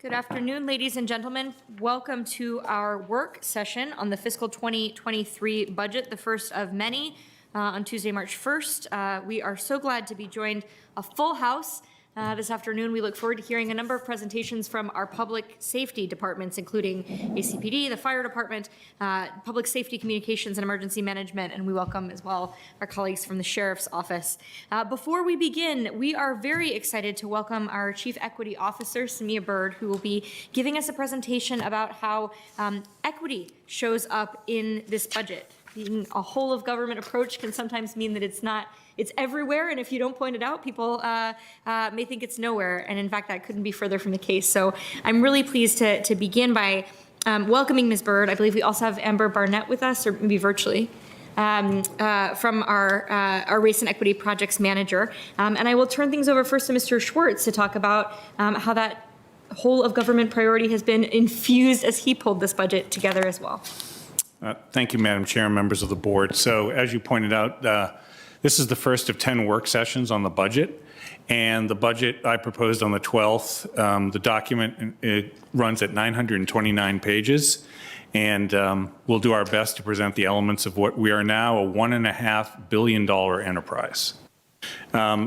Good afternoon, ladies and gentlemen. Welcome to our work session on the fiscal 2023 budget, the first of many on Tuesday, March 1st. We are so glad to be joined a full house this afternoon. We look forward to hearing a number of presentations from our public safety departments, including ACPD, the fire department, public safety communications and emergency management, and we welcome as well our colleagues from the sheriff's office. Before we begin, we are very excited to welcome our Chief Equity Officer, Samia Bird, who will be giving us a presentation about how equity shows up in this budget. Being a whole of government approach can sometimes mean that it's everywhere, and if you don't point it out, people may think it's nowhere, and in fact, that couldn't be further from the case. So I'm really pleased to begin by welcoming Ms. Bird. I believe we also have Amber Barnett with us, or maybe virtually, from our Race and Equity Projects Manager. And I will turn things over first to Mr. Schwartz to talk about how that whole of government priority has been infused as he pulled this budget together as well. Thank you, Madam Chair and members of the board. So as you pointed out, this is the first of 10 work sessions on the budget. And the budget I proposed on the 12th, the document it runs at 929 pages. And we'll do our best to present the elements of what we are now a $1.5 billion enterprise.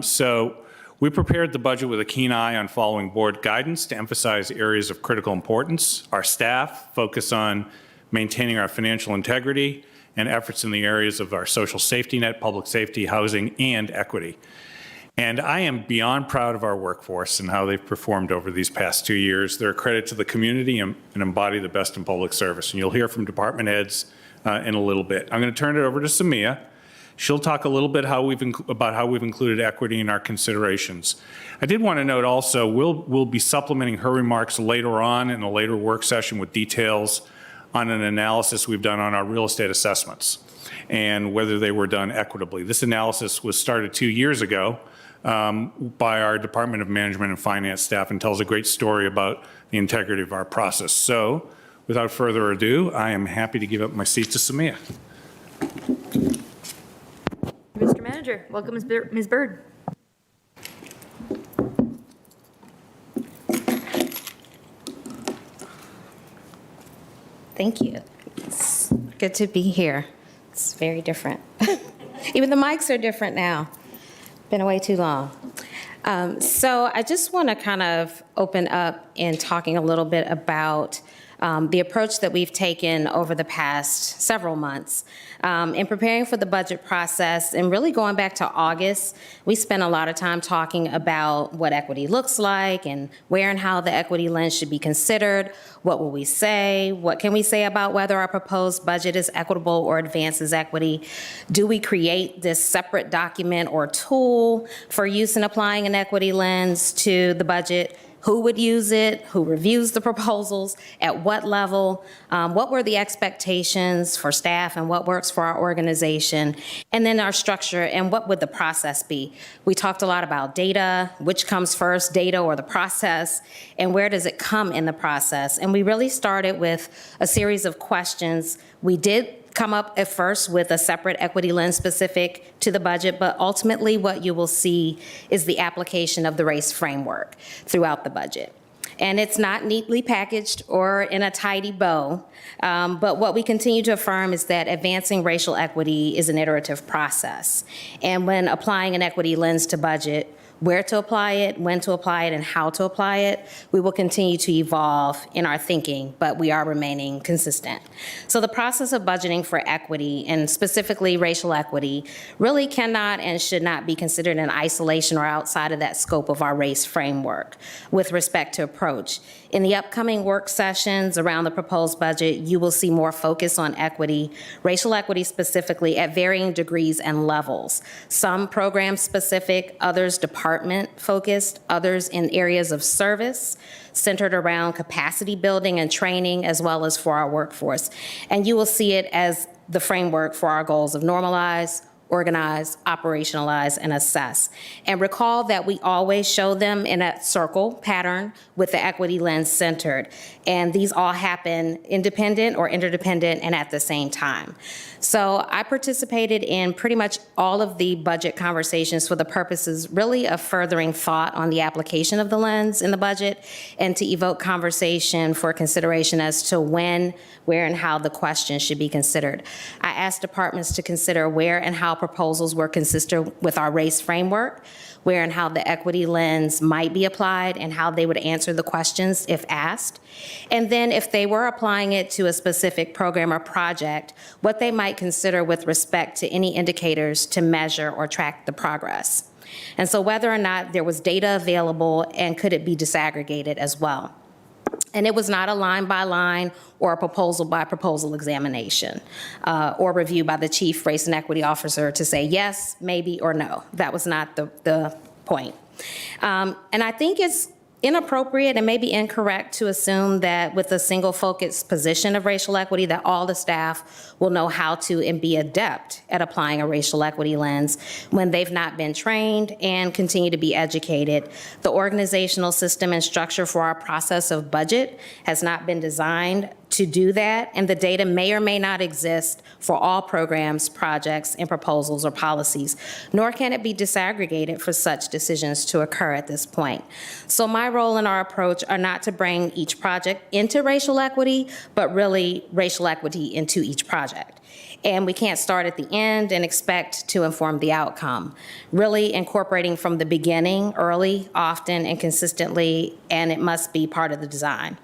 So we prepared the budget with a keen eye on following board guidance to emphasize areas of critical importance. Our staff focus on maintaining our financial integrity and efforts in the areas of our social safety net, public safety, housing, and equity. And I am beyond proud of our workforce and how they've performed over these past 2 years. They're a credit to the community and embody the best in public service. And you'll hear from department heads in a little bit. I'm going to turn it over to Samia. She'll talk a little bit about how we've included equity in our considerations. I did want to note also, we'll be supplementing her remarks later on in a later work session with details on an analysis we've done on our real estate assessments and whether they were done equitably. This analysis was started 2 years ago by our Department of Management and Finance staff and tells a great story about the integrity of our process. So without further ado, I am happy to give up my seat to Samia. Mr. Manager, welcome Ms. Bird. Thank you. It's good to be here. It's very different. Even the mics are different now. Been away too long. So I just want to kind of open up in talking a little bit about the approach that we've taken over the past several months. In preparing for the budget process and really going back to August, we spent a lot of time talking about what equity looks like and where and how the equity lens should be considered. What will we say? What can we say about whether our proposed budget is equitable or advances equity? Do we create this separate document or tool for use in applying an equity lens to the budget? Who would use it? Who reviews the proposals? At what level? What were the expectations for staff and what works for our organization? And then our structure and what would the process be? We talked a lot about data, which comes first, data or the process, and where does it come in the process? And we really started with a series of questions. We did come up at first with a separate equity lens specific to the budget, but ultimately what you will see is the application of the race framework throughout the budget. And it's not neatly packaged or in a tidy bow, but what we continue to affirm is that advancing racial equity is an iterative process. And when applying an equity lens to budget, where to apply it, when to apply it, and how to apply it, we will continue to evolve in our thinking, but we are remaining consistent. So the process of budgeting for equity, and specifically racial equity, really cannot and should not be considered in isolation or outside of that scope of our race framework with respect to approach. In the upcoming work sessions around the proposed budget, you will see more focus on equity, racial equity specifically, at varying degrees and levels. Some program specific, others department focused, others in areas of service, centered around capacity building and training, as well as for our workforce. And you will see it as the framework for our goals of normalize, organize, operationalize, and assess. And recall that we always show them in a circle pattern with the equity lens centered. And these all happen independent or interdependent and at the same time. So I participated in pretty much all of the budget conversations for the purposes really of furthering thought on the application of the lens in the budget and to evoke conversation for consideration as to when, where, and how the question should be considered. I asked departments to consider where and how proposals were consistent with our race framework, where and how the equity lens might be applied, and how they would answer the questions if asked. And then if they were applying it to a specific program or project, what they might consider with respect to any indicators to measure or track the progress. And so whether or not there was data available and could it be disaggregated as well. And it was not a line-by-line or a proposal-by-proposal examination or review by the Chief Race and Equity Officer to say yes, maybe, or no. That was not the point. And I think it's inappropriate and maybe incorrect to assume that with a single focused position of racial equity that all the staff will know how to and be adept at applying a racial equity lens when they've not been trained and continue to be educated. The organizational system and structure for our process of budget has not been designed to do that, and the data may or may not exist for all programs, projects, and proposals or policies, nor can it be disaggregated for such decisions to occur at this point. So my role and our approach are not to bring each project into racial equity, but really racial equity into each project. And we can't start at the end and expect to inform the outcome. Really incorporating from the beginning, early, often, and consistently, and it must be part of the design.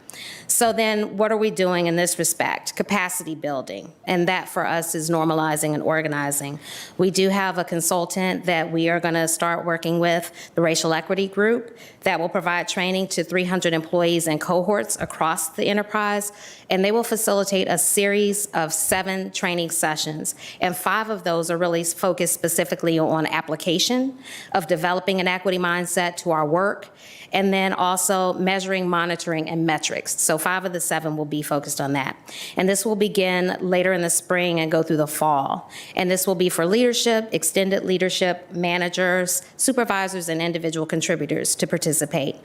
So then what are we doing in this respect? Capacity building, and that for us is normalizing and organizing. We do have a consultant that we are gonna start working with, the Racial Equity Group, that will provide training to 300 employees and cohorts across the enterprise, and they will facilitate a series of 7 training sessions, and 5 of those are really focused specifically on application of developing an equity mindset to our work, and then also measuring, monitoring, and metrics. So 5 of the 7 will be focused on that. And this will begin later in the spring and go through the fall. And this will be for leadership, extended leadership, managers, supervisors, and individual contributors to participate.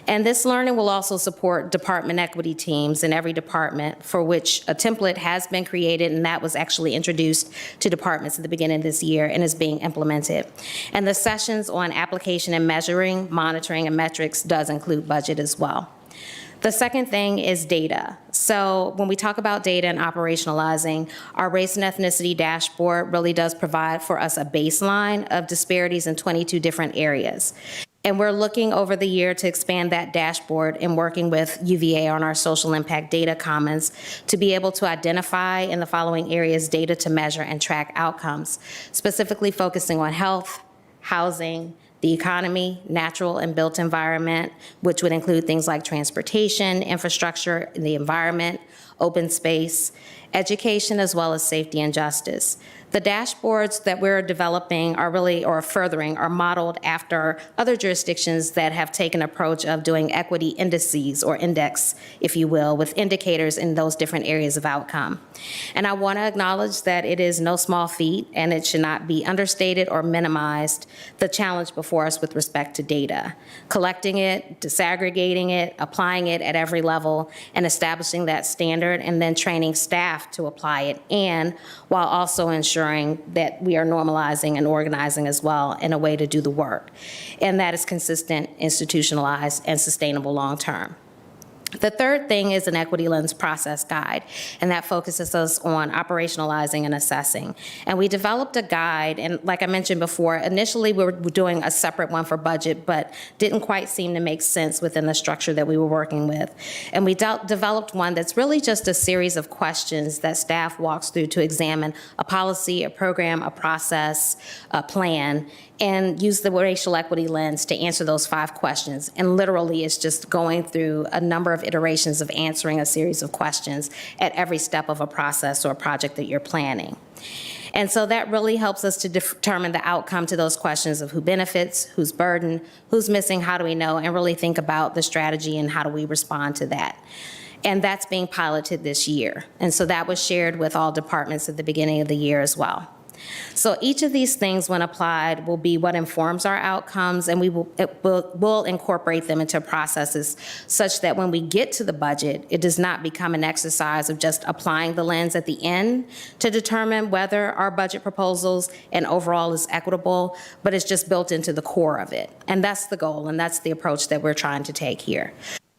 And this learning will also support department equity teams in every department for which a template has been created, and that was actually introduced to departments at the beginning of this year and is being implemented. And the sessions on application and measuring, monitoring, and metrics does include budget as well. The second thing is data. So when we talk about data and operationalizing, our race and ethnicity dashboard really does provide for us a baseline of disparities in 22 different areas. And we're looking over the year to expand that dashboard and working with UVA on our social impact data commons to be able to identify in the following areas data to measure and track outcomes, specifically focusing on health, housing, the economy, natural and built environment, which would include things like transportation, infrastructure, the environment, open space, education, as well as safety and justice. The dashboards that we're developing are really, or furthering, are modeled after other jurisdictions that have taken an approach of doing equity indices, or index, if you will, with indicators in those different areas of outcome. And I want to acknowledge that it is no small feat, and it should not be understated or minimized, the challenge before us with respect to data. Collecting it, disaggregating it, applying it at every level, and establishing that standard, and then training staff to apply it, and while also ensuring that we are normalizing and organizing as well in a way to do the work. And that is consistent, institutionalized, and sustainable long-term. The third thing is an equity lens process guide, and that focuses us on operationalizing and assessing. And we developed a guide, and like I mentioned before, initially we were doing a separate one for budget, but didn't quite seem to make sense within the structure that we were working with. And we developed one that's really just a series of questions that staff walks through to examine a policy, a program, a process, a plan, and use the racial equity lens to answer those 5 questions. And literally, it's just going through a number of iterations of answering a series of questions at every step of a process or a project that you're planning. And so that really helps us to determine the outcome to those questions of who benefits, who's burdened, who's missing, how do we know, and really think about the strategy and how do we respond to that. And that's being piloted this year. And so that was shared with all departments at the beginning of the year as well. So each of these things, when applied, will be what informs our outcomes, and we'll incorporate them into processes such that when we get to the budget, it does not become an exercise of just applying the lens at the end to determine whether our budget proposals and overall is equitable, but it's just built into the core of it. And that's the goal, and that's the approach that we're trying to take here.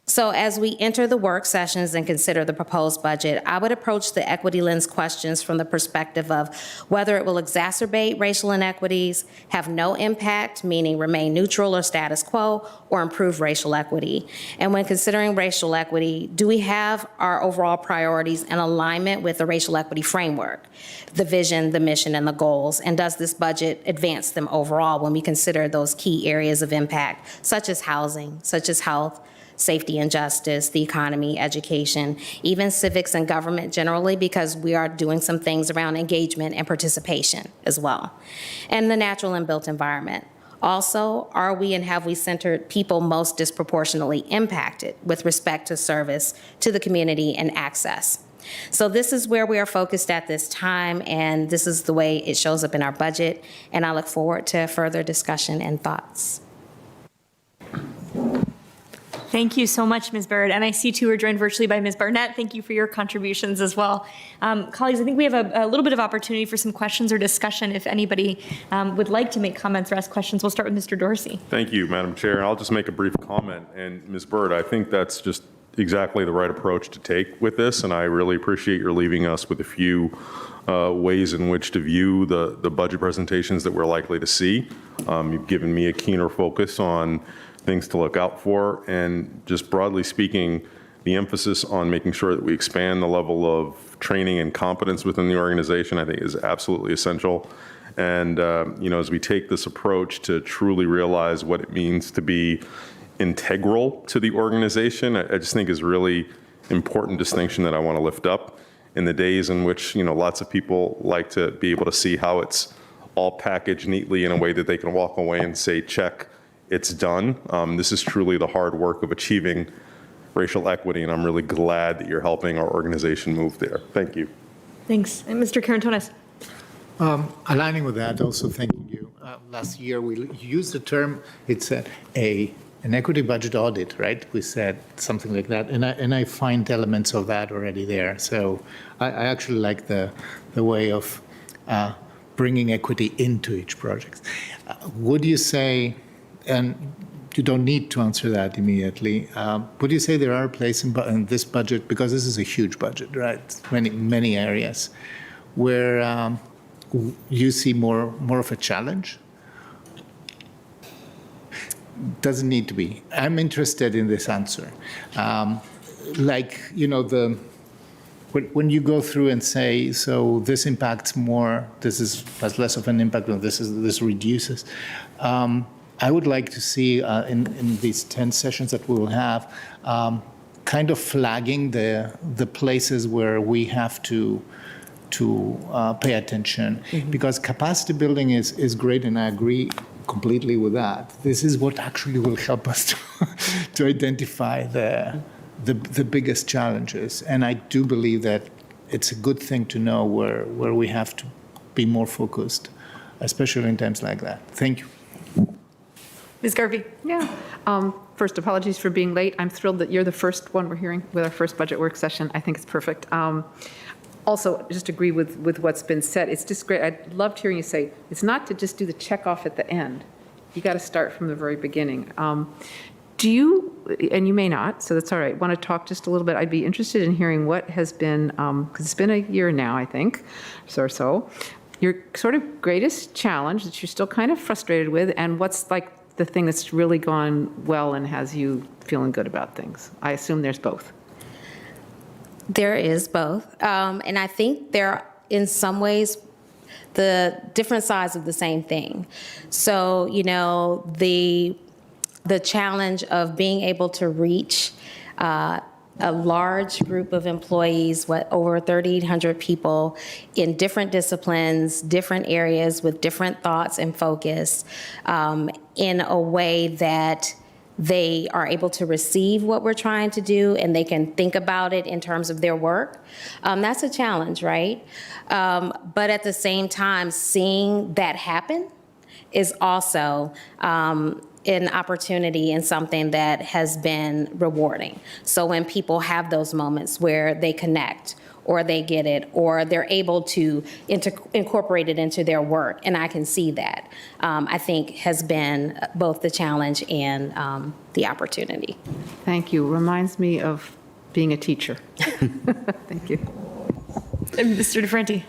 So as we enter the work sessions and consider the proposed budget, I would approach the equity lens questions from the perspective of whether it will exacerbate racial inequities, have no impact, meaning remain neutral or status quo, or improve racial equity. And when considering racial equity, do we have our overall priorities in alignment with the racial equity framework, the vision, the mission, and the goals? And does this budget advance them overall when we consider those key areas of impact, such as housing, such as health, safety and justice, the economy, education, even civics and government generally, because we are doing some things around engagement and participation as well, and the natural and built environment. Also, are we and have we centered people most disproportionately impacted with respect to service to the community and access? So this is where we are focused at this time, and this is the way it shows up in our budget, and I look forward to further discussion and thoughts. Thank you so much, Ms. Bird. And I see too we're joined virtually by Ms. Barnett. Thank you for your contributions as well. Colleagues, I think we have a little bit of opportunity for some questions or discussion if anybody would like to make comments or ask questions. We'll start with Mr. Dorsey. Thank you, Madam Chair. And I'll just make a brief comment. And Ms. Bird, I think that's just exactly the right approach to take with this. And I really appreciate your leaving us with a few ways in which to view the budget presentations that we're likely to see. You've given me a keener focus on things to look out for, and just broadly speaking, the emphasis on making sure that we expand the level of training and competence within the organization, I think, is absolutely essential. And as we take this approach to truly realize what it means to be integral to the organization, I just think is really important distinction that I want to lift up. In the days in which lots of people like to be able to see how it's all packaged neatly in a way that they can walk away and say, check, it's done. This is truly the hard work of achieving racial equity, and I'm really glad that you're helping our organization move there. Thank you. Thanks. And Mr. Karantonis. Aligning with that, also thanking you. Last year, we used the term, it's an equity budget audit, right? We said something like that, and I find elements of that already there. So I actually like the way of bringing equity into each project. Would you say, and you don't need to answer that immediately, would you say there are places in this budget, because this is a huge budget, right? Many areas, where you see more of a challenge? Doesn't need to be. I'm interested in this answer. When you go through and say, so this impacts more, this has less of an impact, or this reduces. I would like to see in these 10 sessions that we will have, kind of flagging the places where we have to pay attention, because capacity building is great, and I agree completely with that. This is what actually will help us to identify the biggest challenges, and I do believe that it's a good thing to know where we have to be more focused, especially in times like that. Thank you. Ms. Garvey. Yeah. First, apologies for being late. I'm thrilled that you're the first one we're hearing with our first budget work session. I think it's perfect. Also, just agree with what's been said. It's just great. I loved hearing you say, it's not to just do the check off at the end. You got to start from the very beginning. Do you, and you may not, so that's all right, want to talk just a little bit? I'd be interested in hearing what has been, because it's been a year now, I think, or so, your sort of greatest challenge that you're still kind of frustrated with, and what's like the thing that's really gone well and has you feeling good about things? I assume there's both. There is both. And I think they're, in some ways, the different sides of the same thing. So, the challenge of being able to reach a large group of employees, over 3,800 people in different disciplines, different areas with different thoughts and focus, in a way that they are able to receive what we're trying to do and they can think about it in terms of their work. That's a challenge, right? But at the same time, seeing that happen is also an opportunity and something that has been rewarding. So when people have those moments where they connect or they get it, or they're able to incorporate it into their work, and I can see that, I think has been both the challenge and the opportunity. Thank you. Reminds me of being a teacher. Thank you. Mr. DeFranti.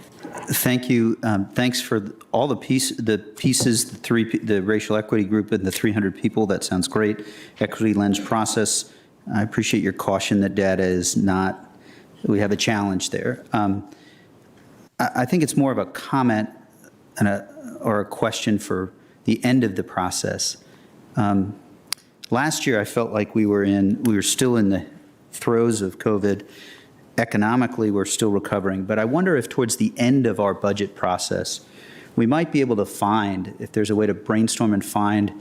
Thank you. Thanks for all the pieces, the racial equity group and the 300 people. That sounds great. Equity lens process. I appreciate your caution that data is not, we have a challenge there. I think it's more of a comment or a question for the end of the process. Last year, I felt like we were still in the throes of COVID. Economically, we're still recovering, but I wonder if towards the end of our budget process, we might be able to find, if there's a way to brainstorm and find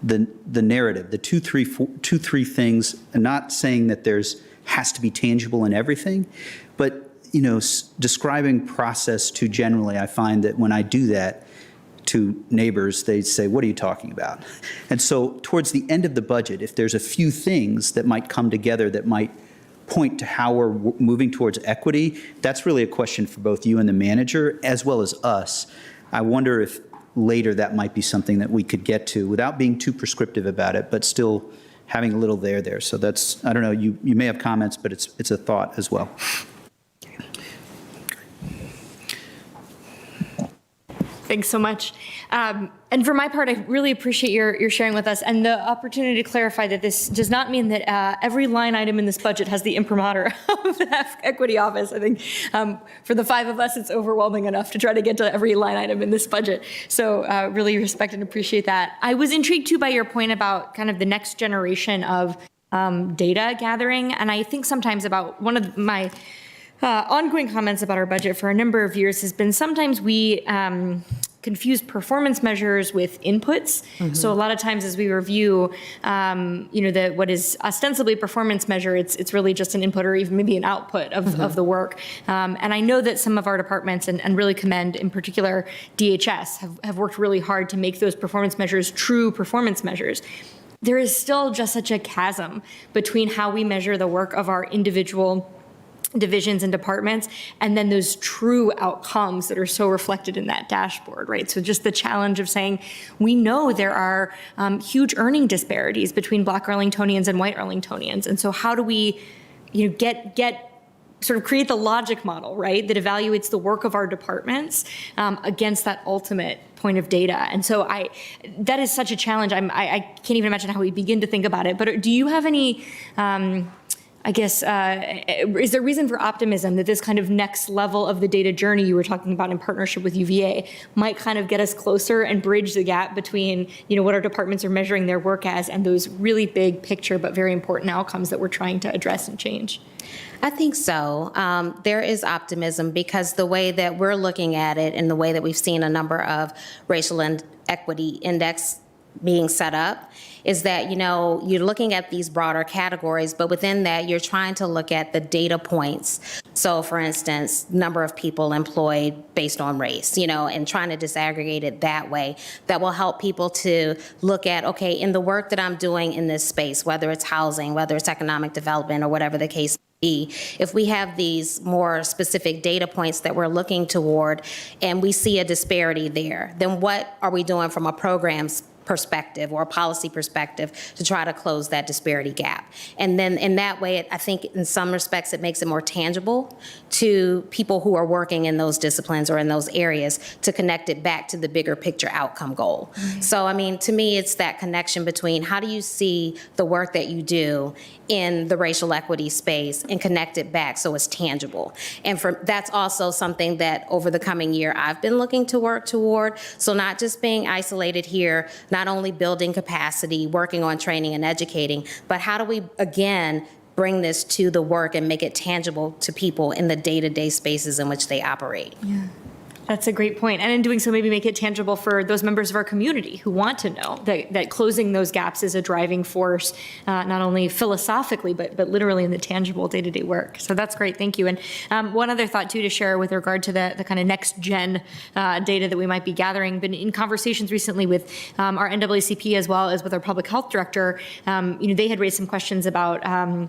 the narrative, the two, three things, and not saying that has to be tangible in everything, but describing process too generally. I find that when I do that to neighbors, they say, "What are you talking about?" And so towards the end of the budget, if there's a few things that might come together that might point to how we're moving towards equity, that's really a question for both you and the manager, as well as us. I wonder if later that might be something that we could get to without being too prescriptive about it, but still having a little there. So that's, I don't know, you may have comments, but it's a thought as well. Thanks so much. And for my part, I really appreciate your sharing with us and the opportunity to clarify that this does not mean that every line item in this budget has the imprimatur of the equity office. I think for the 5 of us, it's overwhelming enough to try to get to every line item in this budget. So really respect and appreciate that. I was intrigued too by your point about kind of the next generation of data gathering. And I think sometimes about one of my ongoing comments about our budget for a number of years has been sometimes we confuse performance measures with inputs. Mm-hmm. So a lot of times as we review, what is ostensibly a performance measure, it's really just an input or even maybe an output of the work. And I know that some of our departments, and really commend in particular DHS, have worked really hard to make those performance measures true performance measures. There is still just such a chasm between how we measure the work of our individual divisions and departments, and then those true outcomes that are so reflected in that dashboard, right? So just the challenge of saying, we know there are huge earning disparities between Black Arlingtonians and white Arlingtonians. And so how do we, create the logic model, right, that evaluates the work of our departments against that ultimate point of data? And so that is such a challenge. I can't even imagine how we begin to think about it. But do you have any, is there reason for optimism that this kind of next level of the data journey you were talking about in partnership with UVA might kind of get us closer and bridge the gap between, what our departments are measuring their work as and those really big picture but very important outcomes that we're trying to address and change? I think so. There is optimism because the way that we're looking at it and the way that we've seen a number of racial and equity index being set up is that, you're looking at these broader categories, but within that, you're trying to look at the data points. So for instance, number of people employed based on race, and trying to disaggregate it that way, that will help people to look at, okay, in the work that I'm doing in this space, whether it's housing, whether it's economic development, or whatever the case may be, if we have these more specific data points that we're looking toward and we see a disparity there, then what are we doing from a program's perspective or a policy perspective to try to close that disparity gap? And then in that way, I think in some respects, it makes it more tangible to people who are working in those disciplines or in those areas to connect it back to the bigger picture outcome goal. Mm-hmm. So, to me, it's that connection between how do you see the work that you do in the racial equity space and connect it back so it's tangible. And that's also something that over the coming year I've been looking to work toward. So not just being isolated here, not only building capacity, working on training and educating, but how do we, again, bring this to the work and make it tangible to people in the day-to-day spaces in which they operate. Yeah. That's a great point. And in doing so, maybe make it tangible for those members of our community who want to know that closing those gaps is a driving force, not only philosophically, but literally in the tangible day-to-day work. So that's great. Thank you. And one other thought, too, to share with regard to the kind of next-gen data that we might be gathering. Been in conversations recently with our NAACP as well as with our public health director. They had raised some questions about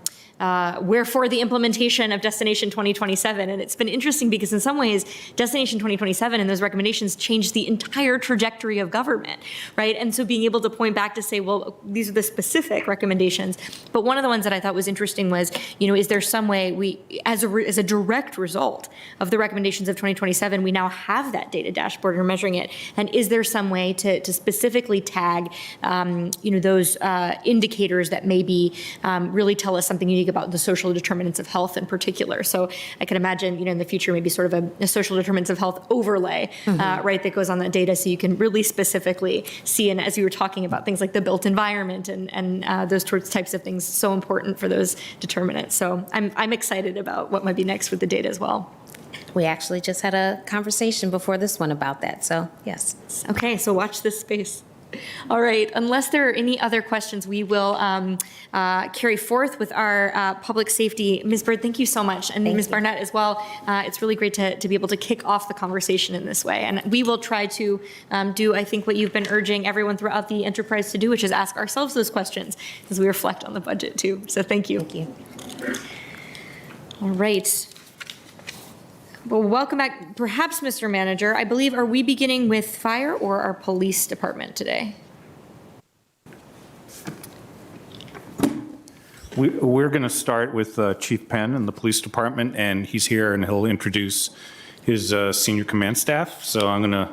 wherefore the implementation of Destination 2027. And it's been interesting because in some ways, Destination 2027 and those recommendations changed the entire trajectory of government, right? And so being able to point back to say, well, these are the specific recommendations. But one of the ones that I thought was interesting was, is there some way we, as a direct result of the recommendations of 2027, we now have that data dashboard and are measuring it. And is there some way to specifically tag, those indicators that maybe really tell us something unique about the social determinants of health in particular? So I can imagine, in the future, maybe sort of a social determinants of health overlay, right, that goes on that data, so you can really specifically see, and as you were talking about things like the built environment and those types of things, so important for those determinants. So I'm excited about what might be next with the data as well. We actually just had a conversation before this one about that, so yes. Okay, so watch this space. All right, unless there are any other questions, we will carry forth with our public safety. Ms. Bird, thank you so much. And Ms. Barnett as well. It's really great to be able to kick off the conversation in this way. And we will try to do, I think, what you've been urging everyone throughout the enterprise to do, which is ask ourselves those questions as we reflect on the budget too. So thank you. Thank you. All right. Well, welcome back. Perhaps, Mr. Manager, I believe, are we beginning with fire or our police department today? We're going to start with Chief Penn in the police department, and he's here and he'll introduce his senior command staff. So I'm going to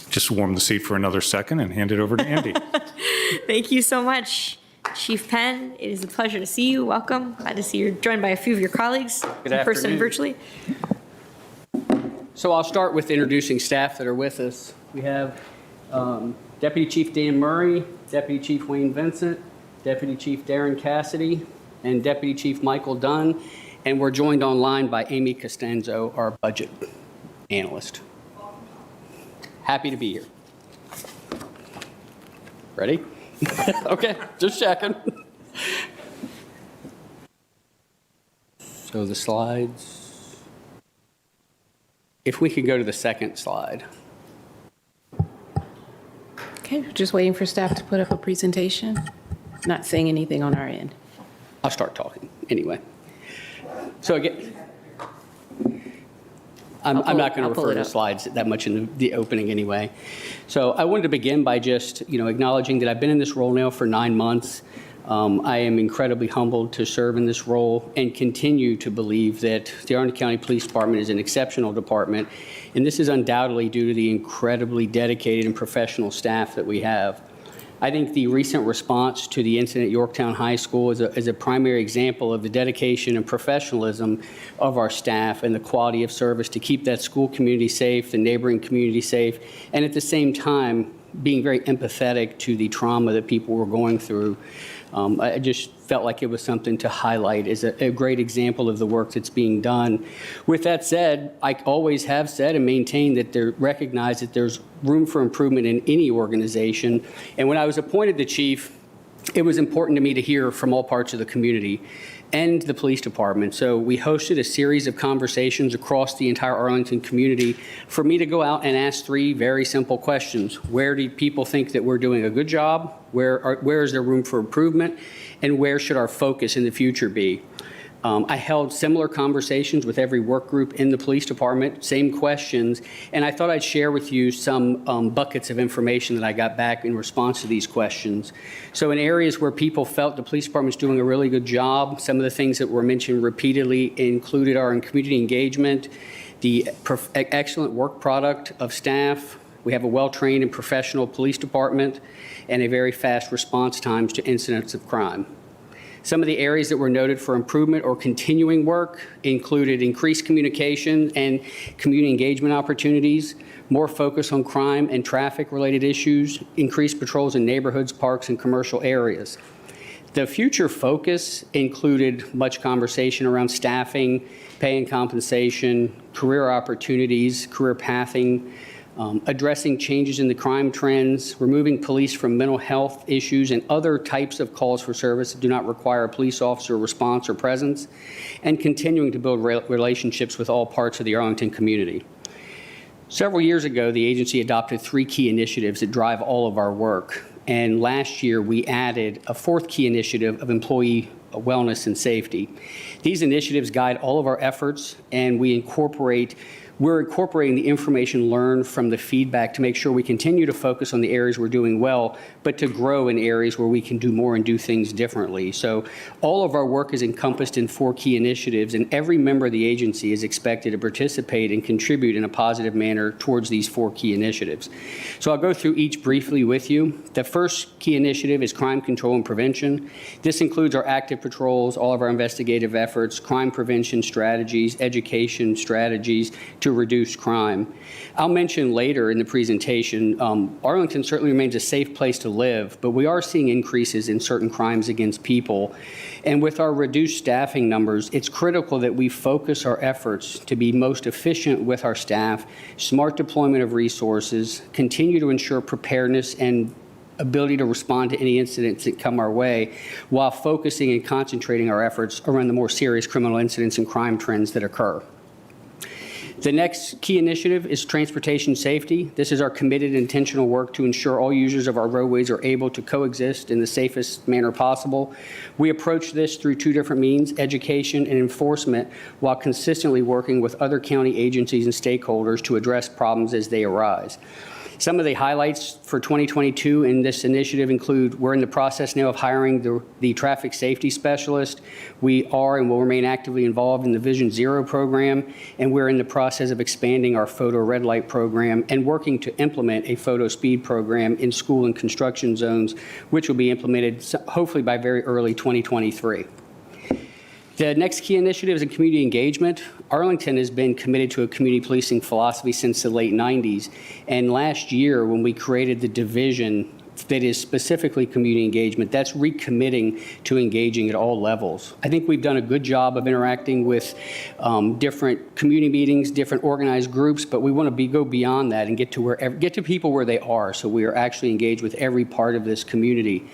just warm the seat for another second and hand it over to Andy. Thank you so much, Chief Penn. It is a pleasure to see you. Welcome. Glad to see you're joined by a few of your colleagues in person and virtually. So I'll start with introducing staff that are with us. We have Deputy Chief Dan Murray, Deputy Chief Wayne Vincent, Deputy Chief Darren Cassidy, and Deputy Chief Michael Dunn. And we're joined online by Amy Costanzo, our budget analyst. Happy to be here. Ready? Okay, just checking. So the slides. If we could go to the second slide. Okay, just waiting for staff to put up a presentation. Not saying anything on our end. I'll start talking anyway. So again, I'm not going to refer to slides that much in the opening anyway. So I wanted to begin by just, acknowledging that I've been in this role now for 9 months. I am incredibly humbled to serve in this role and continue to believe that the Arlington County Police Department is an exceptional department. And this is undoubtedly due to the incredibly dedicated and professional staff that we have. I think the recent response to the incident at Yorktown High School is a primary example of the dedication and professionalism of our staff and the quality of service to keep that school community safe, the neighboring community safe, and at the same time being very empathetic to the trauma that people were going through. I just felt like it was something to highlight as a great example of the work that's being done. With that said, I always have said and maintained that recognize that there's room for improvement in any organization. And when I was appointed the chief, it was important to me to hear from all parts of the community and the police department. So we hosted a series of conversations across the entire Arlington community for me to go out and ask 3 very simple questions. Where do people think that we're doing a good job? Where is there room for improvement? And where should our focus in the future be? I held similar conversations with every work group in the police department, same questions, and I thought I'd share with you some buckets of information that I got back in response to these questions. So in areas where people felt the police department's doing a really good job, some of the things that were mentioned repeatedly included our community engagement, the excellent work product of staff. We have a well-trained and professional police department and a very fast response times to incidents of crime. Some of the areas that were noted for improvement or continuing work included increased communication and community engagement opportunities, more focus on crime and traffic-related issues, increased patrols in neighborhoods, parks, and commercial areas. The future focus included much conversation around staffing, pay and compensation, career opportunities, career pathing, addressing changes in the crime trends, removing police from mental health issues and other types of calls for service that do not require a police officer response or presence, and continuing to build relationships with all parts of the Arlington community. Several years ago, the agency adopted 3 key initiatives that drive all of our work. And last year, we added a 4th key initiative of employee wellness and safety. These initiatives guide all of our efforts, and we're incorporating the information learned from the feedback to make sure we continue to focus on the areas we're doing well, but to grow in areas where we can do more and do things differently. So all of our work is encompassed in 4 key initiatives, and every member of the agency is expected to participate and contribute in a positive manner towards these 4 key initiatives. So I'll go through each briefly with you. The first key initiative is crime control and prevention. This includes our active patrols, all of our investigative efforts, crime prevention strategies, education strategies to reduce crime. I'll mention later in the presentation, Arlington certainly remains a safe place to live, but we are seeing increases in certain crimes against people. And with our reduced staffing numbers, it's critical that we focus our efforts to be most efficient with our staff, smart deployment of resources, continue to ensure preparedness and ability to respond to any incidents that come our way, while focusing and concentrating our efforts around the more serious criminal incidents and crime trends that occur. The next key initiative is transportation safety. This is our committed intentional work to ensure all users of our roadways are able to coexist in the safest manner possible. We approach this through 2 different means, education and enforcement, while consistently working with other county agencies and stakeholders to address problems as they arise. Some of the highlights for 2022 in this initiative include we're in the process now of hiring the traffic safety specialist. We are and will remain actively involved in the Vision Zero program, and we're in the process of expanding our photo red light program and working to implement a photo speed program in school and construction zones, which will be implemented hopefully by very early 2023. The next key initiative is in community engagement. Arlington has been committed to a community policing philosophy since the late 90s. And last year, when we created the division that is specifically community engagement, that's recommitting to engaging at all levels. I think we've done a good job of interacting with different community meetings, different organized groups, but we want to go beyond that and get to people where they are, so we are actually engaged with every part of this community.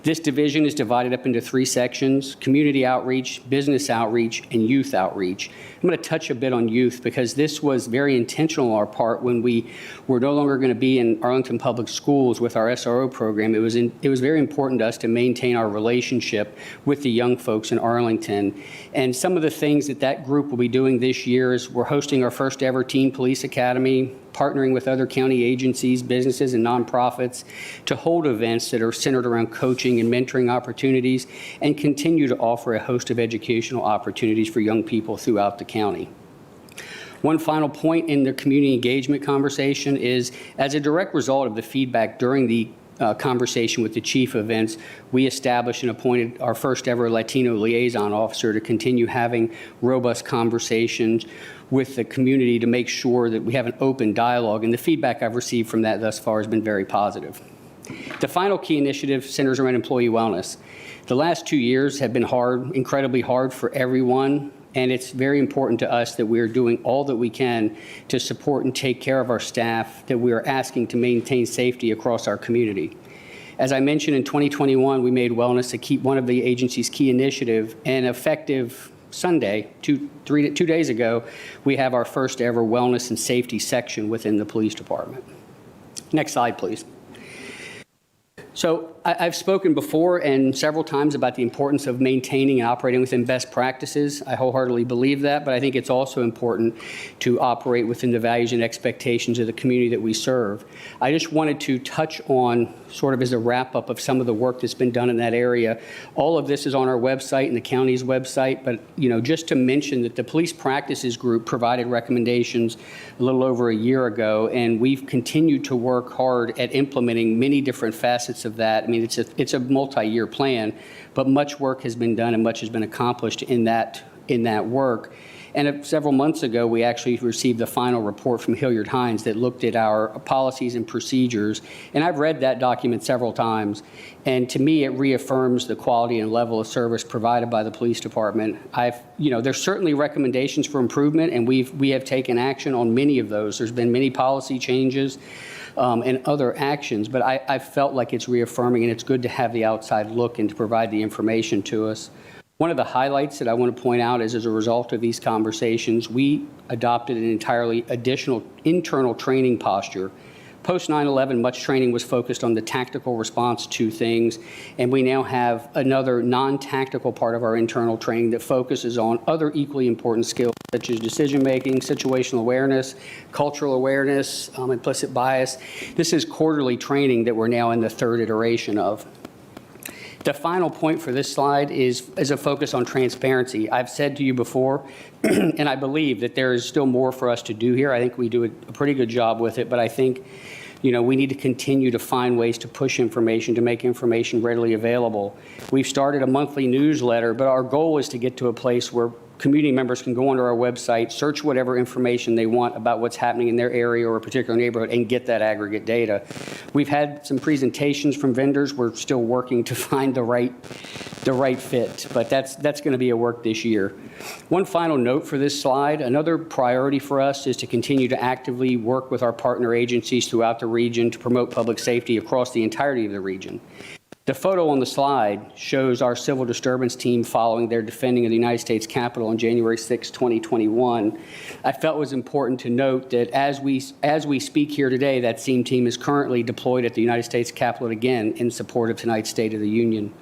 This division is divided up into 3 sections: community outreach, business outreach, and youth outreach. I'm going to touch a bit on youth because this was very intentional on our part when we were no longer going to be in Arlington Public Schools with our SRO program. It was very important to us to maintain our relationship with the young folks in Arlington. And some of the things that group will be doing this year is we're hosting our first ever Teen Police Academy, partnering with other county agencies, businesses, and nonprofits to hold events that are centered around coaching and mentoring opportunities, and continue to offer a host of educational opportunities for young people throughout the county. One final point in the community engagement conversation is, as a direct result of the feedback during the conversation with the chief of events, we established and appointed our first ever Latino liaison officer to continue having robust conversations with the community to make sure that we have an open dialogue, and the feedback I've received from that thus far has been very positive. The final key initiative centers around employee wellness. The last 2 years have been hard, incredibly hard for everyone, and it's very important to us that we are doing all that we can to support and take care of our staff, that we are asking to maintain safety across our community. As I mentioned, in 2021, we made wellness one of the agency's key initiative, and effective Sunday, two days ago, we have our first ever wellness and safety section within the police department. Next slide, please. So I've spoken before and several times about the importance of maintaining and operating within best practices. I wholeheartedly believe that, but I think it's also important to operate within the values and expectations of the community that we serve. I just wanted to touch on, sort of as a wrap-up of some of the work that's been done in that area. All of this is on our website and the county's website, but just to mention that the Police Practices Group provided recommendations a little over a year ago, and we've continued to work hard at implementing many different facets of that. I mean, it's a multi-year plan, but much work has been done and much has been accomplished in that in that work. And several months ago, we actually received the final report from Hilliard Hines that looked at our policies and procedures. And I've read that document several times. And to me, it reaffirms the quality and level of service provided by the police department. There's certainly recommendations for improvement, and we have taken action on many of those. There's been many policy changes and other actions, but I felt like it's reaffirming, and it's good to have the outside look and to provide the information to us. One of the highlights that I want to point out is, as a result of these conversations, we adopted an entirely additional internal training posture. Post 9/11, much training was focused on the tactical response to things, and we now have another non-tactical part of our internal training that focuses on other equally important skills, such as decision-making, situational awareness, cultural awareness, implicit bias. This is quarterly training that we're now in the third iteration of. The final point for this slide is a focus on transparency. I've said to you before, and I believe that there is still more for us to do here. I think we do a pretty good job with it, but I think we need to continue to find ways to push information, to make information readily available. We've started a monthly newsletter, but our goal is to get to a place where community members can go onto our website, search whatever information they want about what's happening in their area or a particular neighborhood, and get that aggregate data. We've had some presentations from vendors. We're still working to find the right fit, but that's going to be a work this year. One final note for this slide: another priority for us is to continue to actively work with our partner agencies throughout the region to promote public safety across the entirety of the region. The photo on the slide shows our civil disturbance team following their defending of the United States Capitol on January 6, 2021. I felt it was important to note that as we speak here today, that same team is currently deployed at the United States Capitol again in support of tonight's State of the Union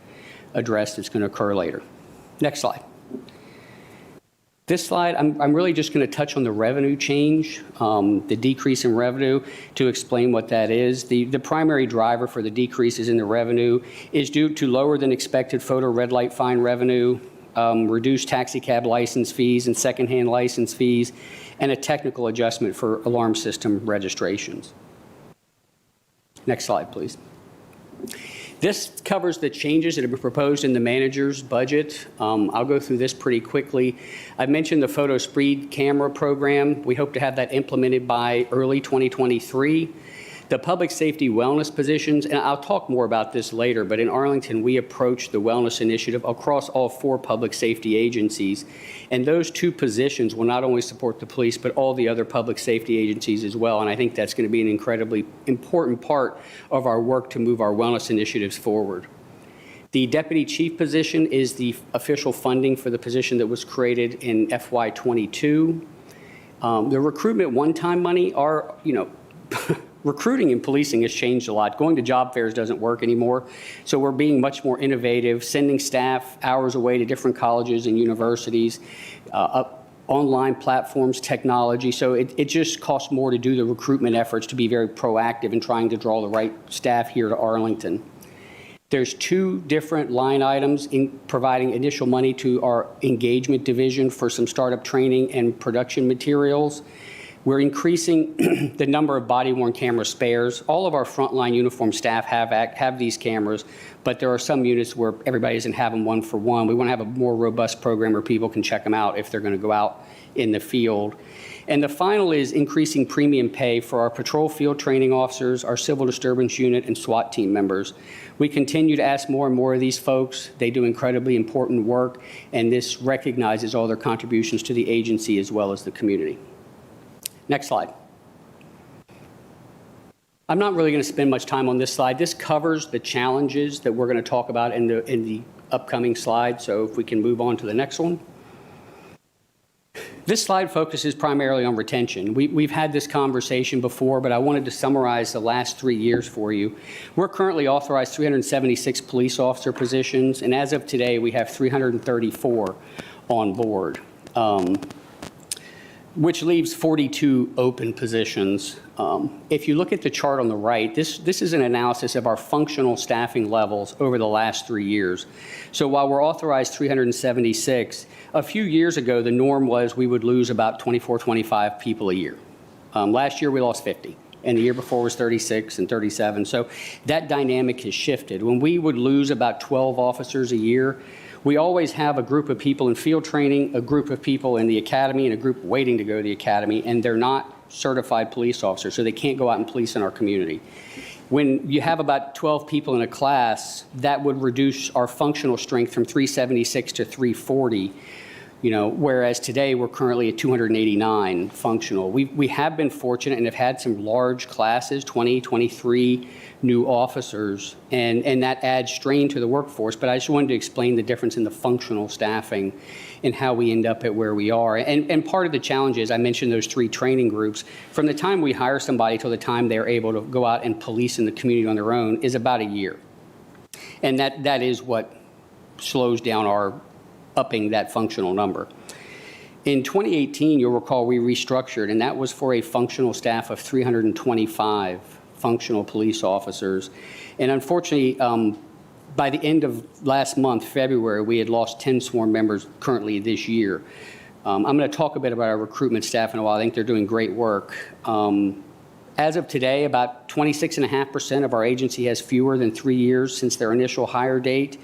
address that's going to occur later. Next slide. This slide, I'm really just going to touch on the revenue change, the decrease in revenue, to explain what that is. The primary driver for the decreases in the revenue is due to lower than expected photo red light fine revenue, reduced taxi cab license fees and secondhand license fees, and a technical adjustment for alarm system registrations. Next slide, please. This covers the changes that have been proposed in the manager's budget. I'll go through this pretty quickly. I mentioned the photo speed camera program. We hope to have that implemented by early 2023. The public safety wellness positions, and I'll talk more about this later, but in Arlington, we approached the wellness initiative across all 4 public safety agencies. And those 2 positions will not only support the police, but all the other public safety agencies as well. And I think that's going to be an incredibly important part of our work to move our wellness initiatives forward. The deputy chief position is the official funding for the position that was created in FY22. The recruitment one-time money are, recruiting and policing has changed a lot. Going to job fairs doesn't work anymore. So we're being much more innovative, sending staff hours away to different colleges and universities, online platforms, technology. So it just costs more to do the recruitment efforts, to be very proactive in trying to draw the right staff here to Arlington. There's 2 different line items in providing initial money to our engagement division for some startup training and production materials. We're increasing the number of body-worn camera spares. All of our frontline uniform staff have these cameras, but there are some units where everybody doesn't have them one for one. We want to have a more robust program where people can check them out if they're going to go out in the field. And the final is increasing premium pay for our patrol field training officers, our civil disturbance unit, and SWAT team members. We continue to ask more and more of these folks. They do incredibly important work, and this recognizes all their contributions to the agency as well as the community. Next slide. I'm not really going to spend much time on this slide. This covers the challenges that we're going to talk about in the upcoming slide. So if we can move on to the next one. This slide focuses primarily on retention. We've had this conversation before, but I wanted to summarize the last 3 years for you. We're currently authorized 376 police officer positions, and as of today, we have 334 on board, which leaves 42 open positions. If you look at the chart on the right, this is an analysis of our functional staffing levels over the last 3 years. So while we're authorized 376, a few years ago, the norm was we would lose about 24, 25 people a year. Last year, we lost 50. and the year before was 36 and 37. So that dynamic has shifted. When we would lose about 12 officers a year, we always have a group of people in field training, a group of people in the academy, and a group waiting to go to the academy, and they're not certified police officers, so they can't go out and police in our community. When you have about 12 people in a class, that would reduce our functional strength from 376 to 340, whereas today we're currently at 289 functional. We have been fortunate and have had some large classes, 20, 23 new officers, and that adds strain to the workforce. But I just wanted to explain the difference in the functional staffing and how we end up at where we are. And part of the challenge is, I mentioned those 3 training groups. From the time we hire somebody till the time they're able to go out and police in the community on their own is about a year. And that is what slows down our upping that functional number. In 2018, you'll recall we restructured, and that was for a functional staff of 325 functional police officers. And unfortunately, by the end of last month, February, we had lost 10 sworn members currently this year. I'm going to talk a bit about our recruitment staff in a while. I think they're doing great work. As of today, about 26.5% of our agency has fewer than 3 years since their initial hire date.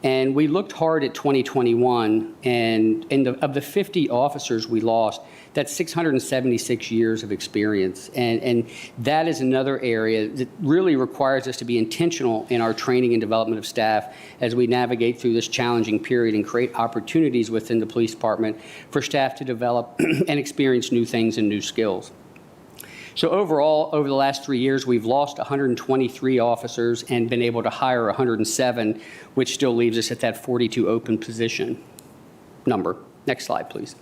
And we looked hard at 2021, and of the 50 officers we lost, that's 676 years of experience. And that is another area that really requires us to be intentional in our training and development of staff as we navigate through this challenging period and create opportunities within the police department for staff to develop and experience new things and new skills. So overall, over the last 3 years, we've lost 123 officers and been able to hire 107, which still leaves us at that 42 open position number. Next slide, please.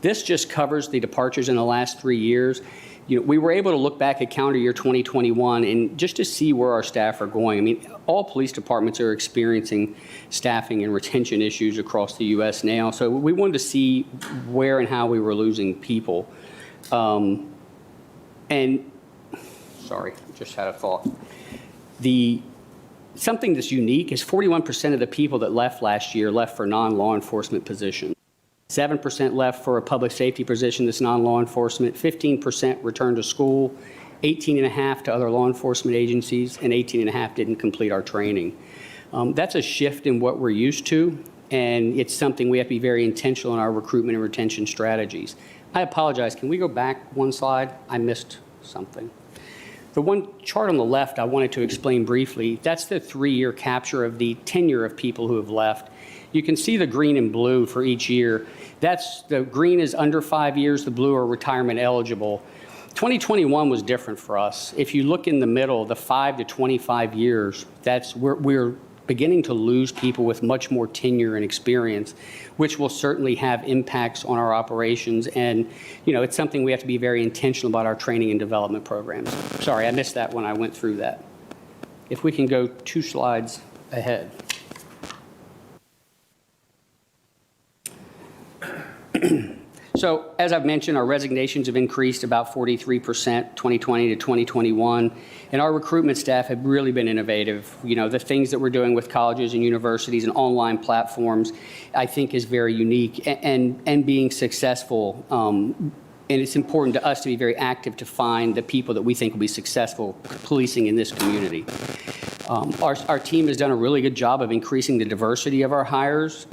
This just covers the departures in the last 3 years. We were able to look back at calendar year 2021 and just to see where our staff are going. I mean, all police departments are experiencing staffing and retention issues across the U.S. now. So we wanted to see where and how we were losing people. And sorry, just had a thought. Something that's unique is 41% of the people that left last year left for non-law enforcement positions. 7% left for a public safety position that's non-law enforcement. 15% returned to school. 18.5% to other law enforcement agencies, and 18.5% didn't complete our training. That's a shift in what we're used to, and it's something we have to be very intentional in our recruitment and retention strategies. I apologize. Can we go back one slide? I missed something. The one chart on the left I wanted to explain briefly, that's the 3-year capture of the tenure of people who have left. You can see the green and blue for each year. The green is under 5 years, the blue are retirement eligible. 2021 was different for us. If you look in the middle, the 5 to 25 years, we're beginning to lose people with much more tenure and experience, which will certainly have impacts on our operations. And, it's something we have to be very intentional about our training and development programs. Sorry, I missed that when I went through that. If we can go 2 slides ahead. So, as I've mentioned, our resignations have increased about 43%, 2020 to 2021, and our recruitment staff have really been innovative. The things that we're doing with colleges and universities and online platforms, I think is very unique and being successful. And it's important to us to be very active to find the people that we think will be successful policing in this community. Our team has done a really good job of increasing the diversity of our hires.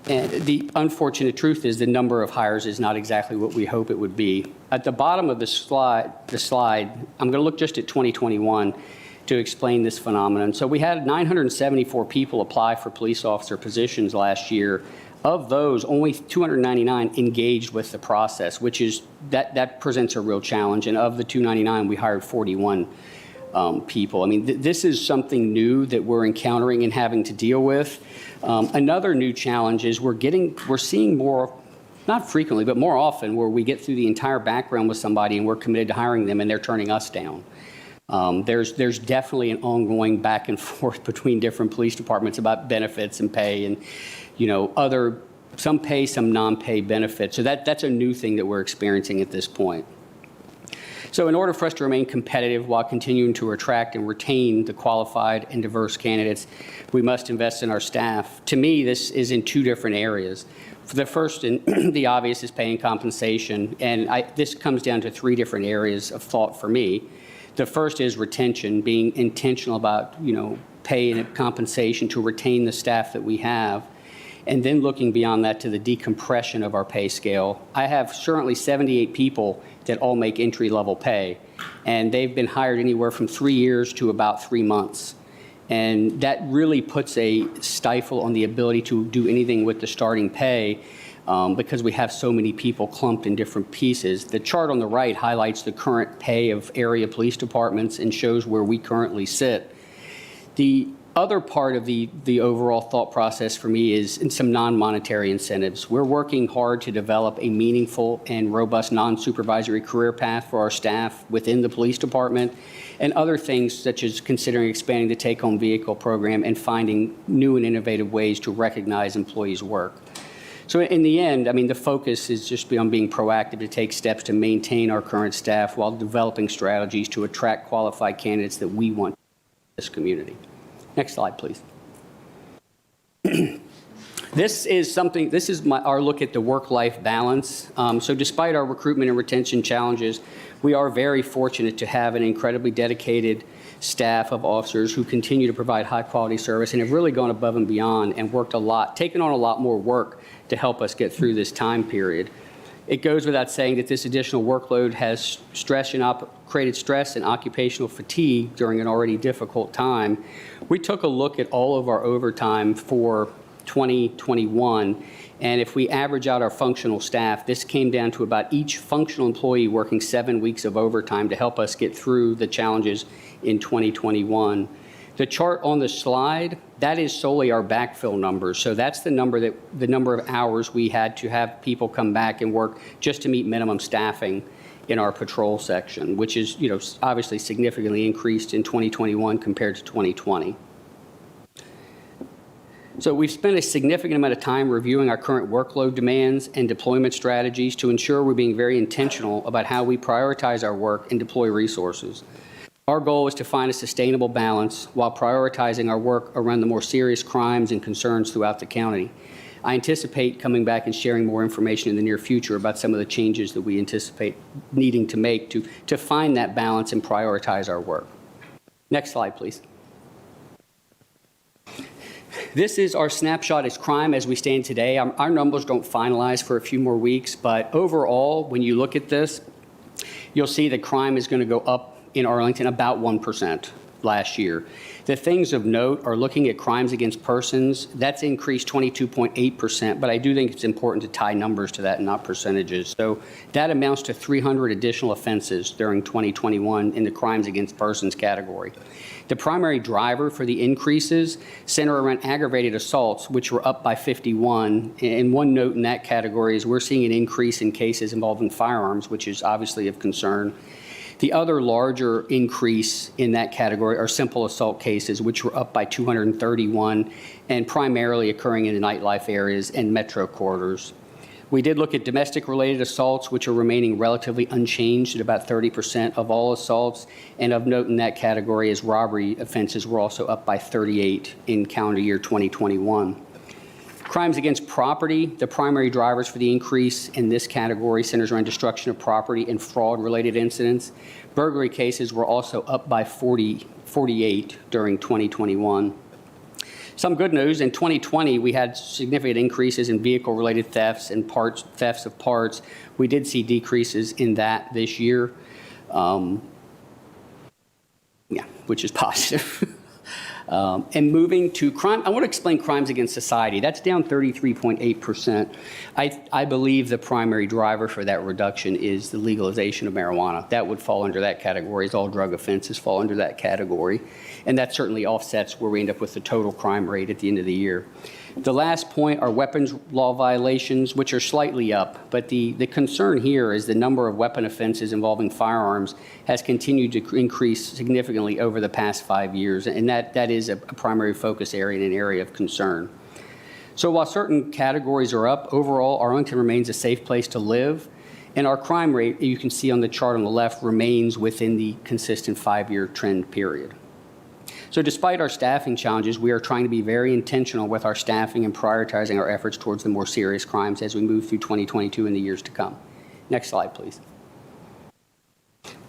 And the unfortunate truth is the number of hires is not exactly what we hope it would be. At the bottom of the slide, I'm going to look just at 2021 to explain this phenomenon. So we had 974 people apply for police officer positions last year. Of those, only 299 engaged with the process, which is that presents a real challenge. And of the 299, we hired 41 people. I mean, this is something new that we're encountering and having to deal with. Another new challenge is we're seeing more, not frequently, but more often, where we get through the entire background with somebody and we're committed to hiring them and they're turning us down. There's definitely an ongoing back and forth between different police departments about benefits and pay and, some pay, some non-pay benefits. So that's a new thing that we're experiencing at this point. So in order for us to remain competitive while continuing to attract and retain the qualified and diverse candidates, we must invest in our staff. To me, this is in 2 different areas. The first and the obvious is pay and compensation, and this comes down to 3 different areas of thought for me. The first is retention, being intentional about, pay and compensation to retain the staff that we have, and then looking beyond that to the decompression of our pay scale. I have certainly 78 people that all make entry-level pay, and they've been hired anywhere from 3 years to about 3 months. And that really puts a stifle on the ability to do anything with the starting pay because we have so many people clumped in different pieces. The chart on the right highlights the current pay of area police departments and shows where we currently sit. The other part of the overall thought process for me is in some non-monetary incentives. We're working hard to develop a meaningful and robust non-supervisory career path for our staff within the police department, and other things such as considering expanding the take-home vehicle program and finding new and innovative ways to recognize employees' work. So in the end, the focus is just on being proactive to take steps to maintain our current staff while developing strategies to attract qualified candidates that we want in this community. Next slide, please. This is our look at the work-life balance. So despite our recruitment and retention challenges, we are very fortunate to have an incredibly dedicated staff of officers who continue to provide high-quality service and have really gone above and beyond and worked a lot, taken on a lot more work to help us get through this time period. It goes without saying that this additional workload has created stress and occupational fatigue during an already difficult time. We took a look at all of our overtime for 2021, and if we average out our functional staff, this came down to about each functional employee working 7 weeks of overtime to help us get through the challenges in 2021. The chart on the slide, that is solely our backfill numbers. So that's the number of hours we had to have people come back and work just to meet minimum staffing in our patrol section, which is, obviously significantly increased in 2021 compared to 2020. So we've spent a significant amount of time reviewing our current workload demands and deployment strategies to ensure we're being very intentional about how we prioritize our work and deploy resources. Our goal is to find a sustainable balance while prioritizing our work around the more serious crimes and concerns throughout the county. I anticipate coming back and sharing more information in the near future about some of the changes that we anticipate needing to make to find that balance and prioritize our work. Next slide, please. This is our snapshot as crime as we stand today. Our numbers don't finalize for a few more weeks, but overall, when you look at this, you'll see that crime is going to go up in Arlington about 1% last year. The things of note are looking at crimes against persons. That's increased 22.8%, but I do think it's important to tie numbers to that and not percentages. So that amounts to 300 additional offenses during 2021 in the crimes against persons category. The primary driver for the increases center around aggravated assaults, which were up by 51. And one note in that category is we're seeing an increase in cases involving firearms, which is obviously of concern. The other larger increase in that category are simple assault cases, which were up by 231 and primarily occurring in the nightlife areas and metro corridors. We did look at domestic-related assaults, which are remaining relatively unchanged at about 30% of all assaults. And of note in that category is robbery offenses were also up by 38 in calendar year 2021. Crimes against property, the primary drivers for the increase in this category centers around destruction of property and fraud-related incidents. Burglary cases were also up by 48 during 2021. Some good news, in 2020, we had significant increases in vehicle-related thefts and thefts of parts. We did see decreases in that this year, which is positive. And moving to crime, I want to explain crimes against society. That's down 33.8%. I believe the primary driver for that reduction is the legalization of marijuana. That would fall under that category, as all drug offenses fall under that category. And that certainly offsets where we end up with the total crime rate at the end of the year. The last point are weapons law violations, which are slightly up, but the concern here is the number of weapon offenses involving firearms has continued to increase significantly over the past 5 years, and that is a primary focus area and an area of concern. So while certain categories are up, overall, Arlington remains a safe place to live, and our crime rate, you can see on the chart on the left, remains within the consistent 5-year trend period. So despite our staffing challenges, we are trying to be very intentional with our staffing and prioritizing our efforts towards the more serious crimes as we move through 2022 and the years to come. Next slide, please.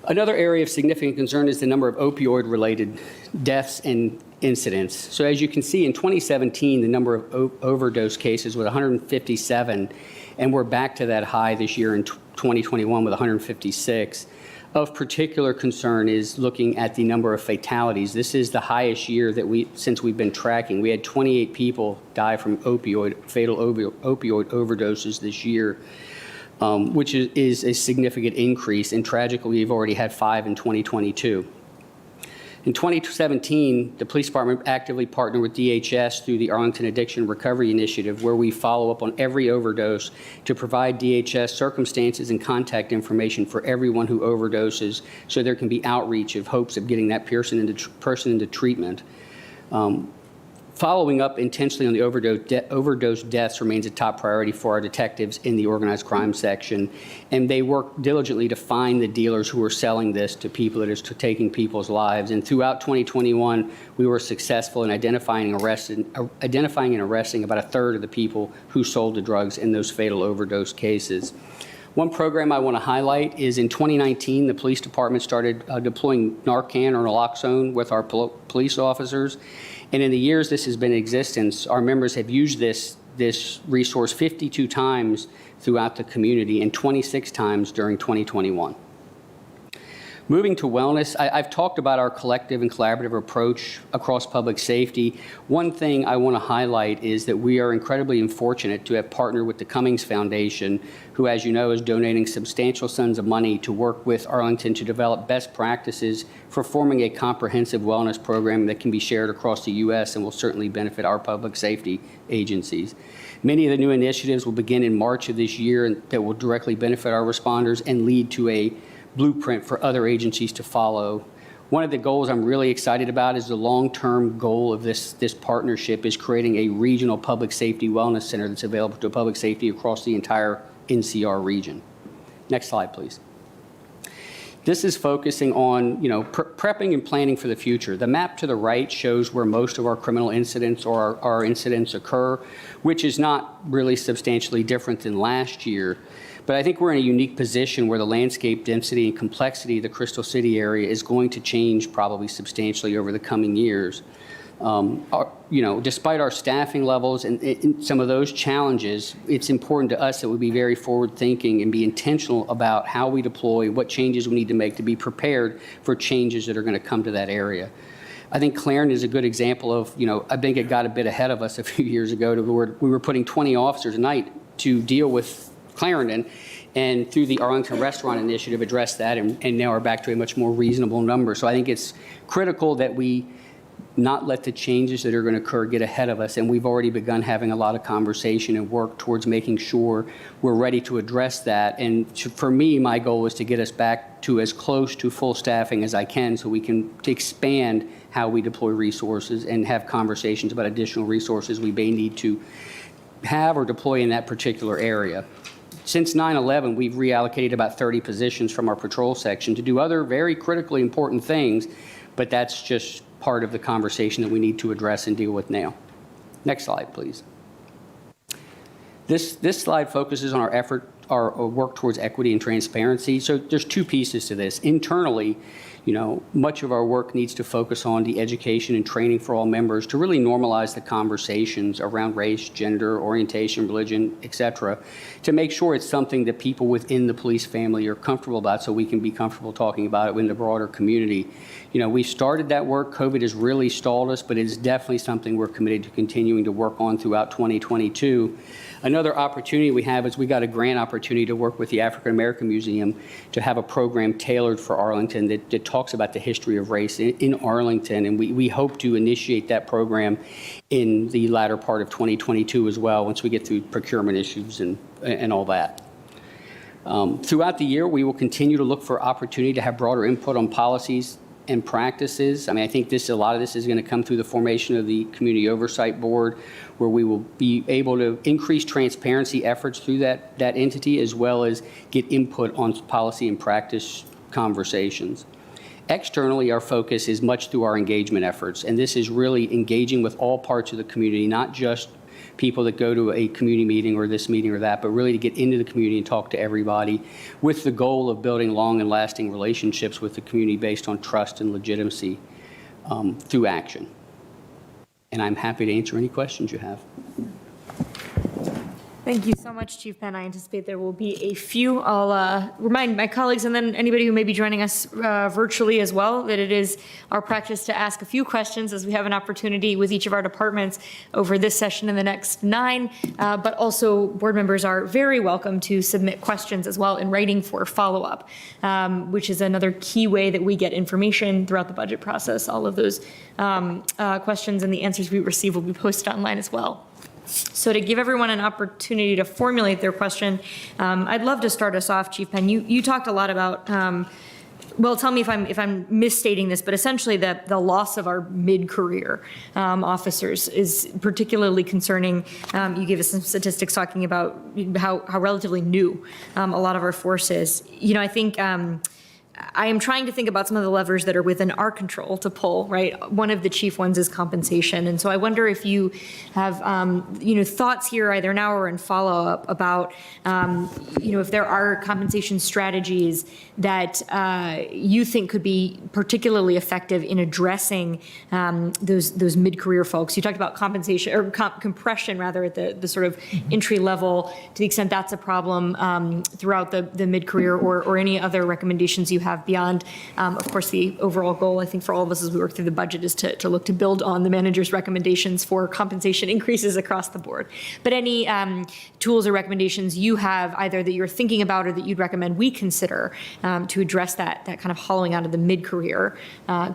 Another area of significant concern is the number of opioid-related deaths and incidents. So as you can see, in 2017, the number of overdose cases was 157, and we're back to that high this year in 2021 with 156. Of particular concern is looking at the number of fatalities. This is the highest year that since we've been tracking. We had 28 people die from fatal opioid overdoses this year, which is a significant increase, and tragically, we've already had 5 in 2022. In 2017, the police department actively partnered with DHS through the Arlington Addiction Recovery Initiative, where we follow up on every overdose to provide DHS circumstances and contact information for everyone who overdoses, so there can be outreach of hopes of getting that person into treatment. Following up intentionally on the overdose deaths remains a top priority for our detectives in the organized crime section, and they work diligently to find the dealers who are selling this to people that is taking people's lives. And throughout 2021, we were successful in identifying and arresting about a third of the people who sold the drugs in those fatal overdose cases. One program I want to highlight is in 2019, the police department started deploying Narcan or naloxone with our police officers. And in the years this has been in existence, our members have used this resource 52 times throughout the community and 26 times during 2021. Moving to wellness, I've talked about our collective and collaborative approach across public safety. One thing I want to highlight is that we are incredibly fortunate to have partnered with the Cummings Foundation, who, as you know, is donating substantial sums of money to work with Arlington to develop best practices for forming a comprehensive wellness program that can be shared across the U.S. and will certainly benefit our public safety agencies. Many of the new initiatives will begin in March of this year that will directly benefit our responders and lead to a blueprint for other agencies to follow. One of the goals I'm really excited about is the long-term goal of this partnership is creating a regional public safety wellness center that's available to public safety across the entire NCR region. Next slide, please. This is focusing on, prepping and planning for the future. The map to the right shows where most of our criminal incidents or our incidents occur, which is not really substantially different than last year. But I think we're in a unique position where the landscape density and complexity of the Crystal City area is going to change probably substantially over the coming years. Despite our staffing levels and some of those challenges, it's important to us that we be very forward-thinking and be intentional about how we deploy, what changes we need to make to be prepared for changes that are going to come to that area. I think Clarendon is a good example of, I think it got a bit ahead of us a few years ago to where we were putting 20 officers a night to deal with Clarendon, and through the Arlington Restaurant Initiative addressed that, and now we're back to a much more reasonable number. So I think it's critical that we not let the changes that are going to occur get ahead of us, and we've already begun having a lot of conversation and work towards making sure we're ready to address that. And for me, my goal is to get us back to as close to full staffing as I can so we can expand how we deploy resources and have conversations about additional resources we may need to have or deploy in that particular area. Since 9/11, we've reallocated about 30 positions from our patrol section to do other very critically important things, but that's just part of the conversation that we need to address and deal with now. Next slide, please. This slide focuses on our work towards equity and transparency. So there's two pieces to this. Internally, much of our work needs to focus on the education and training for all members to really normalize the conversations around race, gender, orientation, religion, et cetera, to make sure it's something that people within the police family are comfortable about so we can be comfortable talking about it in the broader community. We started that work. COVID has really stalled us, but it's definitely something we're committed to continuing to work on throughout 2022. Another opportunity we have is we got a grant opportunity to work with the African American Museum to have a program tailored for Arlington that talks about the history of race in Arlington, and we hope to initiate that program in the latter part of 2022 as well, once we get through procurement issues and all that. Throughout the year, we will continue to look for opportunity to have broader input on policies and practices. I think a lot of this is going to come through the formation of the Community Oversight Board, where we will be able to increase transparency efforts through that entity, as well as get input on policy and practice conversations. Externally, our focus is much through our engagement efforts, and this is really engaging with all parts of the community, not just people that go to a community meeting or this meeting or that, but really to get into the community and talk to everybody with the goal of building long and lasting relationships with the community based on trust and legitimacy through action. And I'm happy to answer any questions you have. Thank you so much, Chief Penn. I anticipate there will be a few. I'll remind my colleagues and then anybody who may be joining us virtually as well that it is our practice to ask a few questions as we have an opportunity with each of our departments over this session and the next 9. But also board members are very welcome to submit questions as well in writing for follow-up, which is another key way that we get information throughout the budget process. All of those questions and the answers we receive will be posted online as well. So to give everyone an opportunity to formulate their question, I'd love to start us off, Chief Penn. You talked a lot about, well, tell me if I'm misstating this, but essentially the loss of our mid-career officers is particularly concerning. You gave us some statistics talking about how relatively new a lot of our force is. You know, I think I am trying to think about some of the levers that are within our control to pull, right? One of the chief ones is compensation. And so I wonder if you have, thoughts here either now or in follow-up about, if there are compensation strategies that you think could be particularly effective in addressing those mid-career folks. You talked about compensation or compression rather at the sort of entry level, to the extent that's a problem throughout the mid-career, or any other recommendations you have beyond, of course, the overall goal, I think, for all of us as we work through the budget is to look to build on the manager's recommendations for compensation increases across the board. But any tools or recommendations you have, either that you're thinking about or that you'd recommend we consider to address that kind of hollowing out of the mid-career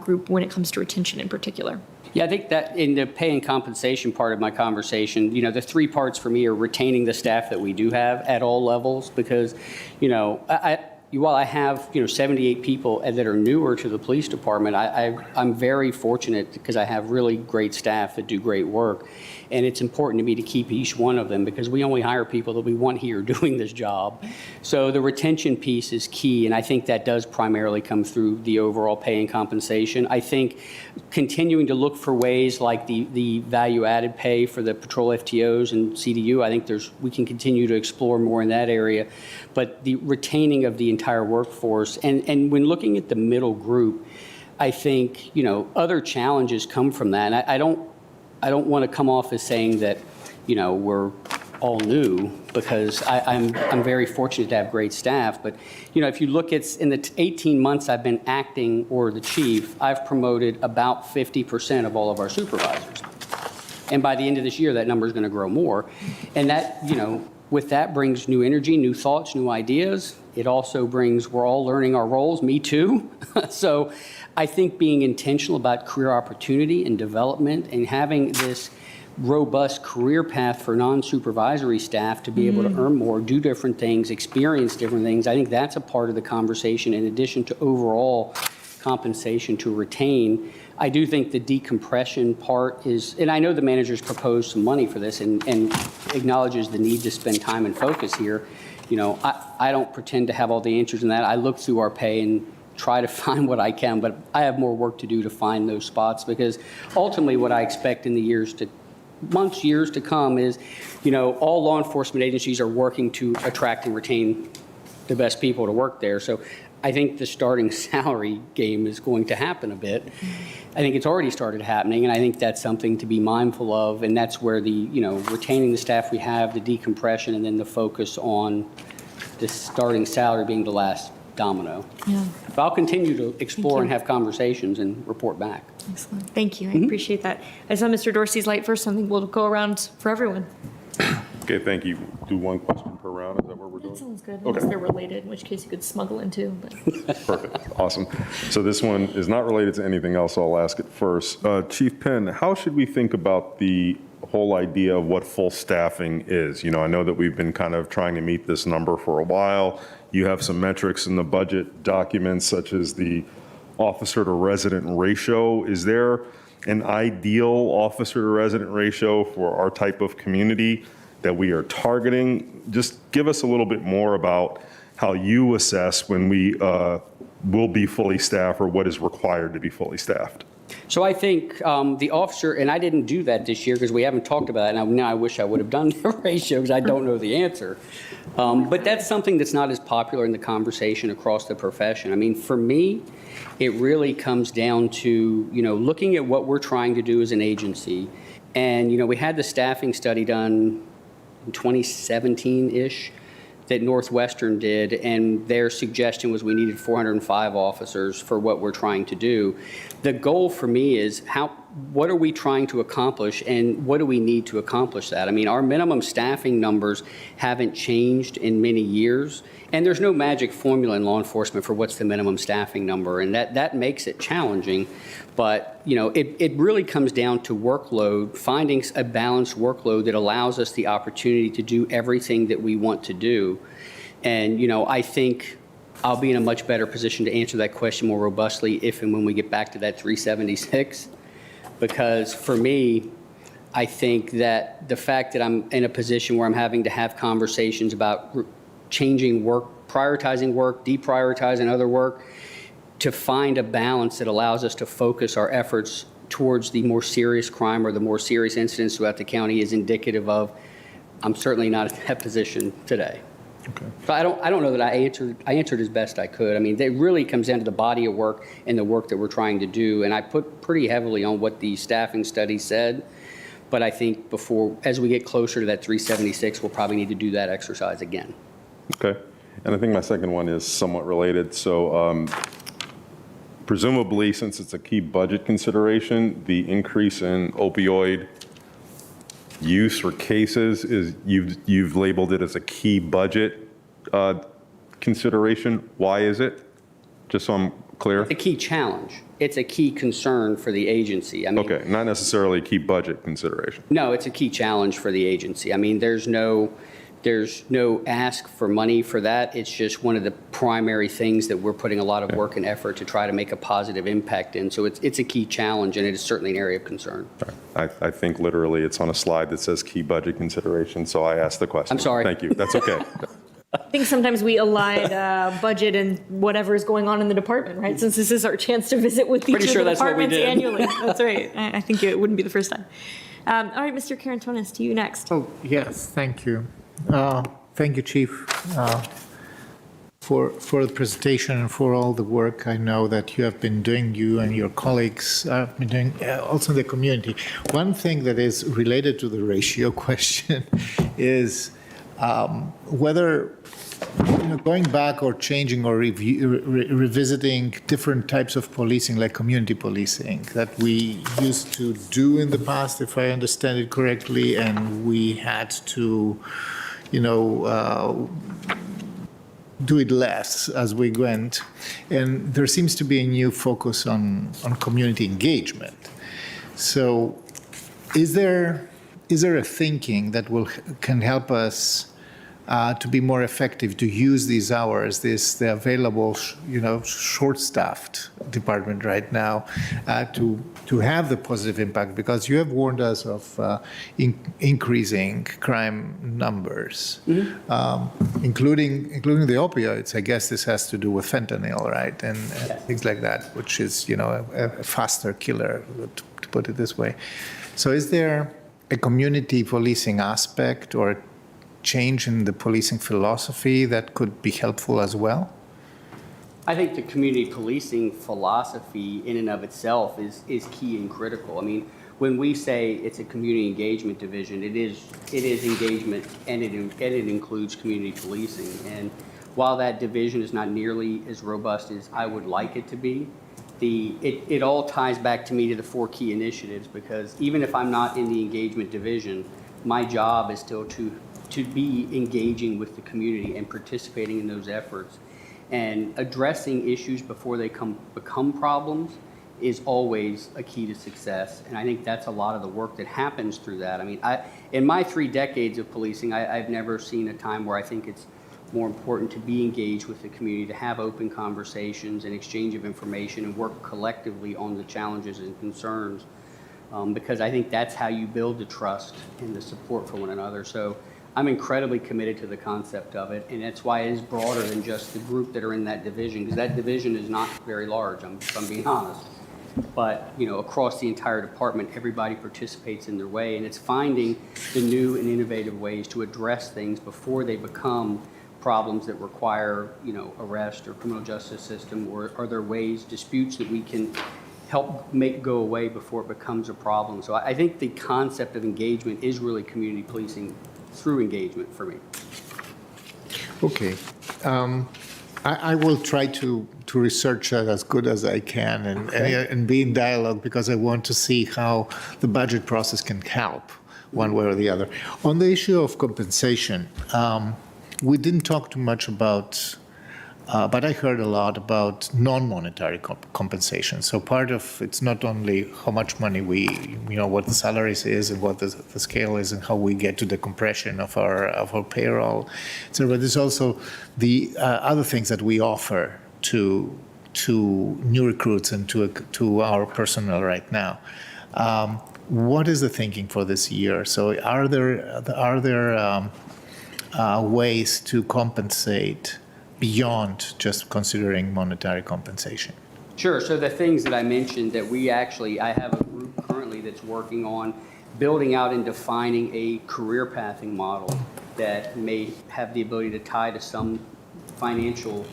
group when it comes to retention in particular? Yeah, I think that in the pay and compensation part of my conversation, the 3 parts for me are retaining the staff that we do have at all levels, because, while I have 78 people that are newer to the police department, I'm very fortunate because I have really great staff that do great work, and it's important to me to keep each one of them because we only hire people that we want here doing this job. So the retention piece is key, and I think that does primarily come through the overall pay and compensation. I think continuing to look for ways like the value-added pay for the patrol FTOs and CDU, I think we can continue to explore more in that area. But the retaining of the entire workforce, and when looking at the middle group, I think other challenges come from that. And I don't want to come off as saying that we're all new, because I'm very fortunate to have great staff. But if you look at in the 18 months I've been acting or the chief, I've promoted about 50% of all of our supervisors, and by the end of this year that number is going to grow more, and that with that brings new energy, new thoughts, new ideas. It also brings, we're all learning our roles, me too. So I think being intentional about career opportunity and development and having this robust career path for non-supervisory staff to be able to earn more, do different things, experience different things, I think that's a part of the conversation in addition to overall compensation to retain. I do think the decompression part is, and I know the manager's proposed some money for this and acknowledges the need to spend time and focus here. I don't pretend to have all the answers in that. I look through our pay and try to find what I can, but I have more work to do to find those spots, because ultimately what I expect in the years to come is, all law enforcement agencies are working to attract and retain the best people to work there. So I think the starting salary game is going to happen a bit. I think it's already started happening, and I think that's something to be mindful of, and that's where the, retaining the staff we have, the decompression, and then the focus on the starting salary being the last domino. Yeah. But I'll continue to explore and have conversations and report back. Excellent. Thank you. I appreciate that. I saw Mr. Dorsey's light first. Something we'll go around for everyone. Okay, thank you. Do one question per round, is that what we're doing? That sounds good, Okay. unless they're related, in which case you could smuggle in too. But. Perfect, awesome. So this one is not related to anything else, so I'll ask it first. Chief Penn, how should we think about the whole idea of what full staffing is? I know that we've been kind of trying to meet this number for a while. You have some metrics in the budget documents, such as the officer to resident ratio. Is there an ideal officer to resident ratio for our type of community that we are targeting? Just give us a little bit more about how you assess when we will be fully staffed or what is required to be fully staffed. So I think the officer, and I didn't do that this year because we haven't talked about it, and now I wish I would have done the ratio because I don't know the answer. But that's something that's not as popular in the conversation across the profession. I mean, for me, it really comes down to, looking at what we're trying to do as an agency. And, we had the staffing study done in 2017-ish that Northwestern did, and their suggestion was we needed 405 officers for what we're trying to do. The goal for me is what are we trying to accomplish, and what do we need to accomplish that? I mean, our minimum staffing numbers haven't changed in many years, and there's no magic formula in law enforcement for what's the minimum staffing number, and that makes it challenging. But, it really comes down to workload, finding a balanced workload that allows us the opportunity to do everything that we want to do. And, I think I'll be in a much better position to answer that question more robustly if and when we get back to that 376. Because for me, I think that the fact that I'm in a position where I'm having to have conversations about changing work, prioritizing work, deprioritizing other work, to find a balance that allows us to focus our efforts towards the more serious crime or the more serious incidents throughout the county is indicative of I'm certainly not in that position today. Okay. So I don't know that I answered as best I could. I mean, it really comes down to the body of work and the work that we're trying to do. And I put pretty heavily on what the staffing study said. But I think as we get closer to that 376, we'll probably need to do that exercise again. Okay. And I think my second one is somewhat related. So presumably, since it's a key budget consideration, the increase in opioid use or cases is you've labeled it as a key budget consideration. Why is it? Just so I'm clear. It's a key challenge. It's a key concern for the agency. I mean, Okay, not necessarily a key budget consideration. no, it's a key challenge for the agency. I mean, there's no ask for money for that. It's just one of the primary things that we're putting a lot of work and effort to try to make a positive impact in. So it's a key challenge, and it is certainly an area of concern. I think literally it's on a slide that says key budget consideration, so I asked the question. I'm sorry. Thank you. That's okay. I think sometimes we align budget and whatever is going on in the department, right? Since this is our chance to visit with each Pretty of sure the that's what we departments did. annually. That's right. I think it wouldn't be the first time. All right, Mr. Karantonis, to you next. Oh, yes, thank you. Thank you, Chief, for the presentation and for all the work I know that you have been doing, you and your colleagues have been doing, also in the community. One thing that is related to the ratio question is whether going back or changing or revisiting different types of policing, like community policing, that we used to do in the past, if I understand it correctly, and we had to do it less as we went. And there seems to be a new focus on community engagement. So is there a thinking that can help us to be more effective, to use these hours, the available, short-staffed department right now, to have the positive impact? Because you have warned us of increasing crime numbers, including the opioids. I guess this has to do with fentanyl, right, and things like that, which is a faster killer, to put it this way. So is there a community policing aspect or a change in the policing philosophy that could be helpful as well? I think the community policing philosophy in and of itself is key and critical. I mean, when we say it's a community engagement division, it is engagement, and it includes community policing. And while that division is not nearly as robust as I would like it to be, it all ties back to me to the 4 key initiatives, because even if I'm not in the engagement division, my job is still to be engaging with the community and participating in those efforts. And addressing issues before they become problems is always a key to success. And I think that's a lot of the work that happens through that. I mean, in my 3 decades of policing, I've never seen a time where I think it's more important to be engaged with the community, to have open conversations and exchange of information and work collectively on the challenges and concerns, because I think that's how you build the trust and the support for one another. So I'm incredibly committed to the concept of it, and that's why it is broader than just the group that are in that division, because that division is not very large, if I'm being honest. But, across the entire department, everybody participates in their way, and it's finding the new and innovative ways to address things before they become problems that require, arrest or criminal justice system, or are there ways, disputes that we can help make go away before it becomes a problem. So I think the concept of engagement is really community policing through engagement for me. Okay. I will try to research that as good as I can and be in dialogue, because I want to see how the budget process can help one way or the other. On the issue of compensation, we didn't talk too much about, but I heard a lot about non-monetary compensation. So part of it's not only how much money we, what the salaries is and what the scale is and how we get to the compression of our payroll, etc. But there's also the other things that we offer to new recruits and to our personnel right now. What is the thinking for this year? So are there ways to compensate beyond just considering monetary compensation? Sure. So the things that I mentioned that I have a group currently that's working on building out and defining a career pathing model that may have the ability to tie to some financial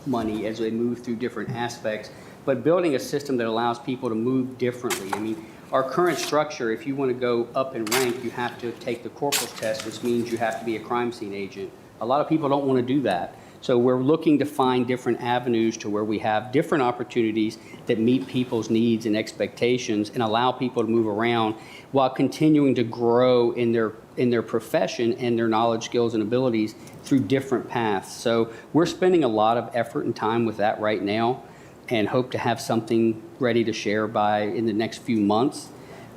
money as they move through different aspects, but building a system that allows people to move differently. I mean, our current structure, if you want to go up in rank, you have to take the corporal's test, which means you have to be a crime scene agent. A lot of people don't want to do that. So we're looking to find different avenues to where we have different opportunities that meet people's needs and expectations and allow people to move around while continuing to grow in their profession and their knowledge, skills, and abilities through different paths. So we're spending a lot of effort and time with that right now and hope to have something ready to share in the next few months.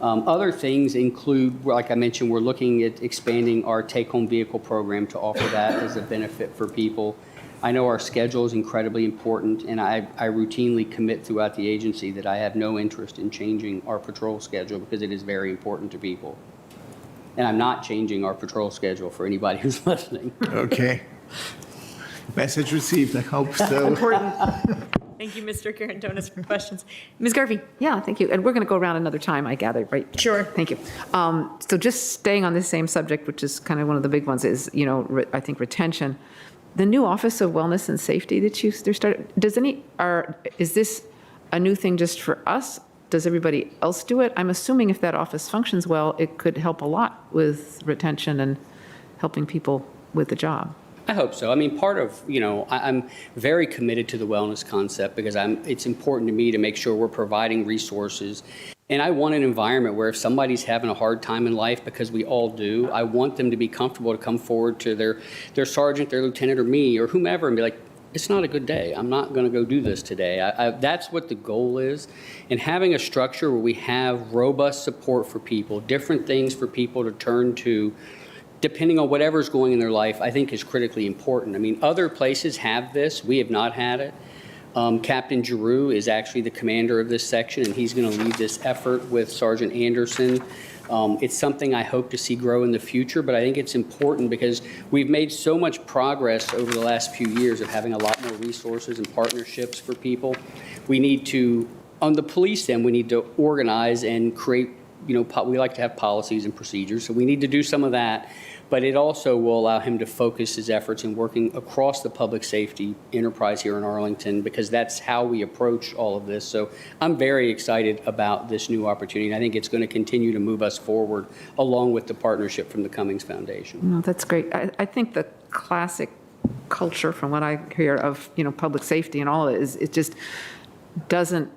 Other things include, like I mentioned, we're looking at expanding our take-home vehicle program to offer that as a benefit for people. I know our schedule is incredibly important, and I routinely commit throughout the agency that I have no interest in changing our patrol schedule because it is very important to people. And I'm not changing our patrol schedule for anybody who's listening. Okay. Message received. I hope so. Important. Thank you, Mr. Carantonis, for questions. Ms. Garvey? Yeah, thank you. And we're going to go around another time, I gather, right? Sure. Thank you. So just staying on this same subject, which is kind of one of the big ones, is, I think retention. The new Office of Wellness and Safety that they're started, is this a new thing just for us? Does everybody else do it? I'm assuming if that office functions well, it could help a lot with retention and helping people with the job. I hope so. I mean, part of, I'm very committed to the wellness concept because it's important to me to make sure we're providing resources. And I want an environment where if somebody's having a hard time in life, because we all do, I want them to be comfortable to come forward to their sergeant, their lieutenant, or me, or whomever, and be like, it's not a good day. I'm not going to go do this today. That's what the goal is. And having a structure where we have robust support for people, different things for people to turn to, depending on whatever's going in their life, I think is critically important. I mean, other places have this. We have not had it. Captain Giroux is actually the commander of this section, and he's going to lead this effort with Sergeant Anderson. It's something I hope to see grow in the future, but I think it's important because we've made so much progress over the last few years of having a lot more resources and partnerships for people. We need to, on the police end, we need to organize and create, we like to have policies and procedures, so we need to do some of that. But it also will allow him to focus his efforts in working across the public safety enterprise here in Arlington, because that's how we approach all of this. So I'm very excited about this new opportunity, and I think it's going to continue to move us forward along with the partnership from the Cummings Foundation. No, that's great. I think the classic culture, from what I hear of, public safety and all of it, is it just doesn't,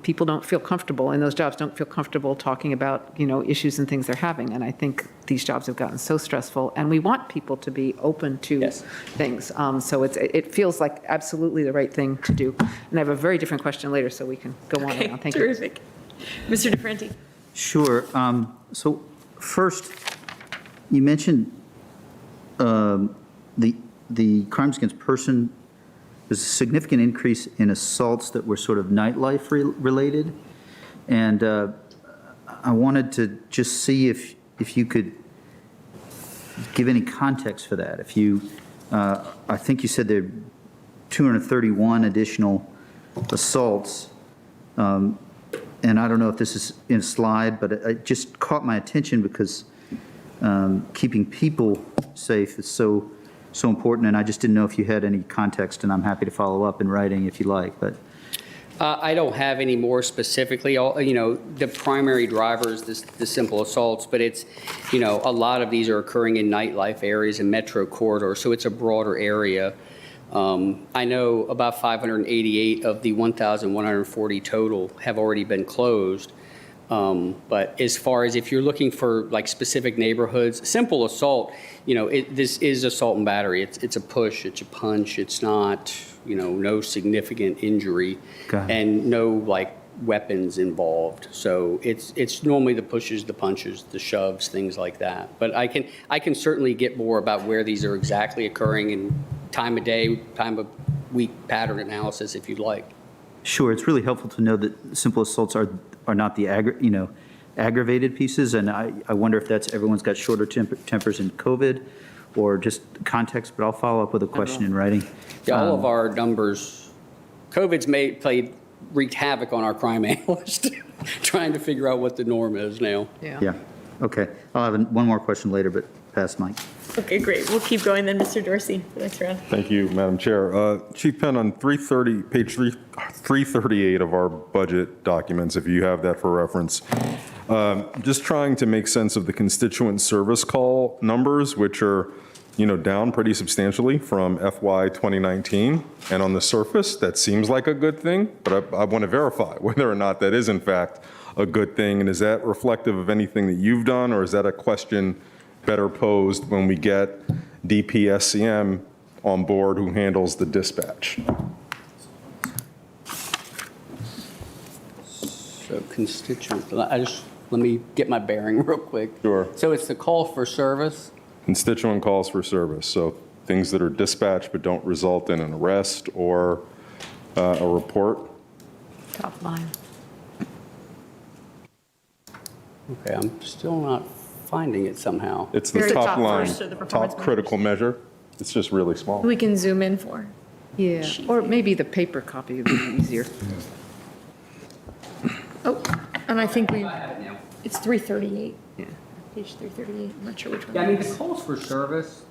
people don't feel comfortable in those jobs, don't feel comfortable talking about, issues and things they're having. And I think these jobs have gotten so stressful, and we want people to be open to things. So it feels like absolutely the right thing to do. And I have a very different question later, so we can go on and on. Thank you. Terrific. Mr. DeFranti? Sure. So first, you mentioned the crimes against person. There's a significant increase in assaults that were sort of nightlife related. And I wanted to just see if you could give any context for that. If you, I think you said there are 231 additional assaults, and I don't know if this is in a slide, but it just caught my attention because keeping people safe is so important, and I just didn't know if you had any context, and I'm happy to follow up in writing if you like, but. I don't have any more specifically. The primary driver is the simple assaults, but it's, a lot of these are occurring in nightlife areas and metro corridors, so it's a broader area. I know about 588 of the 1,140 total have already been closed. But as far as if you're looking for like specific neighborhoods, simple assault, this is assault and battery. It's a push, it's a punch, it's not, no significant injury and no like weapons involved. So it's normally the pushes, the punches, the shoves, things like that. But I can certainly get more about where these are exactly occurring and time of day, time of week pattern analysis if you'd like. Sure, it's really helpful to know that simple assaults are not the aggravated pieces, and I wonder if that's everyone's got shorter tempers in COVID or just context, but I'll follow up with a question in writing. Yeah, all of our numbers, COVID's wreaked havoc on our crime analyst, trying to figure out what the norm is now. Yeah, okay. I'll have one more question later, but pass Mike. Okay, great. We'll keep going then, Mr. Dorsey, for the next round. Thank you, Madam Chair. Chief Penn, on page 338 of our budget documents, if you have that for reference, just trying to make sense of the constituent service call numbers, which are, down pretty substantially from FY 2019. And on the surface, that seems like a good thing, but I want to verify whether or not that is in fact a good thing. And is that reflective of anything that you've done, or is that a question better posed when we get DPSCM on board who handles the dispatch? So constituent, let me get my bearing real quick. Sure. So it's the call for service? Constituent calls for service, so things that are dispatched but don't result in an arrest or a report. Top line. Okay, I'm still not finding it somehow. It's the Very top top line, first of the performance top critical measure. It's just really small. We can zoom in for. Yeah, or maybe the paper copy would be easier. Oh, and I think I have it now. it's 338. Yeah. Page 338. I'm not sure which one. Yeah, I that mean, is. the calls for service,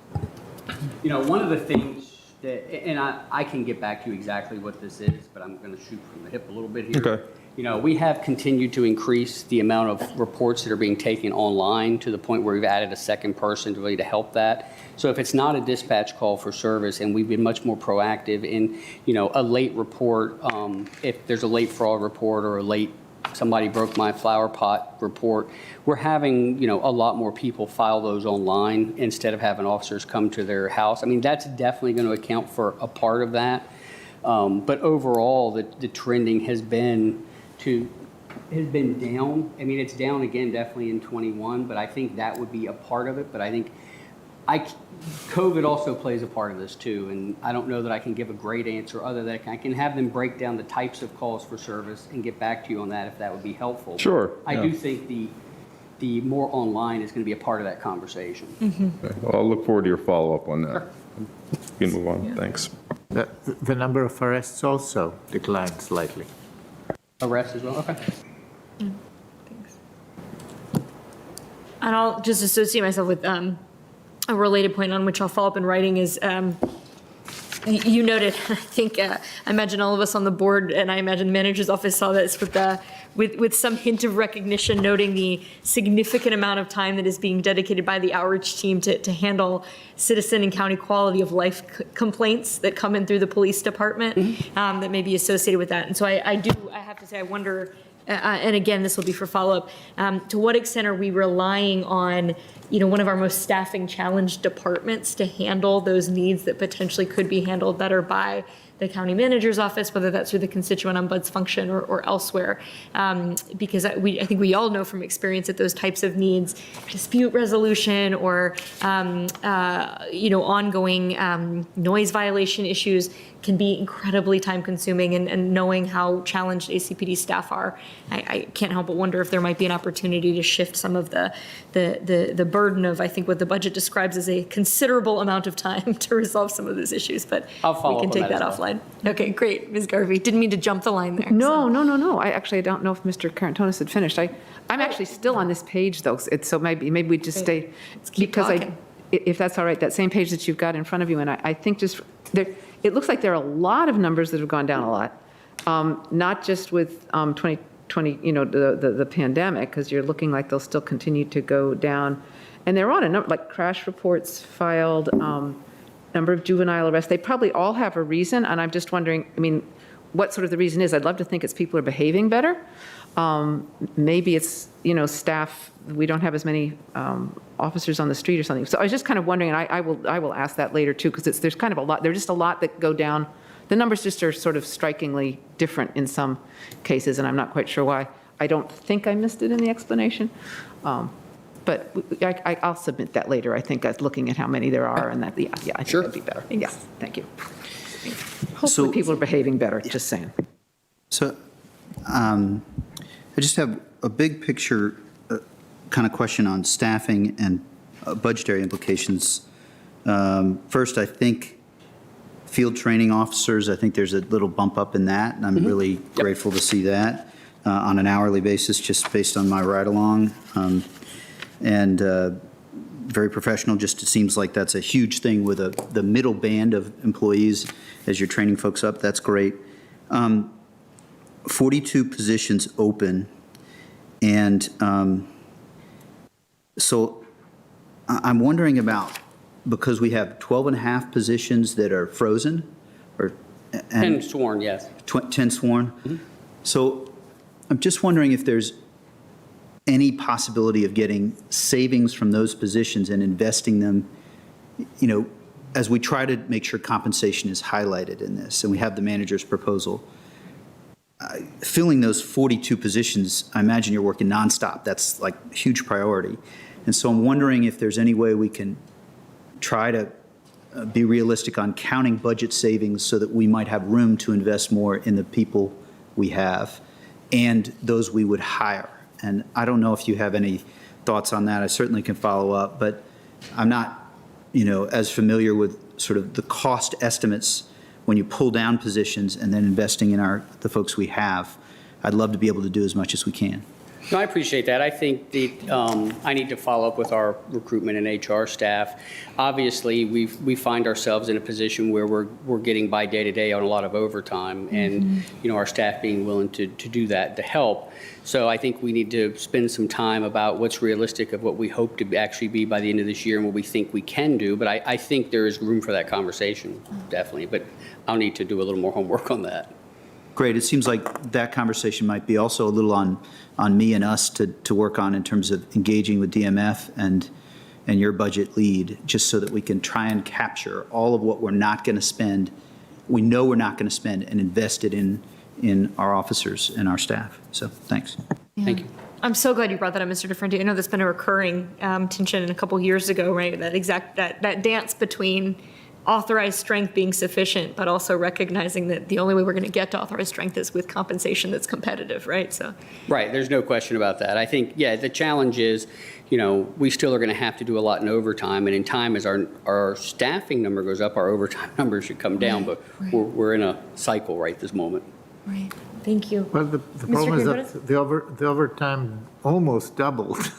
one of the things that, and I can get back to you exactly what this is, but I'm going to shoot from the hip a little bit here. Okay. We have continued to increase the amount of reports that are being taken online to the point where we've added a second person to really to help that. So if it's not a dispatch call for service, and we've been much more proactive in, a late report, if there's a late fraud report or a late somebody broke my flower pot report, we're having, a lot more people file those online instead of having officers come to their house. I mean, that's definitely going to account for a part of that. But overall, the trending has been down. I mean, it's down again definitely in 21, but I think that would be a part of it. But I think COVID also plays a part of this too, and I don't know that I can give a great answer other than I can have them break down the types of calls for service and get back to you on that if that would be helpful. Sure. I do think the more online is going to be a part of that conversation. Okay. Well, I'll look forward to your follow-up on that. You can move on. Thanks. The number of arrests also declined slightly. Arrest as well? Okay. And I'll just associate myself with a related point on which I'll follow up in writing is you noted, I think, I imagine all of us on the board, and I imagine the manager's office saw this with some hint of recognition, noting the significant amount of time that is being dedicated by the outreach team to handle citizen and county quality of life complaints that come in through the police department that may be associated with that. And so I have to say, I wonder, and again, this will be for follow-up, to what extent are we relying on one of our most staffing challenged departments to handle those needs that potentially could be handled better by the county manager's office, whether that's through the constituent ombuds function or elsewhere. Because I think we all know from experience that those types of needs, dispute resolution or, ongoing noise violation issues, can be incredibly time consuming, and knowing how challenged ACPD staff are, I can't help but wonder if there might be an opportunity to shift some of the burden of, I think, what the budget describes as a considerable amount of time to resolve some of those issues, but I'll follow we can up on take that that as well. offline. Okay, great, Ms. Garvey, didn't mean to jump the line there. No. I don't know if Mr. Carantonis had finished. I'm actually still on this page, though, so maybe we just stay. Let's keep talking. If that's all right, that same page that you've got in front of you, and I think just, it looks like there are a lot of numbers that have gone down a lot, not just with 2020, the pandemic, because you're looking like they'll still continue to go down. And they're on a number, like crash reports filed, number of juvenile arrests. They probably all have a reason, and I'm just wondering, what sort of the reason is. I'd love to think it's people are behaving better. Maybe it's, staff, we don't have as many officers on the street or something. So I was just kind of wondering, and I will ask that later too, because there's kind of a lot, there's just a lot that go down. The numbers just are sort of strikingly different in some cases, and I'm not quite sure why. I don't think I missed it in the explanation. But I'll submit that later. I think looking at how many there are, and that, I think that'd be better. Yes, thank you. Hopefully people are behaving better, just saying. So I just have a big picture kind of question on staffing and budgetary implications. First, I think field training officers, I think there's a little bump up in that, and I'm really grateful to see that on an hourly basis, just based on my ride-along. And very professional, just it seems like that's a huge thing with the middle band of employees as you're training folks up. That's great. 42 positions open, and so I'm wondering about, because we have 12 and a half positions that are frozen, or 10 sworn, yes. 10 sworn. So I'm just wondering if there's any possibility of getting savings from those positions and investing them, as we try to make sure compensation is highlighted in this, and we have the manager's proposal. Filling those 42 positions, I imagine you're working nonstop. That's like a huge priority. And so I'm wondering if there's any way we can try to be realistic on counting budget savings so that we might have room to invest more in the people we have and those we would hire. And I don't know if you have any thoughts on that. I certainly can follow up, but I'm not, as familiar with sort of the cost estimates when you pull down positions and then investing in the folks we have. I'd love to be able to do as much as we can. No, I appreciate that. I think that I need to follow up with our recruitment and HR staff. Obviously, we find ourselves in a position where we're getting by day to day on a lot of overtime, and our staff being willing to do that to help. So I think we need to spend some time about what's realistic of what we hope to actually be by the end of this year and what we think we can do. But I think there is room for that conversation, definitely. But I'll need to do a little more homework on that. Great. It seems like that conversation might be also a little on me and us to work on in terms of engaging with DMF and your budget lead, just so that we can try and capture all of what we're not going to spend, we know we're not going to spend, and invest it in our officers and our staff. So thanks. Thank you. I'm so glad you brought that up, Mr. DeFrenti. I know that's been a recurring tension a couple years ago, right? That dance between authorized strength being sufficient, but also recognizing that the only way we're going to get to authorized strength is with compensation that's competitive, right? So. Right, there's no question about that. I think, the challenge is, we still are going to have to do a lot in overtime, and in time as our staffing number goes up, our overtime numbers should come down, but we're in a cycle right this moment. Right, thank you. Well, the problem is that the overtime almost doubled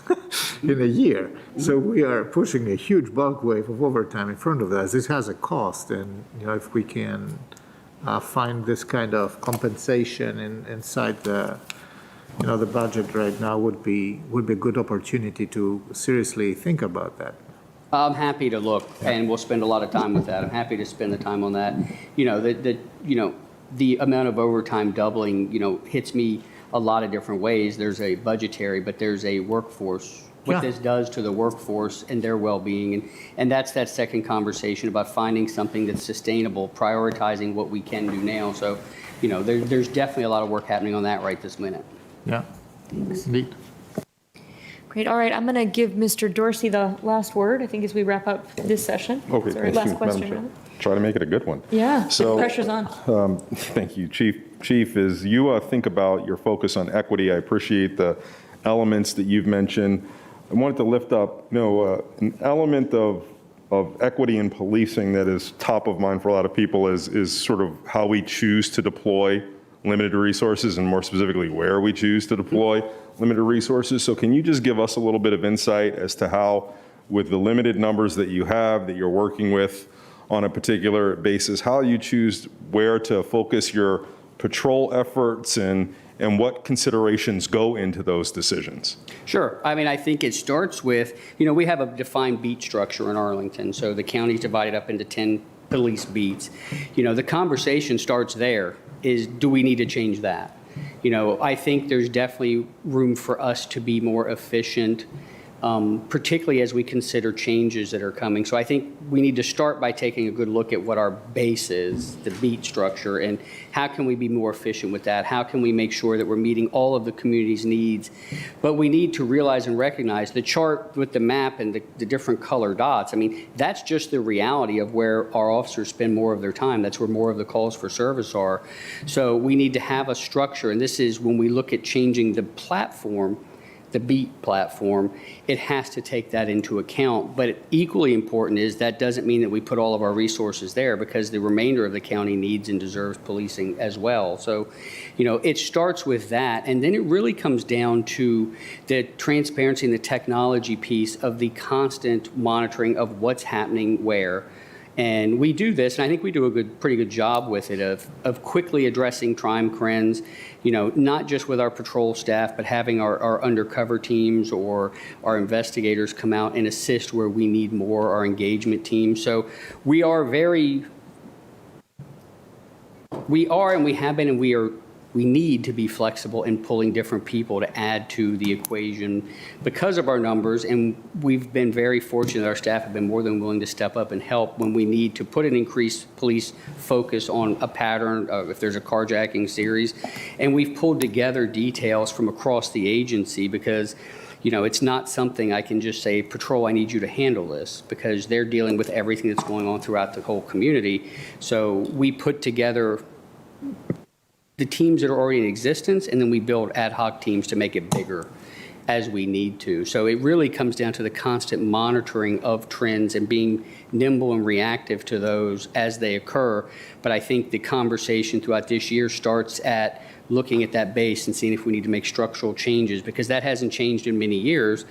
in a year. So we are pushing a huge bulk wave of overtime in front of us. This has a cost, and if we can find this kind of compensation inside the budget right now, would be a good opportunity to seriously think about that. I'm happy to look, and we'll spend a lot of time with that. I'm happy to spend the time on that. The amount of overtime doubling, hits me a lot of different ways. There's a budgetary, but there's a workforce what this does to the workforce and their well-being. And that's that second conversation about finding something that's sustainable, prioritizing what we can do now. So, you know, there's definitely a lot of work happening on that right this minute. Yeah, indeed. Great. All right. I'm going to give Mr. Dorsey the last word, I think, as we wrap up this session. Okay, Sorry, thank last you, question. Madam Chair. rather. Try to make it a good one. Yeah. So, the pressure's on. Thank you, Chief. Chief, as you think about your focus on equity, I appreciate the elements that you've mentioned. I wanted to lift up, an element of equity in policing that is top of mind for a lot of people is sort of how we choose to deploy limited resources, and more specifically, where we choose to deploy limited resources. So can you just give us a little bit of insight as to how, with the limited numbers that you have, that you're working with on a particular basis, how you choose where to focus your patrol efforts and what considerations go into those decisions? Sure. I mean, I think it starts with, we have a defined beat structure in Arlington. So the county's divided up into 10 police beats. The conversation starts there, is do we need to change that? I think there's definitely room for us to be more efficient, particularly as we consider changes that are coming. So I think we need to start by taking a good look at what our base is, the beat structure, and how can we be more efficient with that? How can we make sure that we're meeting all of the community's needs? But we need to realize and recognize the chart with the map and the different color dots. I mean, that's just the reality of where our officers spend more of their time. That's where more of the calls for service are. So we need to have a structure, and this is when we look at changing the platform, the beat platform, it has to take that into account. But equally important is that doesn't mean that we put all of our resources there, because the remainder of the county needs and deserves policing as well. So, it starts with that, and then it really comes down to the transparency and the technology piece of the constant monitoring of what's happening where. And we do this, and I think we do a pretty good job with it, of quickly addressing crime trends, not just with our patrol staff, but having our undercover teams or our investigators come out and assist where we need more, our engagement teams. So we are and we have been, and we need to be flexible in pulling different people to add to the equation because of our numbers, and we've been very fortunate that our staff have been more than willing to step up and help when we need to put an increased police focus on a pattern, if there's a carjacking series. And we've pulled together details from across the agency because it's not something I can just say, patrol, I need you to handle this, because they're dealing with everything that's going on throughout the whole community. So we put together the teams that are already in existence, and then we build ad hoc teams to make it bigger as we need to. So it really comes down to the constant monitoring of trends and being nimble and reactive to those as they occur. But I think the conversation throughout this year starts at looking at that base and seeing if we need to make structural changes, because that hasn't changed in many years,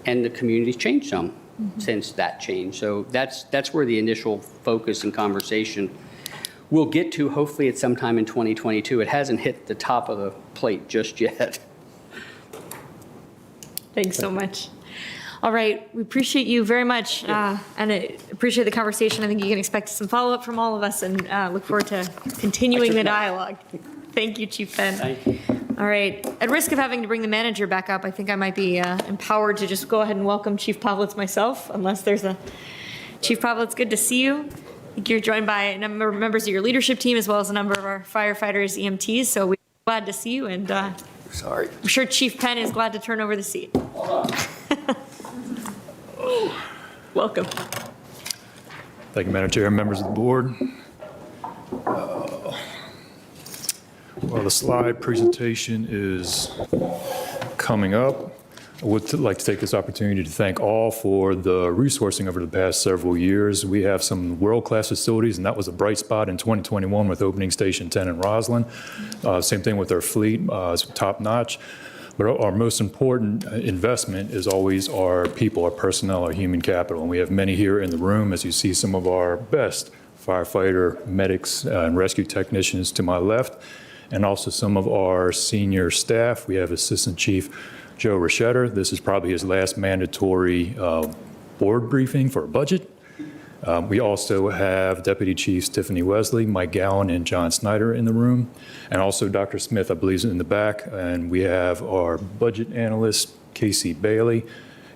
and the community's changed some since that change. So that's where the initial focus and conversation we'll get to, hopefully at some time in 2022. It hasn't hit the top of the plate just yet. Thanks so much. All right, we appreciate you very much, and I appreciate the conversation. I think you can expect some follow-up from all of us, and look forward to continuing the dialogue. Thank you, Chief Penn. Thank you. All right, at risk of having to bring the manager back up, I think I might be empowered to just go ahead and welcome Chief Pavlitz myself, unless there's a... Chief Pavlitz, good to see you. I think you're joined by a number of members of your leadership team, as well as a number of our firefighters, EMTs, so we're glad to see you, and Sorry. I'm sure Chief Penn is glad to turn over the seat. Welcome. Thank you, Madam Chair, members of the board. Well, the slide presentation is coming up. I would like to take this opportunity to thank all for the resourcing over the past several years. We have some world-class facilities, and that was a bright spot in 2021 with opening Station 10 in Roslyn. Same thing with our fleet, it's top-notch. But our most important investment is always our people, our personnel, our human capital. And we have many here in the room, as you see some of our best firefighter, medics, and rescue technicians to my left, and also some of our senior staff. We have Assistant Chief Joe Rochetter. This is probably his last mandatory board briefing for a budget. We also have Deputy Chiefs Tiffany Wesley, Mike Gowan, and John Snyder in the room, and also Dr. Smith, I believe, is in the back. And we have our budget analyst, Casey Bailey,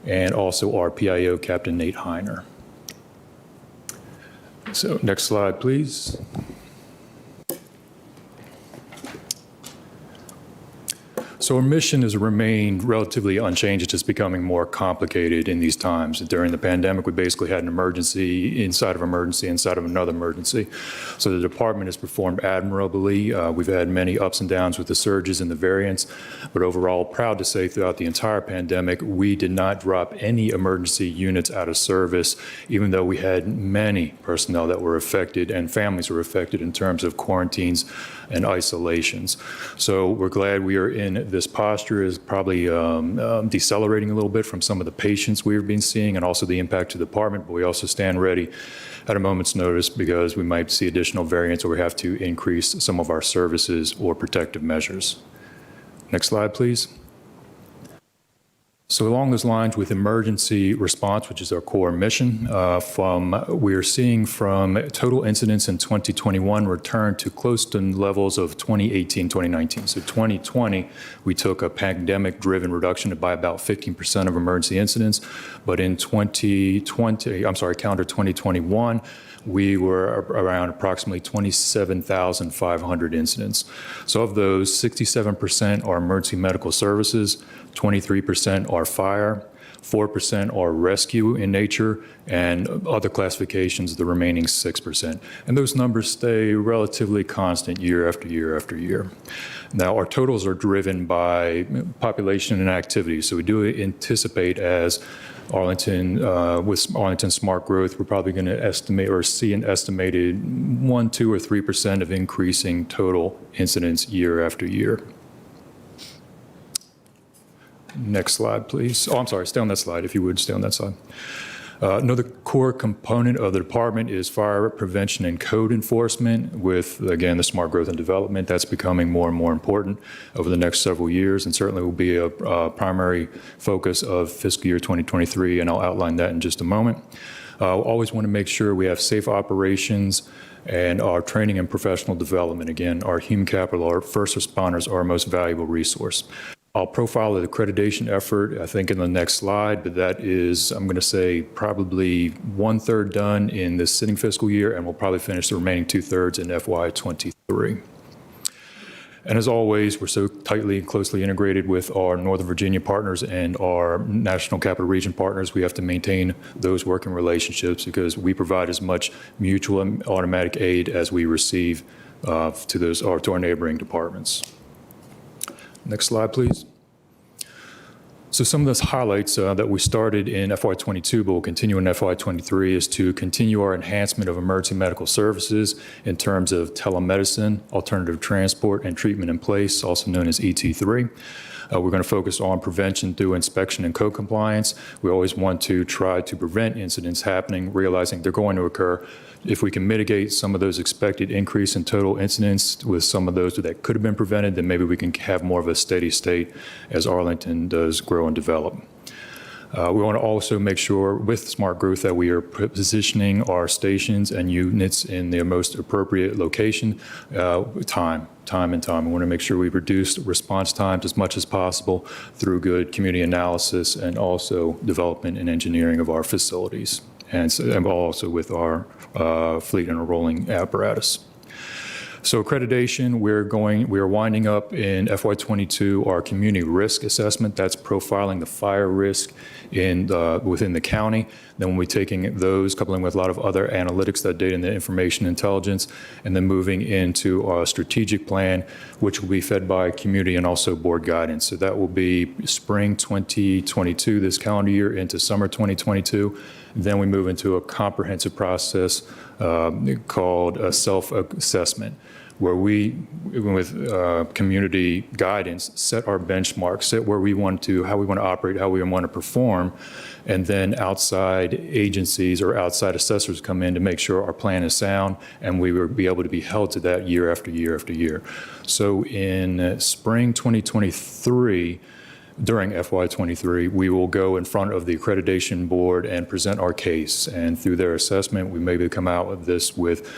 and also our PIO, Captain Nate Heiner. So next slide, please. So our mission has remained relatively unchanged. It's just becoming more complicated in these times. During the pandemic, we basically had an emergency inside of emergency inside of another emergency. So the department has performed admirably. We've had many ups and downs with the surges and the variants, but overall, proud to say throughout the entire pandemic, we did not drop any emergency units out of service, even though we had many personnel that were affected and families were affected in terms of quarantines and isolations. So we're glad we are in this posture is probably decelerating a little bit from some of the patients we've been seeing and also the impact to the department, but we also stand ready at a moment's notice because we might see additional variants or we have to increase some of our services or protective measures. Next slide, please. So along those lines with emergency response, which is our core mission, we're seeing from total incidents in 2021 return to close to levels of 2018, 2019. So 2020, we took a pandemic-driven reduction by about 15% of emergency incidents, but in calendar 2021, we were around approximately 27,500 incidents. So of those, 67% are emergency medical services, 23% are fire, 4% are rescue in nature, and other classifications, the remaining 6%. And those numbers stay relatively constant year after year after year. Now, our totals are driven by population and activity. So we do anticipate as Arlington, with Arlington smart growth, we're probably going to estimate or see an estimated 1, 2, or 3% of increasing total incidents year after year. Next slide, please. Oh, I'm sorry, stay on that slide, if you would, stay on that slide. Another core component of the department is fire prevention and code enforcement with, again, the smart growth and development. That's becoming more and more important over the next several years and certainly will be a primary focus of fiscal year 2023, and I'll outline that in just a moment. Always want to make sure we have safe operations and our training and professional development. Again, our human capital, our first responders are our most valuable resource. I'll profile the accreditation effort, I think, in the next slide, but that is, I'm going to say, probably 1/3 done in this sitting fiscal year, and we'll probably finish the remaining 2/3 in FY23. And as always, we're so tightly and closely integrated with our Northern Virginia partners and our National Capital Region partners. We have to maintain those working relationships because we provide as much mutual and automatic aid as we receive to our neighboring departments. Next slide, please. So some of those highlights that we started in FY22 but will continue in FY23 is to continue our enhancement of emergency medical services in terms of telemedicine, alternative transport, and treatment in place, also known as ET3. We're going to focus on prevention through inspection and code compliance. We always want to try to prevent incidents happening, realizing they're going to occur. If we can mitigate some of those expected increase in total incidents with some of those that could have been prevented, then maybe we can have more of a steady state as Arlington does grow and develop. We want to also make sure with smart growth that we are positioning our stations and units in their most appropriate location, time. We want to make sure we reduce response times as much as possible through good community analysis and also development and engineering of our facilities, and also with our fleet and our rolling apparatus. So accreditation, we are winding up in FY22 our community risk assessment. That's profiling the fire risk within the county. Then we'll be taking those, coupling with a lot of other analytics, that data and the information intelligence, and then moving into our strategic plan, which will be fed by community and also board guidance. So that will be spring 2022, this calendar year, into summer 2022. Then we move into a comprehensive process called a self-assessment, where we, with community guidance, set our benchmarks, set where we want to, how we want to operate, how we want to perform, and then outside agencies or outside assessors come in to make sure our plan is sound, and we will be able to be held to that year after year after year. So in spring 2023, during FY23, we will go in front of the accreditation board and present our case. And through their assessment, we maybe come out of this with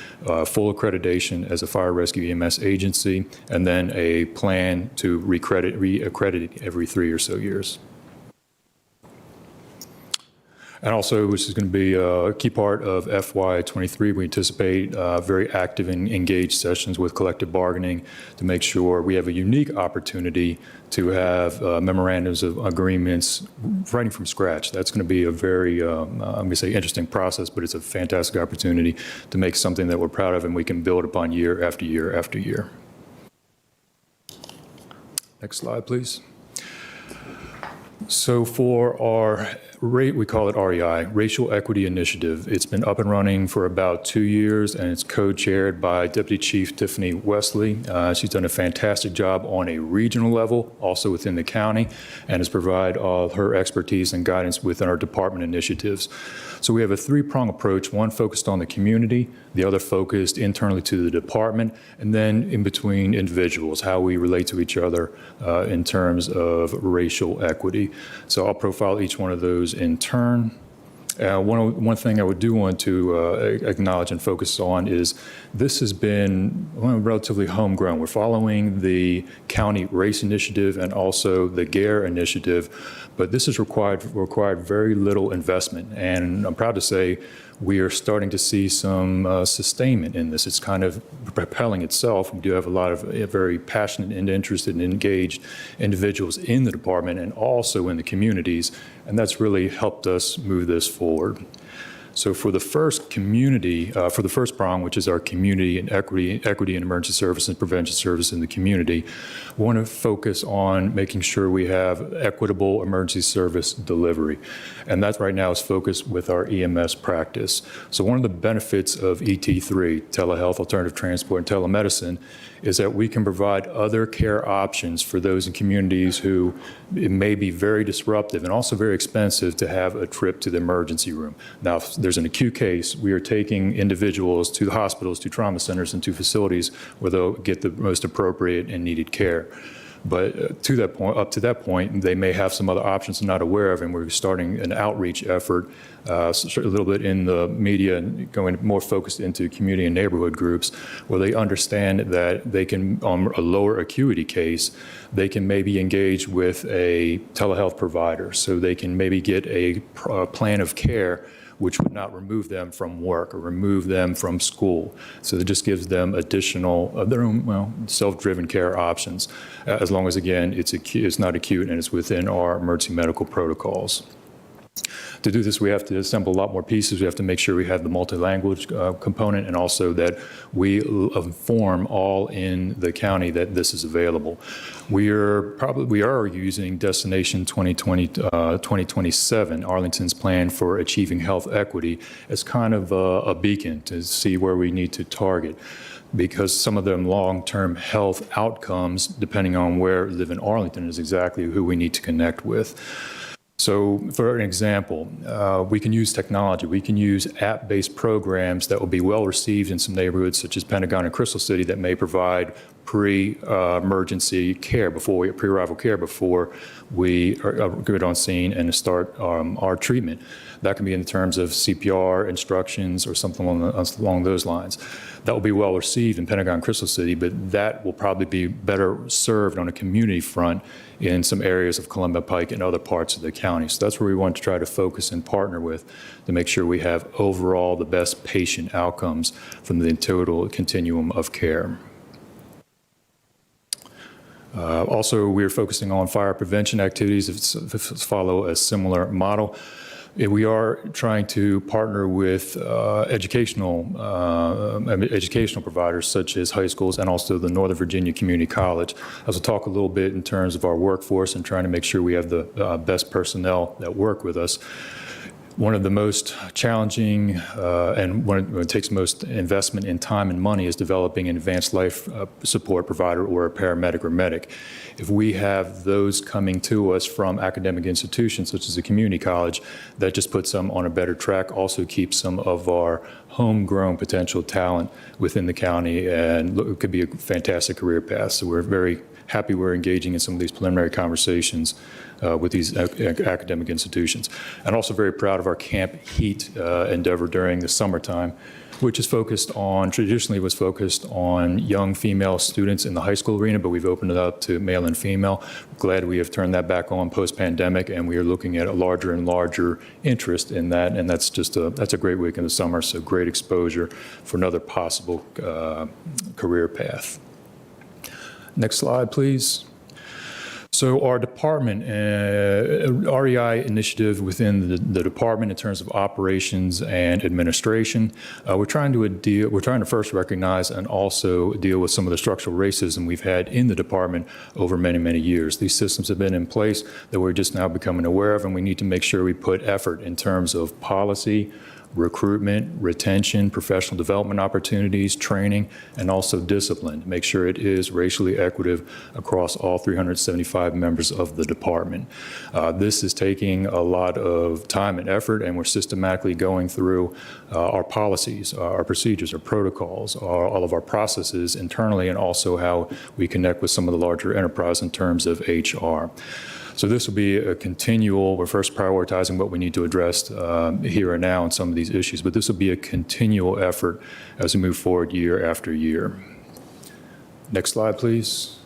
full accreditation as a fire rescue EMS agency, and then a plan to re-accredit every 3 or so years. And also, which is going to be a key part of FY23, we anticipate very active and engaged sessions with collective bargaining to make sure we have a unique opportunity to have memorandums of agreements writing from scratch. That's going to be a very, I'm going to say interesting process, but it's a fantastic opportunity to make something that we're proud of and we can build upon year after year after year. Next slide, please. So for our rate, we call it REI, Racial Equity Initiative. It's been up and running for about 2 years, and it's co-chaired by Deputy Chief Tiffany Wesley. She's done a fantastic job on a regional level, also within the county, and has provided all her expertise and guidance within our department initiatives. So we have a three-prong approach, one focused on the community, the other focused internally to the department, and then in between individuals, how we relate to each other in terms of racial equity. So I'll profile each one of those in turn. One thing I would do want to acknowledge and focus on is this has been relatively homegrown. We're following the county race initiative and also the GARE initiative, but this has required very little investment. And I'm proud to say we are starting to see some sustainment in this. It's kind of propelling itself. We do have a lot of very passionate and interested and engaged individuals in the department and also in the communities, and that's really helped us move this forward. So for the first community, for the first prong, which is our community and equity and emergency service and prevention service in the community, we want to focus on making sure we have equitable emergency service delivery. And that right now is focused with our EMS practice. So one of the benefits of ET3, telehealth, alternative transport, and telemedicine, is that we can provide other care options for those in communities who it may be very disruptive and also very expensive to have a trip to the emergency room. Now, if there's an acute case, we are taking individuals to the hospitals, to trauma centers, and to facilities where they'll get the most appropriate and needed care. But to that point, up to that point, they may have some other options I'm not aware of, and we're starting an outreach effort a little bit in the media and going more focused into community and neighborhood groups where they understand that they can, on a lower acuity case, they can maybe engage with a telehealth provider so they can maybe get a plan of care which would not remove them from work or remove them from school. So it just gives them additional of their own, self-driven care options, as long as, again, it's not acute and it's within our emergency medical protocols. To do this, we have to assemble a lot more pieces. We have to make sure we have the multi-language component and also that we inform all in the county that this is available. We are using Destination 2027, Arlington's plan for achieving health equity, as kind of a beacon to see where we need to target, because some of them long-term health outcomes, depending on where you live in Arlington, is exactly who we need to connect with. So for an example, we can use technology. We can use app-based programs that will be well received in some neighborhoods such as Pentagon and Crystal City that may provide pre-emergency care, pre-arrival care before we get on scene and start our treatment. That can be in terms of CPR instructions or something along those lines. That will be well received in Pentagon and Crystal City, but that will probably be better served on a community front in some areas of Columbia Pike and other parts of the county. So that's where we want to try to focus and partner with to make sure we have overall the best patient outcomes from the total continuum of care. Also, we're focusing on fire prevention activities that follow a similar model. We are trying to partner with educational providers such as high schools and also the Northern Virginia Community College. I will talk a little bit in terms of our workforce and trying to make sure we have the best personnel that work with us. One of the most challenging and when it takes most investment in time and money is developing an advanced life support provider or a paramedic or medic. If we have those coming to us from academic institutions such as a community college, that just puts them on a better track, also keeps some of our homegrown potential talent within the county, and it could be a fantastic career path. So we're very happy we're engaging in some of these preliminary conversations with these academic institutions. And also very proud of our Camp Heat endeavor during the summertime. which is traditionally was focused on young female students in the high school arena, but we've opened it up to male and female. Glad we have turned that back on post-pandemic, and we are looking at a larger and larger interest in that, and that's a great week in the summer, so great exposure for another possible career path. Next slide, please. So our department, REI initiative within the department in terms of operations and administration, we're trying to first recognize and also deal with some of the structural racism we've had in the department over many, many years. These systems have been in place that we're just now becoming aware of, and we need to make sure we put effort in terms of policy, recruitment, retention, professional development opportunities, training, and also discipline to make sure it is racially equitable across all 375 members of the department. This is taking a lot of time and effort, and we're systematically going through our policies, our procedures, our protocols, all of our processes internally, and also how we connect with some of the larger enterprise in terms of HR. So this will be a continual, we're first prioritizing what we need to address here and now in some of these issues, but this will be a continual effort as we move forward year after year. Next slide, please.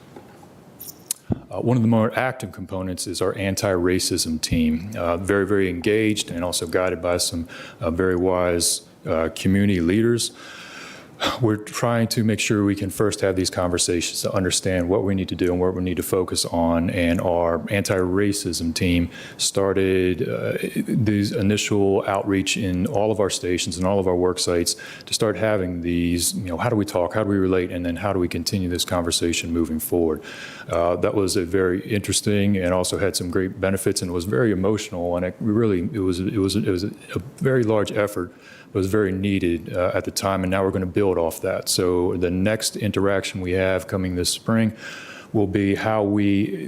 One of the more active components is our anti-racism team. Very, very engaged and also guided by some very wise community leaders. We're trying to make sure we can first have these conversations to understand what we need to do and what we need to focus on. And our anti-racism team started these initial outreach in all of our stations and all of our work sites to start having these, how do we talk, how do we relate, and then how do we continue this conversation moving forward. That was a very interesting and also had some great benefits, and it was very emotional, and it was a very large effort. It was very needed at the time, and now we're going to build off that. So the next interaction we have coming this spring will be how we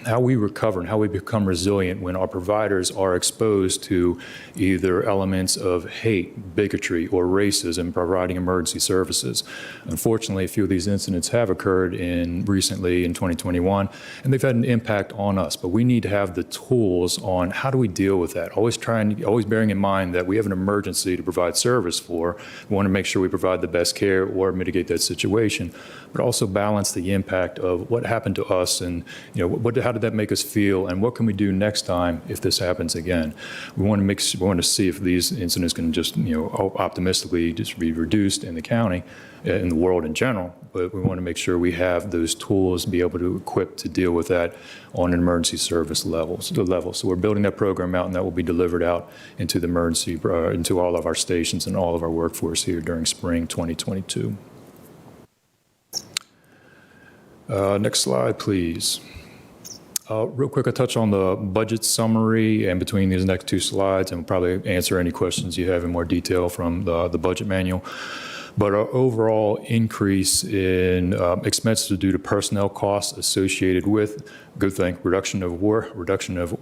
recover and how we become resilient when our providers are exposed to either elements of hate, bigotry, or racism providing emergency services. Unfortunately, a few of these incidents have occurred recently in 2021, and they've had an impact on us. But we need to have the tools on how do we deal with that. Always bearing in mind that we have an emergency to provide service for. We want to make sure we provide the best care or mitigate that situation, but also balance the impact of what happened to us, and how did that make us feel, and what can we do next time if this happens again. We want to see if these incidents can just optimistically just be reduced in the county, in the world in general, but we want to make sure we have those tools to be able to equip to deal with that on an emergency service level. So we're building that program out, and that will be delivered out into the into all of our stations and all of our workforce here during spring 2022. Next slide, please. Real quick, I'll touch on the budget summary and between these next two slides, and we'll probably answer any questions you have in more detail from the budget manual. But our overall increase in expenses due to personnel costs associated with, good thing, reduction of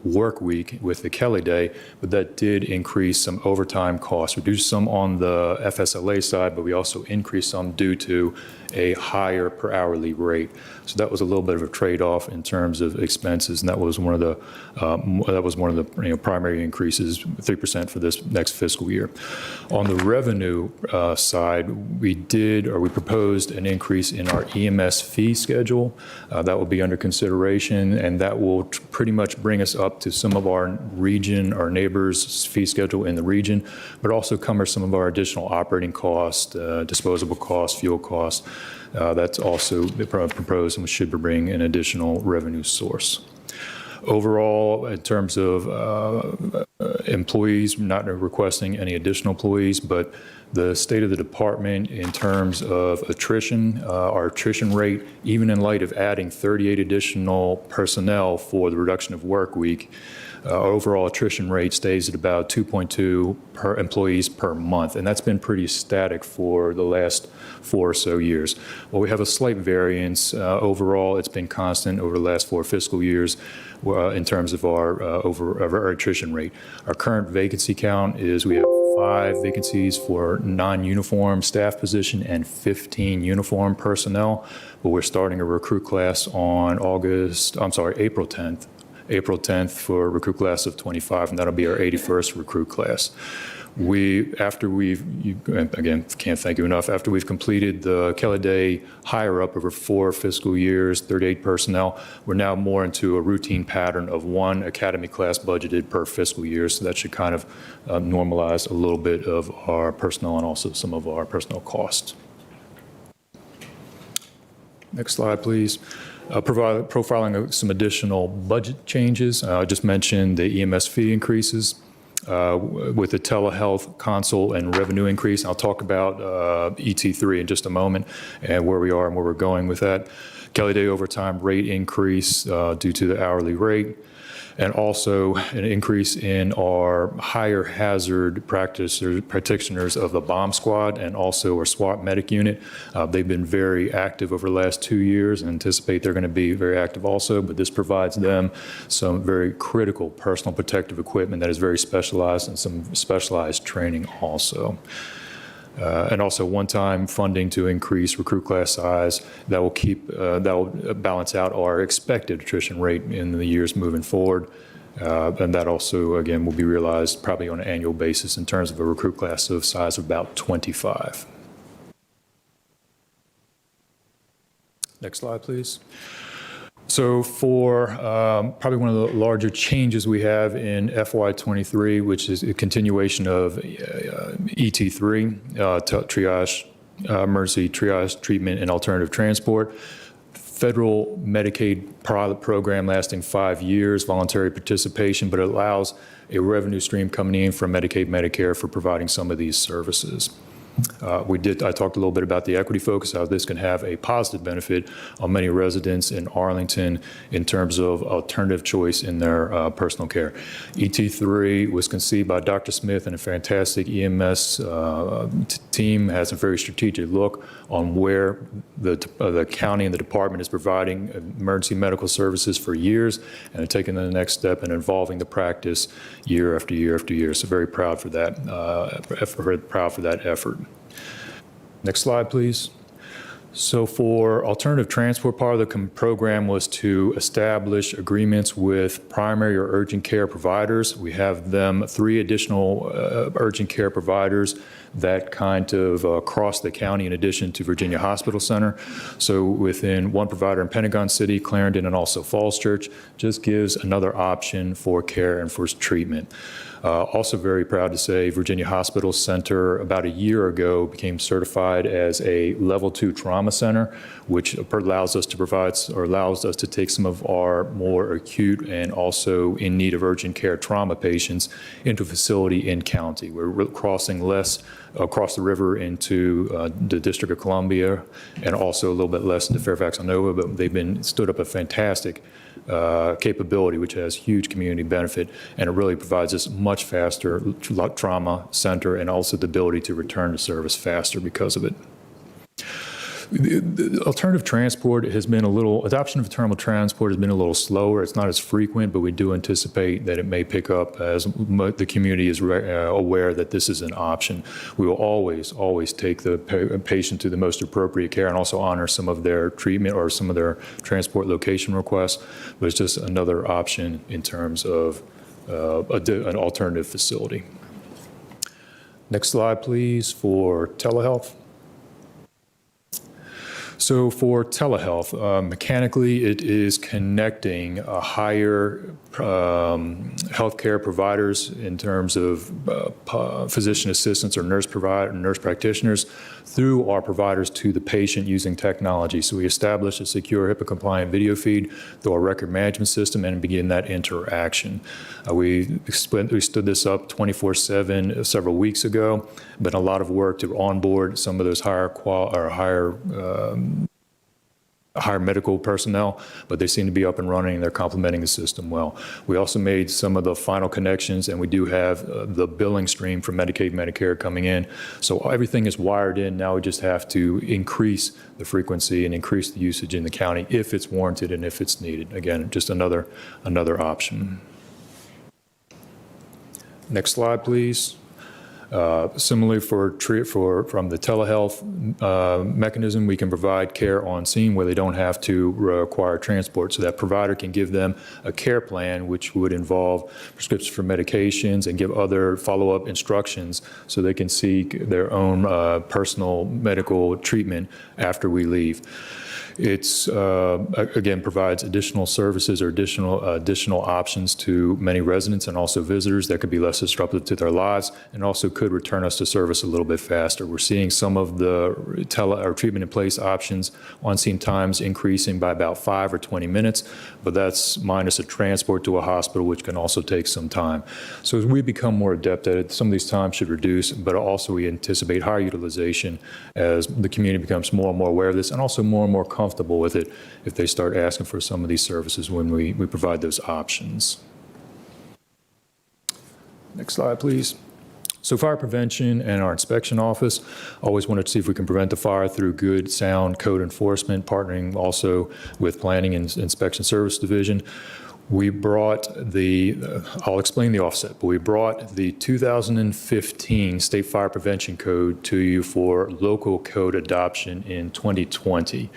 work week with the Kelly Day, but that did increase some overtime costs, reduced some on the FSLA side, but we also increased some due to a higher per hourly rate. So that was a little bit of a trade-off in terms of expenses, and that was one of the primary increases, 3% for this next fiscal year. On the revenue side, we proposed an increase in our EMS fee schedule. That will be under consideration, and that will pretty much bring us up to some of our region, our neighbors' fee schedule in the region, but also cover some of our additional operating costs, disposable costs, fuel costs. That's also proposed and should bring an additional revenue source. Overall, in terms of employees, not requesting any additional employees, but the state of the department in terms of attrition, our attrition rate, even in light of adding 38 additional personnel for the reduction of work week, our overall attrition rate stays at about 2.2 per employees per month, and that's been pretty static for the last 4 or so years. Well, we have a slight variance. Overall, it's been constant over the last 4 fiscal years in terms of our attrition rate. Our current vacancy count is we have 5 vacancies for non-uniform staff position and 15 uniform personnel, but we're starting a recruit class on April 10th for recruit class of 25, and that'll be our 81st recruit class. After again, can't thank you enough, after we've completed the Kelly Day hire up over 4 fiscal years, 38 personnel, we're now more into a routine pattern of 1 academy class budgeted per fiscal year. So that should kind of normalize a little bit of our personnel and also some of our personnel costs. Next slide, please. Profiling of some additional budget changes. I just mentioned the EMS fee increases. With the telehealth console and revenue increase. I'll talk about ET3 in just a moment and where we are and where we're going with that. Kelly Day overtime rate increase due to the hourly rate, and also an increase in our higher hazard practitioners of the bomb squad and also our SWAT medic unit. They've been very active over the last 2 years and anticipate they're going to be very active also, but this provides them some very critical personal protective equipment that is very specialized and some specialized training also. And also one-time funding to increase recruit class size that will balance out our expected attrition rate in the years moving forward. And that also, again, will be realized probably on an annual basis in terms of a recruit class of size of about 25. Next slide, please. So for probably one of the larger changes we have in FY23, which is a continuation of ET3, triage, emergency triage, treatment, and alternative transport. Federal Medicaid pilot program lasting 5 years, voluntary participation, but it allows a revenue stream coming in from Medicaid, Medicare for providing some of these services. I talked a little bit about the equity focus, how this can have a positive benefit on many residents in Arlington in terms of alternative choice in their personal care. ET3 was conceived by Dr. Smith and a fantastic EMS team, has a very strategic look on where the county and the department is providing emergency medical services for years and taking the next step and involving the practice year after year after year. So very proud for that effort. Next slide, please. So for alternative transport, part of the program was to establish agreements with primary or urgent care providers. We have 3 additional urgent care providers that kind of cross the county in addition to Virginia Hospital Center. So within 1 provider in Pentagon City, Clarendon, and also Falls Church, just gives another option for care and for treatment. Also very proud to say Virginia Hospital Center about a year ago became certified as a level 2 trauma center, which allows us to provide or allows us to take some of our more acute and also in need of urgent care trauma patients into a facility in county. We're crossing less across the river into the District of Columbia and also a little bit less into Fairfax-on-Nova, but they've stood up a fantastic capability, which has huge community benefit, and it really provides us much faster trauma center and also the ability to return to service faster because of it. The alternative transport has been adoption of alternative transport has been a little slower. It's not as frequent, but we do anticipate that it may pick up as the community is aware that this is an option. We will always take the patient to the most appropriate care and also honor some of their treatment or some of their transport location requests, but it's just another option in terms of an alternative facility. Next slide, please, for telehealth. So for telehealth, mechanically, it is connecting higher healthcare providers in terms of physician assistants or nurse practitioners through our providers to the patient using technology. So we establish a secure HIPAA-compliant video feed through our record management system and begin that interaction. We stood this up 24/7 several weeks ago. Been a lot of work to onboard some of those higher medical personnel, but they seem to be up and running and they're complementing the system well. We also made some of the final connections, and we do have the billing stream for Medicaid, Medicare coming in. So everything is wired in. Now we just have to increase the frequency and increase the usage in the county if it's warranted and if it's needed. Again, just another option. Next slide, please. Similarly, from the telehealth mechanism, we can provide care on scene where they don't have to require transport. So that provider can give them a care plan, which would involve prescriptions for medications and give other follow-up instructions so they can seek their own personal medical treatment after we leave. It's, again, provides additional services or additional options to many residents and also visitors that could be less disruptive to their lives and also could return us to service a little bit faster. We're seeing some of the treatment in place options on scene times increasing by about 5 or 20 minutes, but that's minus a transport to a hospital, which can also take some time. So as we become more adept at it, some of these times should reduce, but also we anticipate higher utilization as the community becomes more and more aware of this and also more and more comfortable with it if they start asking for some of these services when we provide those options. Next slide, please. So fire prevention and our inspection office always wanted to see if we can prevent the fire through good, sound code enforcement, partnering also with Planning and Inspection Service Division. We brought I'll explain the offset, but we brought the 2015 State Fire Prevention Code to you for local code adoption in 2020.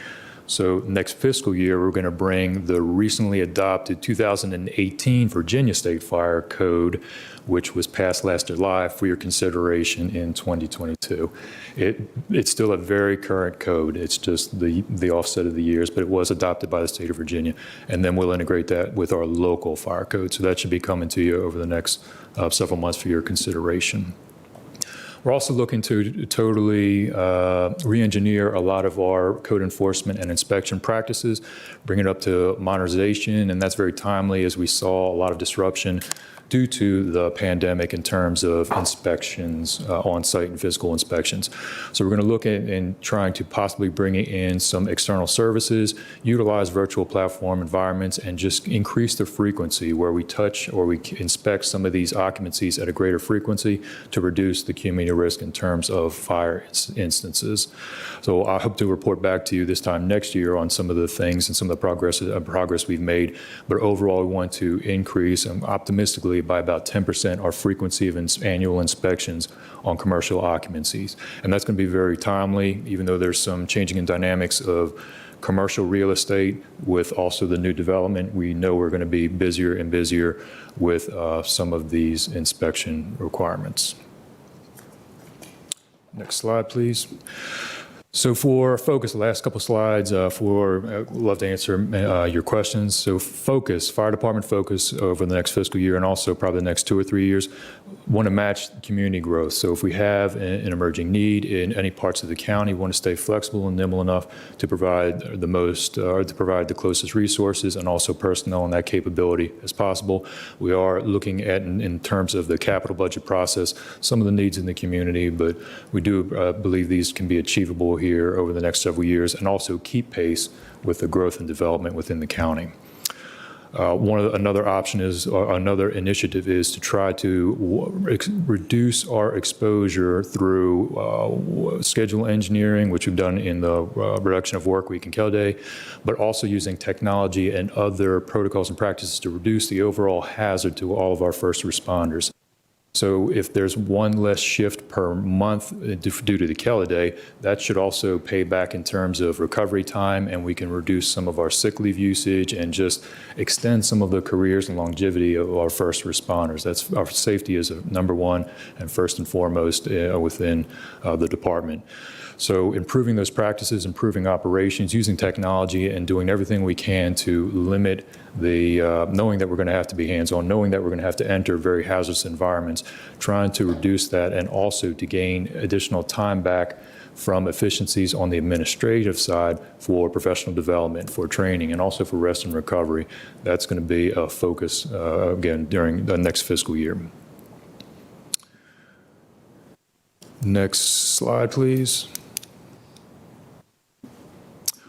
So next fiscal year, we're going to bring the recently adopted 2018 Virginia State Fire Code, which was passed last July, for your consideration in 2022. It's still a very current code. It's just the offset of the years, but it was adopted by the state of Virginia. And then we'll integrate that with our local fire code. So that should be coming to you over the next several months for your consideration. We're also looking to totally re-engineer a lot of our code enforcement and inspection practices, bring it up to modernization, and that's very timely as we saw a lot of disruption due to the pandemic in terms of inspections, on-site and physical inspections. So we're going to look at and trying to possibly bring in some external services, utilize virtual platform environments, and just increase the frequency where we touch or we inspect some of these occupancies at a greater frequency to reduce the community risk in terms of fire instances. So I hope to report back to you this time next year on some of the things and some of the progress we've made. But overall, we want to increase, optimistically, by about 10% our frequency of annual inspections on commercial occupancies. And that's going to be very timely, even though there's some changing in dynamics of commercial real estate with also the new development. We know we're going to be busier and busier with some of these inspection requirements. Next slide, please. So for focus, the last couple slides, I'd love to answer your questions. So focus, fire department focus over the next fiscal year and also probably the next 2 or 3 years, want to match community growth. So if we have an emerging need in any parts of the county, we want to stay flexible and nimble enough to provide the closest resources and also personnel and that capability as possible. We are looking at, in terms of the capital budget process, some of the needs in the community, but we do believe these can be achievable here over the next several years and also keep pace with the growth and development within the county. Another option is, another initiative is to try to reduce our exposure through schedule engineering, which we've done in the reduction of work week and kill day, but also using technology and other protocols and practices to reduce the overall hazard to all of our first responders. So if there's one less shift per month due to the Kelly Day, that should also pay back in terms of recovery time, and we can reduce some of our sick leave usage and just extend some of the careers and longevity of our first responders. That's our safety is number one and first and foremost within the department. So improving those practices, improving operations, using technology, and doing everything we can to limit the, knowing that we're going to have to be hands-on, knowing that we're going to have to enter very hazardous environments, trying to reduce that and also to gain additional time back from efficiencies on the administrative side for professional development, for training, and also for rest and recovery. That's going to be a focus, again, during the next fiscal year. Next slide, please.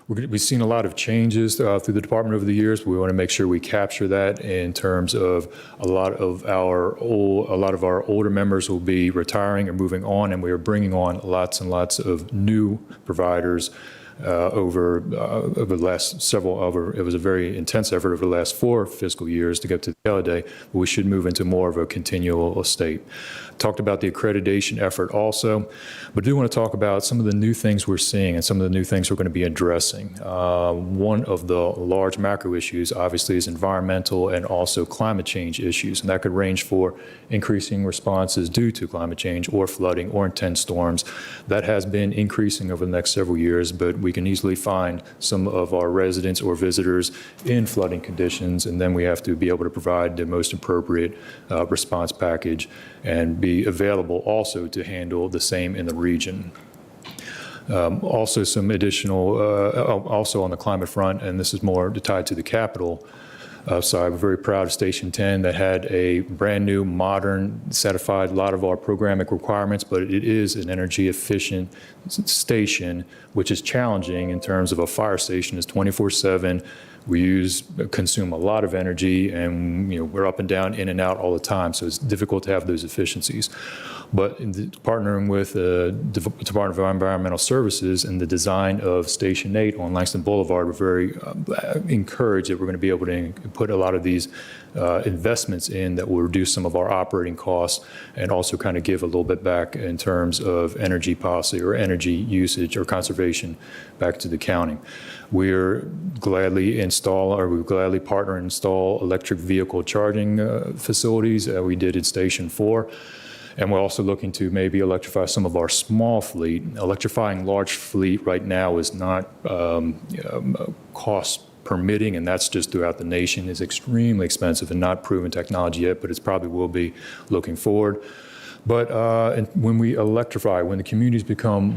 We've seen a lot of changes through the department over the years. We want to make sure we capture that in terms of a lot of our older members will be retiring or moving on, and we are bringing on lots and lots of new providers over the last it was a very intense effort over the last 4 fiscal years to get to the other day, but we should move into more of a continual state. Talked about the accreditation effort also, but I do want to talk about some of the new things we're seeing and some of the new things we're going to be addressing. One of the large macro issues, obviously, is environmental and also climate change issues, and that could range for increasing responses due to climate change or flooding or intense storms. That has been increasing over the next several years, but we can easily find some of our residents or visitors in flooding conditions, and then we have to be able to provide the most appropriate response package and be available also to handle the same in the region. Also some additional, also on the climate front, and this is more tied to the capital side, we're very proud of Station 10 that had a brand new, modern, satisfied a lot of our programming requirements, but it is an energy efficient station, which is challenging in terms of a fire station is 24/7. We consume a lot of energy, and we're up and down, in and out all the time, so it's difficult to have those efficiencies. But partnering with the Department of Environmental Services and the design of Station 8 on Langston Boulevard, we're very encouraged that we're going to be able to put a lot of these investments in that will reduce some of our operating costs and also kind of give a little bit back in terms of energy policy or energy usage or conservation back to the county. We gladly partner and install electric vehicle charging facilities. We did in Station 4. And we're also looking to maybe electrify some of our small fleet. Electrifying large fleet right now is not cost permitting, and that's just throughout the nation. It's extremely expensive and not proven technology yet, but it probably will be looking forward. But when we electrify, when the communities become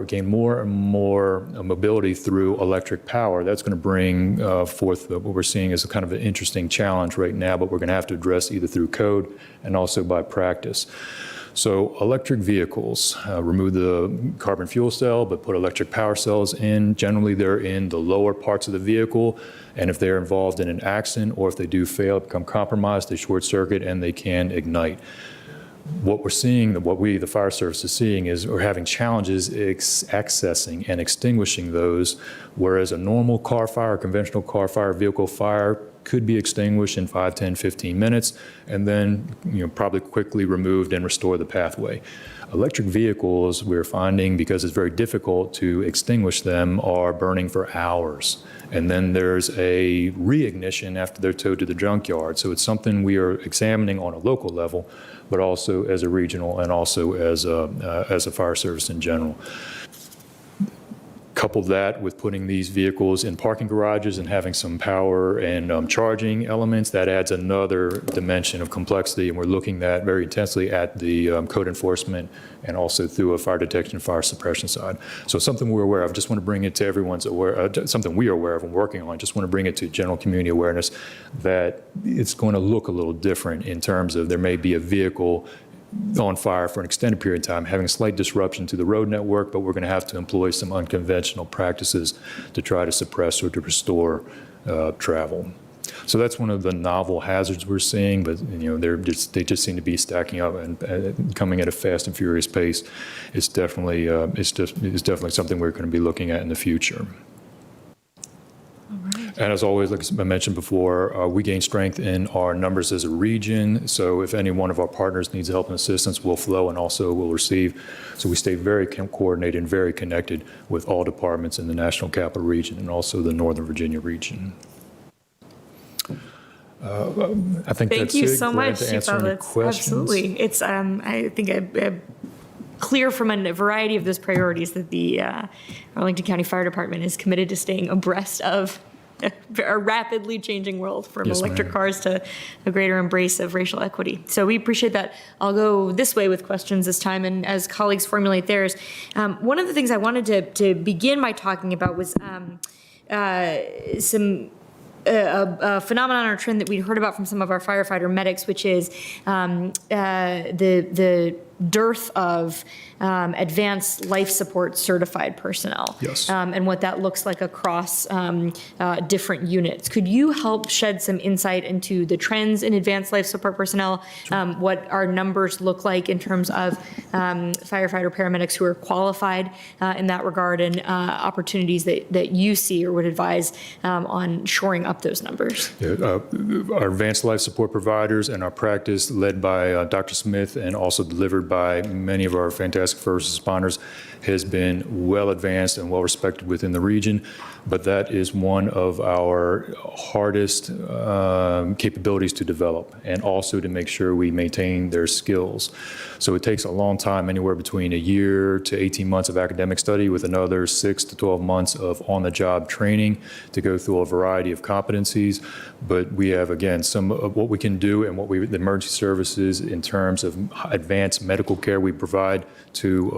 gain more and more mobility through electric power, that's going to bring forth what we're seeing as a kind of an interesting challenge right now, but we're going to have to address either through code and also by practice. So electric vehicles, remove the carbon fuel cell, but put electric power cells in. Generally, they're in the lower parts of the vehicle, and if they're involved in an accident or if they do fail, become compromised, they short circuit and they can ignite. What we're seeing, what we, the fire service, is seeing is we're having challenges accessing and extinguishing those, whereas a normal car fire, conventional car fire, vehicle fire could be extinguished in 5, 10, 15 minutes, and then probably quickly removed and restore the pathway. Electric vehicles, we're finding, because it's very difficult to extinguish them, are burning for hours. And then there's a reignition after they're towed to the junkyard. So it's something we are examining on a local level, but also as a regional and also as a fire service in general. Couple that with putting these vehicles in parking garages and having some power and charging elements, that adds another dimension of complexity, and we're looking at very intensely at the code enforcement and also through a fire detection and fire suppression side. So something we're aware of. Just want to bring it to everyone's aware, something we are aware of and working on. Just want to bring it to general community awareness that it's going to look a little different in terms of there may be a vehicle on fire for an extended period of time, having a slight disruption to the road network, but we're going to have to employ some unconventional practices to try to suppress or to restore travel. So that's one of the novel hazards we're seeing, but they just seem to be stacking up and coming at a fast and furious pace. It's definitely something we're going to be looking at in the future. And as always, like I mentioned before, we gain strength in our numbers as a region. So if any one of our partners needs help and assistance, we'll flow and also will receive. So we stay very coordinated and very connected with all departments in the National Capital Region and also the Northern Virginia region. I think Thank that's you it. so Glad much, to answer any questions. Absolutely. It's, I think, clear from a variety of those priorities that the Arlington County Fire Department is committed to staying abreast of a rapidly changing world, from Yes, electric ma'am. cars to a greater embrace of racial equity. So we appreciate that. I'll go this way with questions this time, and as colleagues formulate theirs. One of the things I wanted to begin by talking about was a phenomenon or trend that we'd heard about from some of our firefighter medics, which is the dearth of advanced life support certified personnel. Yes. And what that looks like across different units. Could you help shed some insight into the trends in advanced life support personnel, what our numbers look like in terms of firefighter paramedics who are qualified in that regard, and opportunities that you see or would advise on shoring up those numbers? Yeah, our advanced life support providers and our practice led by Dr. Smith and also delivered by many of our fantastic first responders has been well advanced and well respected within the region, but that is one of our hardest capabilities to develop, and also to make sure we maintain their skills. So it takes a long time, anywhere between a year to 18 months of academic study with another 6 to 12 months of on-the-job training to go through a variety of competencies. But we have, again, some of what we can do and the emergency services in terms of advanced medical care we provide to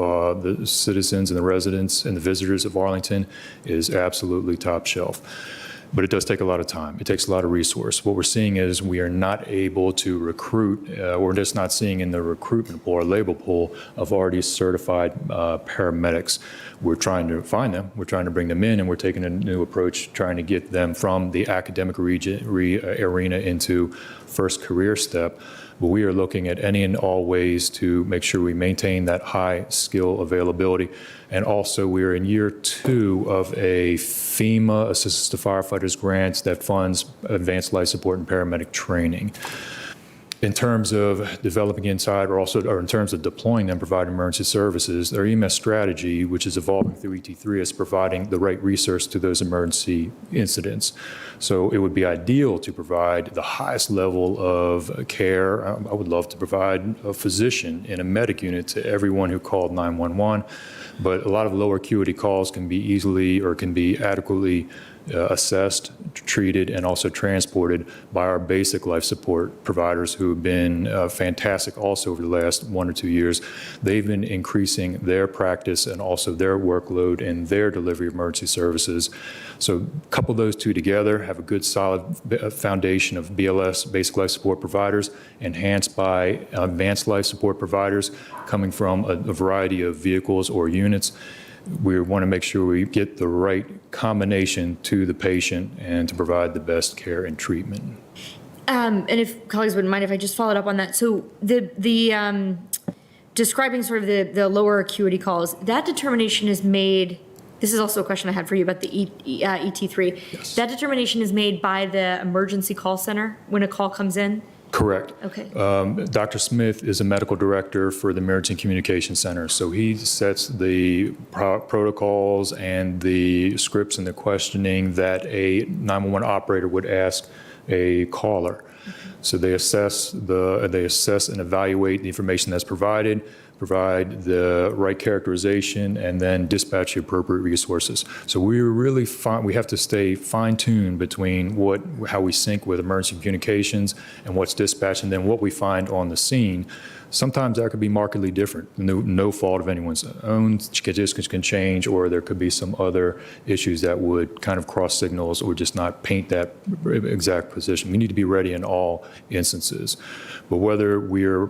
the citizens and the residents and the visitors of Arlington is absolutely top shelf. But it does take a lot of time. It takes a lot of resource. What we're seeing is we are not able to recruit, we're just not seeing in the recruitment pool or labor pool of already certified paramedics. We're trying to find them, we're trying to bring them in, and we're taking a new approach, trying to get them from the academic arena into first career step. But we are looking at any and all ways to make sure we maintain that high skill availability. And also, we are in year 2 of a FEMA Assistance to Firefighters grant that funds advanced life support and paramedic training. In terms of developing inside, or in terms of deploying them, providing emergency services, their EMS strategy, which is evolving through ET3, is providing the right resource to those emergency incidents. So it would be ideal to provide the highest level of care. I would love to provide a physician in a medic unit to everyone who called 911, but a lot of lower acuity calls can be easily or can be adequately assessed, treated, and also transported by our basic life support providers who have been fantastic also over the last 1 or 2 years. They've been increasing their practice and also their workload and their delivery of emergency services. So couple those two together, have a good solid foundation of BLS, basic life support providers, enhanced by advanced life support providers coming from a variety of vehicles or units. We want to make sure we get the right combination to the patient and to provide the best care and treatment. And if colleagues wouldn't mind if I just followed up on that. So the describing sort of the lower acuity calls, that determination is made, this is also a question I had for you about the ET3. Yes. That determination is made by the emergency call center when a call comes in? Correct. Okay. Dr. Smith is a medical director for the Emergency Communication Center, so he sets the protocols and the scripts and the questioning that a 911 operator would ask a caller. So they assess and evaluate the information that's provided, provide the right characterization, and then dispatch the appropriate resources. So we have to stay fine-tuned between how we sync with emergency communications and what's dispatched, and then what we find on the scene. Sometimes that could be markedly different. No fault of anyone's own. Just can change, or there could be some other issues that would kind of cross signals or just not paint that exact position. We need to be ready in all instances. But whether we're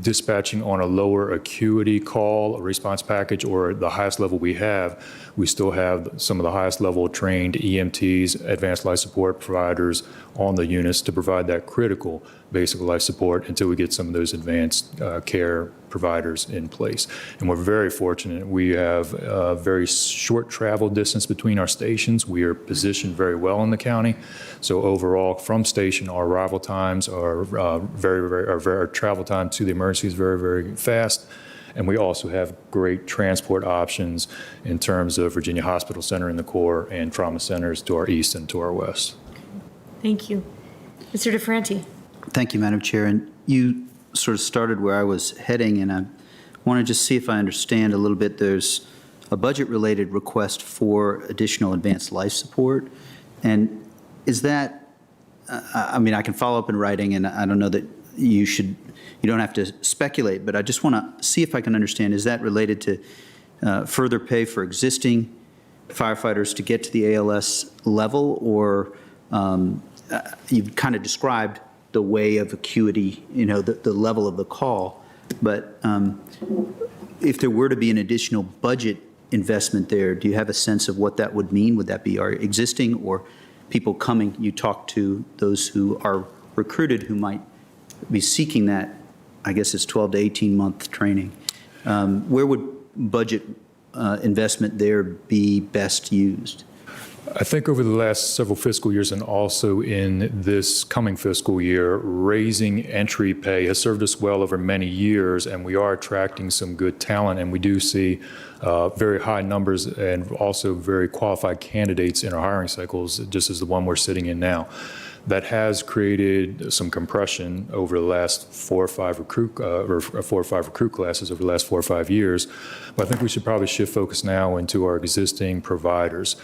dispatching on a lower acuity call, a response package, or the highest level we have, we still have some of the highest level trained EMTs, advanced life support providers on the units to provide that critical basic life support until we get some of those advanced care providers in place. And we're very fortunate. We have a very short travel distance between our stations. We are positioned very well in the county. So overall, from station, our arrival times are our travel time to the emergency is very, very fast. And we also have great transport options in terms of Virginia Hospital Center in the core and trauma centers to our east and to our west. Thank you. Mr. DeFranti. Thank you, Madam Chair. And you sort of started where I was heading, and I want to just see if I understand a little bit. There's a budget-related request for additional advanced life support. And is that, I mean, I can follow up in writing, and I don't know that you don't have to speculate, but I just want to see if I can understand, is that related to further pay for existing firefighters to get to the ALS level, or you've kind of described the way of acuity, the level of the call. But if there were to be an additional budget investment there, do you have a sense of what that would mean? Would that be our existing or people coming? You talk to those who are recruited who might be seeking that, I guess it's 12 to 18-month training. Where would budget investment there be best used? I think over the last several fiscal years and also in this coming fiscal year, raising entry pay has served us well over many years, and we are attracting some good talent, and we do see very high numbers and also very qualified candidates in our hiring cycles, just as the one we're sitting in now. That has created some compression over the last 4 or 5 recruit classes over the last 4 or 5 years. But I think we should probably shift focus now into our existing providers.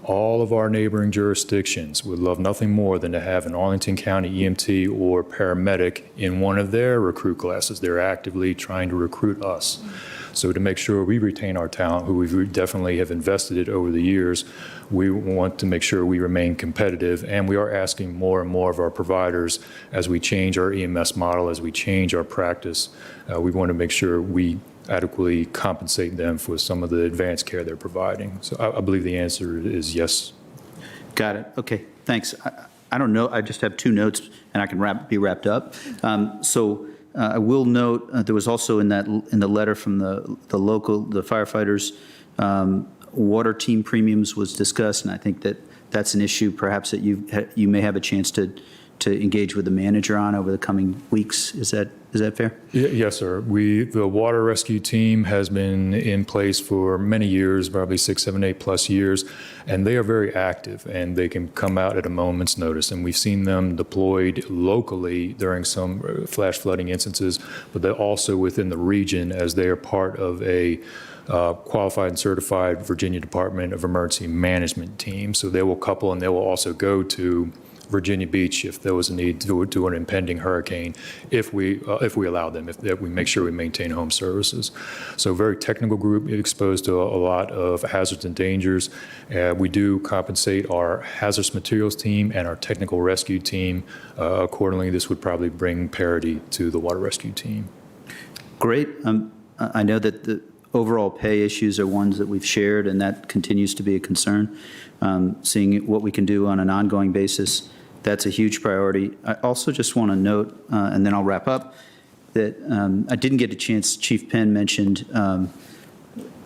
All of our neighboring jurisdictions would love nothing more than to have an Arlington County EMT or paramedic in one of their recruit classes. They're actively trying to recruit us. So to make sure we retain our talent, who we definitely have invested in over the years, we want to make sure we remain competitive, and we are asking more and more of our providers as we change our EMS model, as we change our practice. We want to make sure we adequately compensate them for some of the advanced care they're providing. So I believe the answer is yes. Got it. Okay, thanks. I don't know, I just have 2 notes, and I can be wrapped up. I will note, there was also in the letter from the firefighters, water team premiums was discussed, and I think that's an issue perhaps that you may have a chance to engage with the manager on over the coming weeks. Is that fair? Yes, sir. The water rescue team has been in place for many years, probably 6, 7, 8+ years, and they are very active, and they can come out at a moment's notice. And we've seen them deployed locally during some flash flooding instances, but they're also within the region as they are part of a qualified and certified Virginia Department of Emergency Management team. So they will couple, and they will also go to Virginia Beach if there was a need to do an impending hurricane, if we allow them, if we make sure we maintain home services. So very technical group exposed to a lot of hazards and dangers. We do compensate our hazardous materials team and our technical rescue team accordingly. This would probably bring parity to the water rescue team. Great. I know that the overall pay issues are ones that we've shared, and that continues to be a concern. Seeing what we can do on an ongoing basis, that's a huge priority. I also just want to note, and then I'll wrap up, that I didn't get a chance, Chief Penn mentioned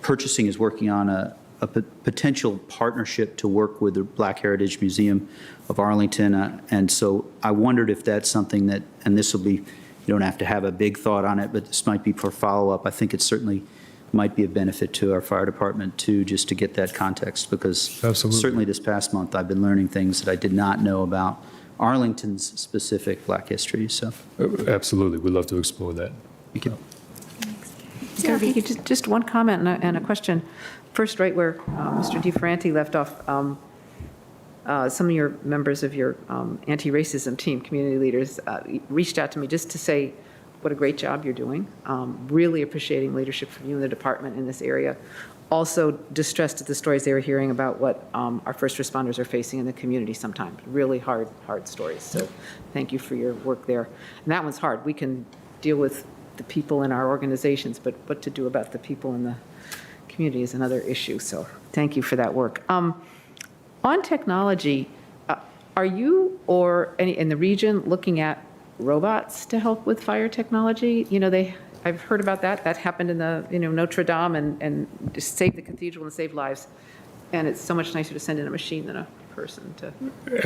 purchasing is working on a potential partnership to work with the Black Heritage Museum of Arlington. And so I wondered if that's something that, and this will be, you don't have to have a big thought on it, but this might be for follow-up. I think it certainly might be a benefit to our fire department too, just to get that context, because Absolutely. Certainly this past month I've been learning things that I did not know about Arlington's specific Black history. So Absolutely. We'd love to explore that. thank you. Yeah, Vicki, just one comment and a question. First, right where Mr. DeFranti left off, some of your members of your anti-racism team, community leaders, reached out to me just to say what a great job you're doing. Really appreciating leadership from you in the department in this area. Also distressed at the stories they were hearing about what our first responders are facing in the community sometimes. Really hard stories. So thank you for your work there. And that one's hard. We can deal with the people in our organizations, but what to do about the people in the community is another issue. So thank you for that work. On technology, are you or any in the region looking at robots to help with fire technology? You know, I've heard about that. That happened in the, Notre Dame and just saved the cathedral and saved lives. And it's so much nicer to send in a machine than a person to.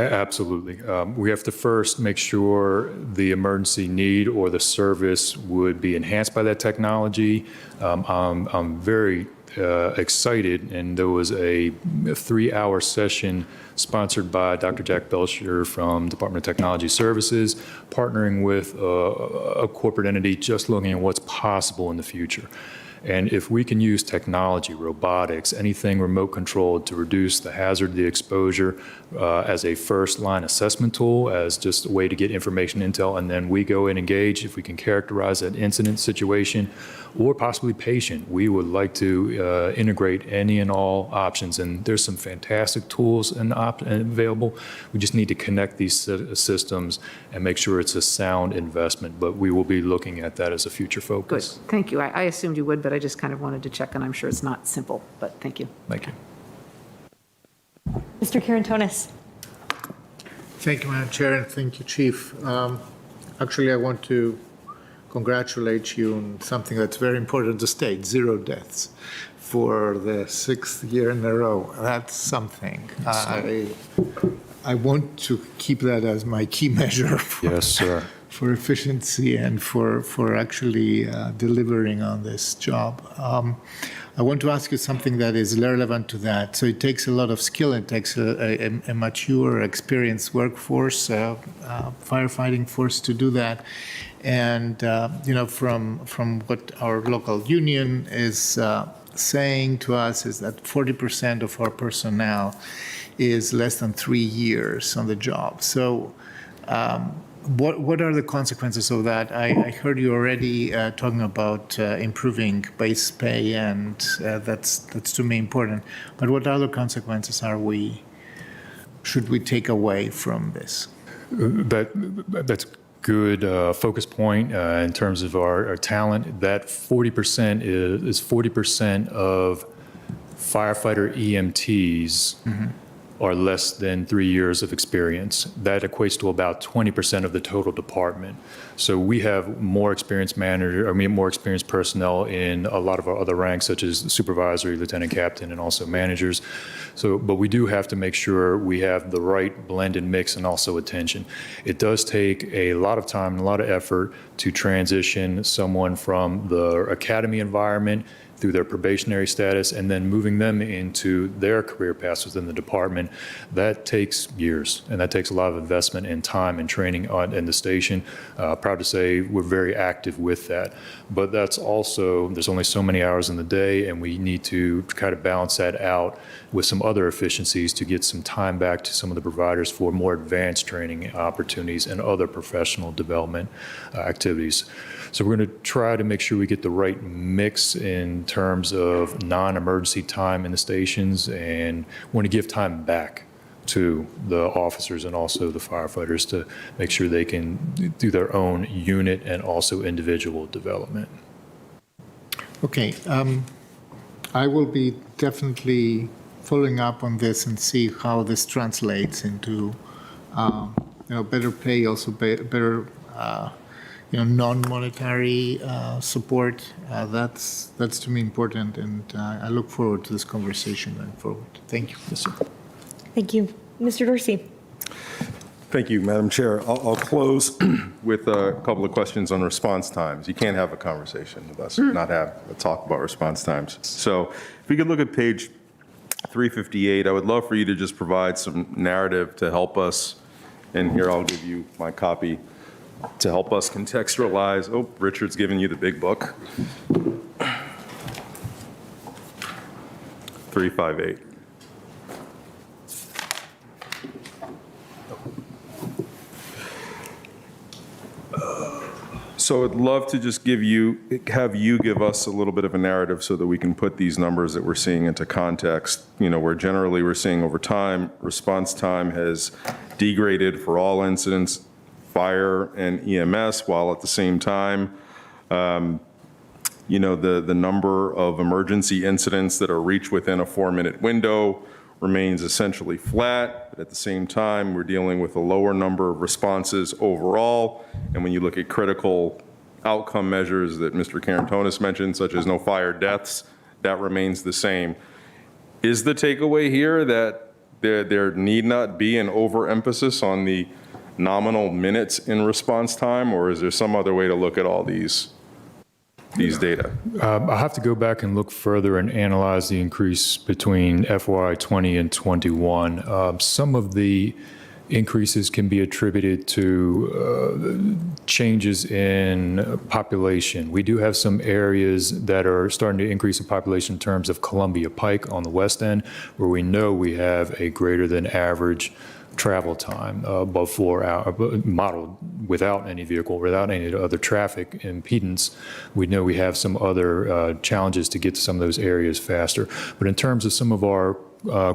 Absolutely. We have to first make sure the emergency need or the service would be enhanced by that technology. I'm very excited, and there was a 3-hour session sponsored by Dr. Jack Belcher from Department of Technology Services, partnering with a corporate entity just looking at what's possible in the future. And if we can use technology, robotics, anything remote controlled to reduce the hazard, the exposure as a first line assessment tool, as just a way to get information intel, and then we go and engage if we can characterize an incident situation or possibly patient. We would like to integrate any and all options, and there's some fantastic tools and available. We just need to connect these systems and make sure it's a sound investment, but we will be looking at that as a future Good, focus. thank you. I assumed you would, but I just kind of wanted to check, and I'm sure it's not simple, but thank you. Thank you. Mr. Karantonis. Thank you, Madam Chair, and thank you, Chief. Actually, I want to congratulate you on something that's very important to state, 0 deaths for the 6th year in a row. That's something. I want to keep that as my key measure Yes, sir. for efficiency and for actually delivering on this job. I want to ask you something that is relevant to that. So it takes a lot of skill. It takes a mature, experienced workforce, firefighting force to do that. And from what our local union is saying to us is that 40% of our personnel is less than 3 years on the job. So what are the consequences of that? I heard you already talking about improving base pay, and that's to me important. But what other consequences should we take away from this? That's good focus point in terms of our talent. That 40% is 40% of firefighter EMTs are less than 3 years of experience. That equates to about 20% of the total department. So we have more experienced more experienced personnel in a lot of our other ranks, such as supervisory, lieutenant captain, and also managers. So, but we do have to make sure we have the right blended mix and also attention. It does take a lot of time and a lot of effort to transition someone from the academy environment through their probationary status and then moving them into their career paths within the department. That takes years, and that takes a lot of investment and time and training in the station. Proud to say we're very active with that. But that's also, there's only so many hours in the day, and we need to kind of balance that out with some other efficiencies to get some time back to some of the providers for more advanced training opportunities and other professional development activities. So we're going to try to make sure we get the right mix in terms of non-emergency time in the stations, and want to give time back to the officers and also the firefighters to make sure they can do their own unit and also individual development. Okay, I will be definitely following up on this and see how this translates into, better pay, also better, non-monetary support. That's to me important, and I look forward to this conversation going forward. Thank you. Yes, sir. Thank you. Mr. Dorsey. Thank you, Madam Chair. I'll close with a couple of questions on response times. You can't have a conversation with us, not have a talk about response times. So if we could look at page 358, I would love for you to just provide some narrative to help us, and here I'll give you my copy, to help us contextualize. Oh, Richard's giving you the big book. 358. So I'd love to just have you give us a little bit of a narrative so that we can put these numbers that we're seeing into context. Where generally we're seeing over time, response time has degraded for all incidents, fire and EMS, while at the same time, the number of emergency incidents that are reached within a 4-minute window remains essentially flat. But at the same time, we're dealing with a lower number of responses overall. And when you look at critical outcome measures that Mr. Karantonis mentioned, such as no fire deaths, that remains the same. Is the takeaway here that there need not be an overemphasis on the nominal minutes in response time, or is there some other way to look at all these data? I'll have to go back and look further and analyze the increase between FY '20 and '21. Some of the increases can be attributed to changes in population. We do have some areas that are starting to increase in population in terms of Columbia Pike on the west end, where we know we have a greater than average travel time, above 4 hours, modeled without any vehicle, without any other traffic impedance. We know we have some other challenges to get to some of those areas faster. But in terms of some of our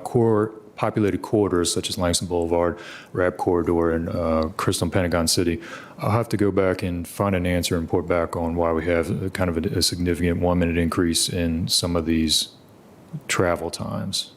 core populated corridors, such as Langston Boulevard, Rap Corridor, and Crystal and Pentagon City, I'll have to go back and find an answer and report back on why we have kind of a significant 1-minute increase in some of these travel times.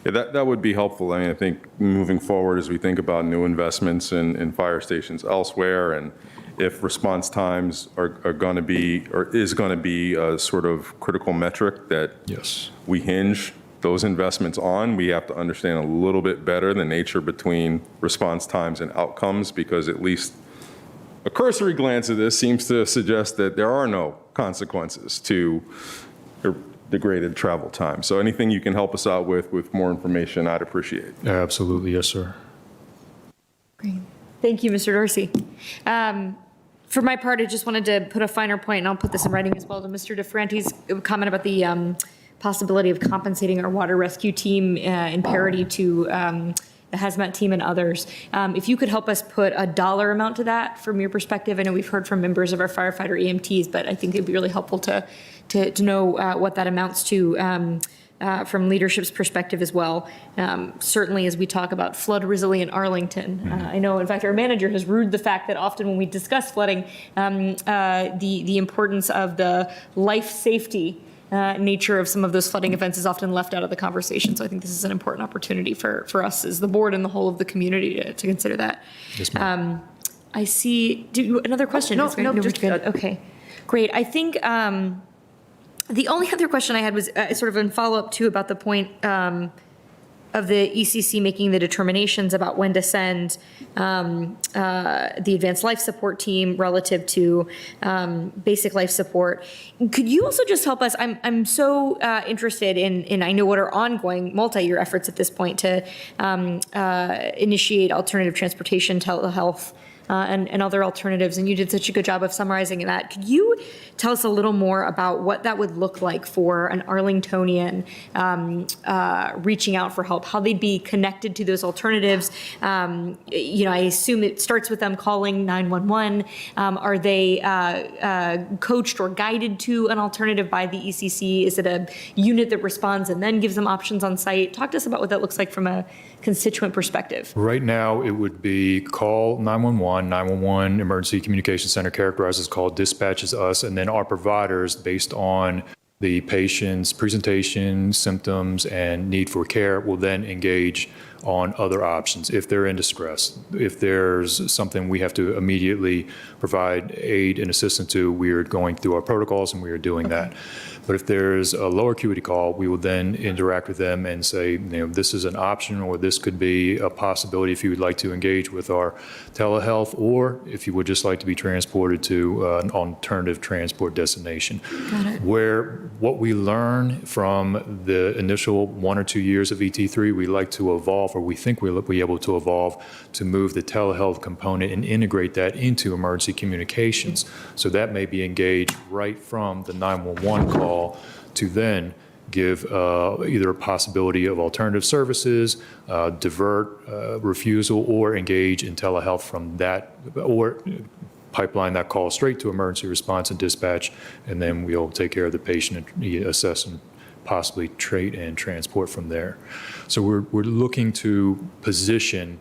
Yeah, that would be helpful. I mean, I think moving forward as we think about new investments in fire stations elsewhere, and if response times are going to be, or is going to be a sort of critical metric that Yes. we hinge those investments on, we have to understand a little bit better the nature between response times and outcomes, because at least a cursory glance at this seems to suggest that there are no consequences to degraded travel time. So anything you can help us out with more information, I'd appreciate. Absolutely, yes, sir. Great. Thank you, Mr. Dorsey. For my part, I just wanted to put a finer point, and I'll put this in writing as well, to Mr. DeFranti's comment about the possibility of compensating our water rescue team in parity to the hazmat team and others. If you could help us put a dollar amount to that from your perspective. I know we've heard from members of our firefighter EMTs, but I think it'd be really helpful to know what that amounts to from leadership's perspective as well. Certainly as we talk about flood resilient Arlington. I know, in fact, our manager has rued the fact that often when we discuss flooding, the importance of the life safety nature of some of those flooding events is often left out of the conversation. So I think this is an important opportunity for us as the board and the whole of the community to consider that. Yes, ma'am. I see, another question? No, we're just, good. Okay, great. I think the only other question I had was sort of in follow-up too about the point of the ECC making the determinations about when to send the advanced life support team relative to basic life support. Could you also just help us? I'm so interested in I know what are ongoing multi-year efforts at this point to initiate alternative transportation, telehealth, and other alternatives, and you did such a good job of summarizing that. Could you tell us a little more about what that would look like for an Arlingtonian reaching out for help, how they'd be connected to those alternatives? I assume it starts with them calling 911. Are they coached or guided to an alternative by the ECC? Is it a unit that responds and then gives them options on site? Talk to us about what that looks like from a constituent perspective. Right now, it would be call 911, 911 Emergency Communication Center characterizes call, dispatches us, and then our providers, based on the patient's presentation, symptoms, and need for care, will then engage on other options if they're in distress. If there's something we have to immediately provide aid and assistance to, we are going through our protocols and we are doing that. But if there's a lower acuity call, we will then interact with them and say, this is an option, or this could be a possibility if you would like to engage with our telehealth, or if you would just like to be transported to an alternative transport destination. Got it. Where what we learn from the initial 1 or 2 years of ET3, we like to evolve, or we think we'll be able to evolve to move the telehealth component and integrate that into emergency communications. So that may be engaged right from the 911 call to then give either a possibility of alternative services, divert, refusal, or engage in telehealth from that, or pipeline that call straight to emergency response and dispatch, and then we'll take care of the patient and assess and possibly treat and transport from there. So we're looking to position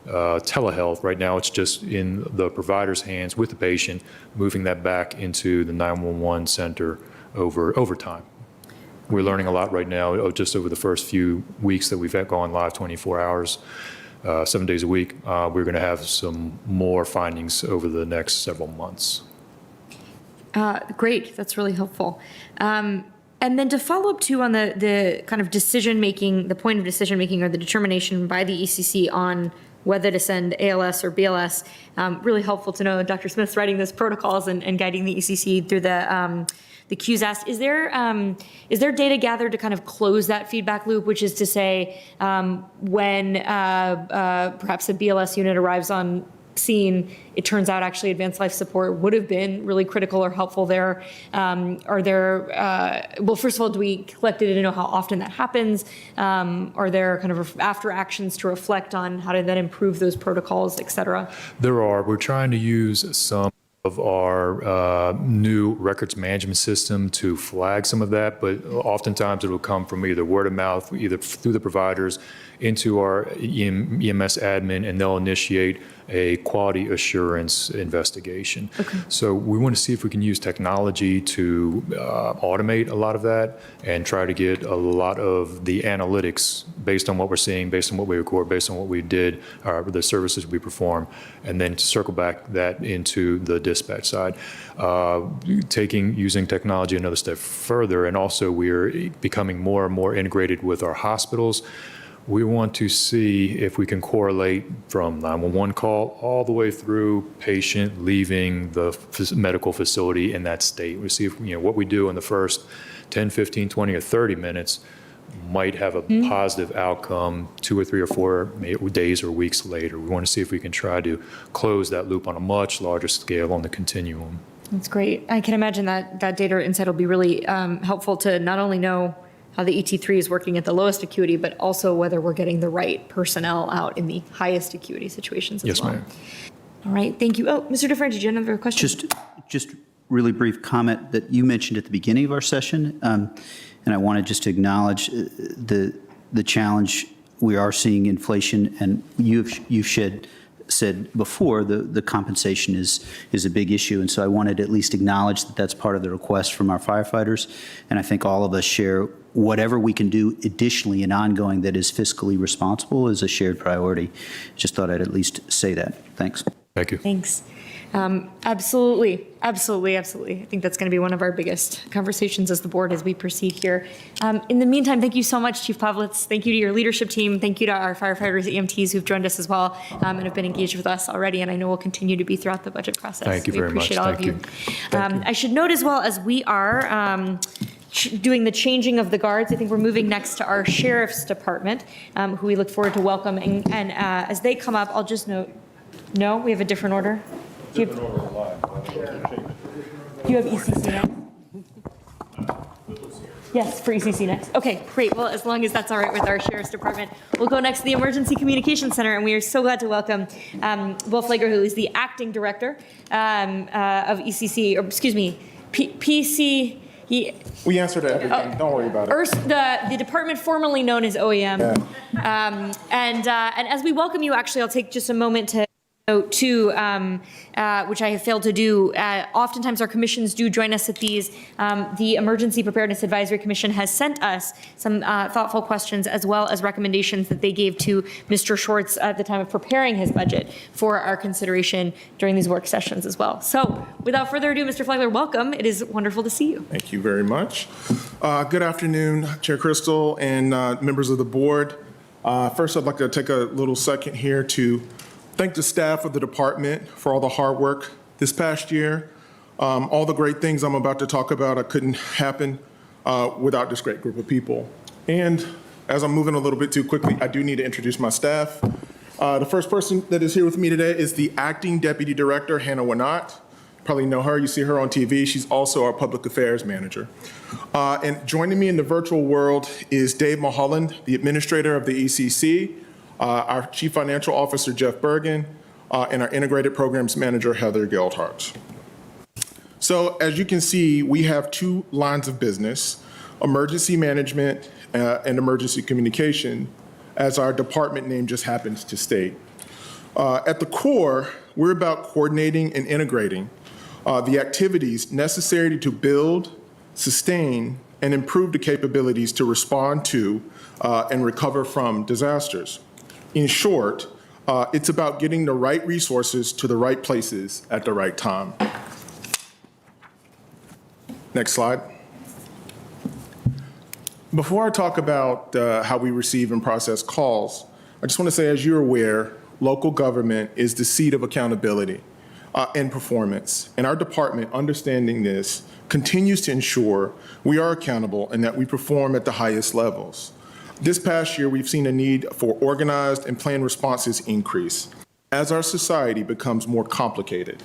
telehealth. Right now, it's just in the provider's hands with the patient, moving that back into the 911 center over time. We're learning a lot right now, just over the first few weeks that we've had gone live 24 hours, 7 days a week. We're going to have some more findings over the next several months. Great, that's really helpful. And then to follow up too on the kind of decision-making, the point of decision-making or the determination by the ECC on whether to send ALS or BLS, really helpful to know Dr. Smith's writing those protocols and guiding the ECC through the Q's asked, is there data gathered to kind of close that feedback loop, which is to say, when perhaps a BLS unit arrives on scene, it turns out actually advanced life support would have been really critical or helpful there. Are there, well, first of all, do we collect data to know how often that happens? Are there kind of after actions to reflect on how to then improve those protocols, et cetera? There are. We're trying to use some of our new records management system to flag some of that, but oftentimes it will come from either word of mouth, either through the providers into our EMS admin, and they'll initiate a quality assurance investigation. Okay. So we want to see if we can use technology to automate a lot of that and try to get a lot of the analytics based on what we're seeing, based on what we record, based on what we did, the services we perform, and then to circle back that into the dispatch side. Using technology another step further, and also we're becoming more and more integrated with our hospitals. We want to see if we can correlate from 911 call all the way through patient leaving the medical facility in that state. We see if, what we do in the first 10, 15, 20, or 30 minutes might have a positive outcome 2 or 3 or 4 days or weeks later. We want to see if we can try to close that loop on a much larger scale on the continuum. That's great. I can imagine that data insight will be really helpful to not only know how the ET3 is working at the lowest acuity, but also whether we're getting the right personnel out in the highest acuity situations as well. Yes, ma'am. All right, thank you. Oh, Mr. DeFranco, did you have another question? Just really brief comment that you mentioned at the beginning of our session, and I wanted just to acknowledge the challenge. We are seeing inflation, and you've said before the compensation is a big issue, and so I wanted to at least acknowledge that that's part of the request from our firefighters, and I think all of us share whatever we can do additionally and ongoing that is fiscally responsible is a shared priority. Just thought I'd at least say that. Thanks. Thank you. Thanks. Absolutely. I think that's going to be one of our biggest conversations as the board as we proceed here. In the meantime, thank you so much, Chief Pavlitz. Thank you to your leadership team. Thank you to our firefighters, EMTs who've joined us as well and have been engaged with us already, and I know will continue to be throughout the budget process. Thank you very much. We appreciate all of you. I should note as well, as we are doing the changing of the guards, I think we're moving next to our sheriff's department, who we look forward to welcoming. And as they come up, I'll just note, no, we have a different order. Do you have ECC next? Yes, for ECC next. Okay, great. Well, as long as that's all right with our Sheriff's Department, we'll go next to the Emergency Communications Center, and we are so glad to welcome Will Flager, who is the Acting Director of ECC, or excuse me, PC. We answer to everything. Don't worry about it. The department formerly known as OEM. Yeah. And as we welcome you, actually, I'll take just a moment to note too, which I have failed to do. Oftentimes our commissions do join us at these. The Emergency Preparedness Advisory Commission has sent us some thoughtful questions as well as recommendations that they gave to Mr. Schwartz at the time of preparing his budget for our consideration during these work sessions as well. So without further ado, Mr. Flegler, welcome. It is wonderful to see you. Thank you very much. Good afternoon, Chair Crystal and members of the board. First, I'd like to take a little second here to thank the staff of the department for all the hard work this past year. All the great things I'm about to talk about couldn't happen without this great group of people. And as I'm moving a little bit too quickly, I do need to introduce my staff. The first person that is here with me today is the Acting Deputy Director, Hannah Wanat. Probably know her, you see her on TV. She's also our Public Affairs Manager. And joining me in the virtual world is Dave Mulholland, the Administrator of the ECC, our Chief Financial Officer, Jeff Bergen, and our Integrated Programs Manager, Heather Geldhart. So as you can see, we have two lines of business, emergency management and emergency communication, as our department name just happens to state. At the core, we're about coordinating and integrating the activities necessary to build, sustain, and improve the capabilities to respond to and recover from disasters. In short, it's about getting the right resources to the right places at the right time. Next slide. Before I talk about how we receive and process calls, I just want to say, as you're aware, local government is the seat of accountability. and performance. And our department, understanding this, continues to ensure we are accountable and that we perform at the highest levels. This past year, we've seen a need for organized and planned responses increase as our society becomes more complicated.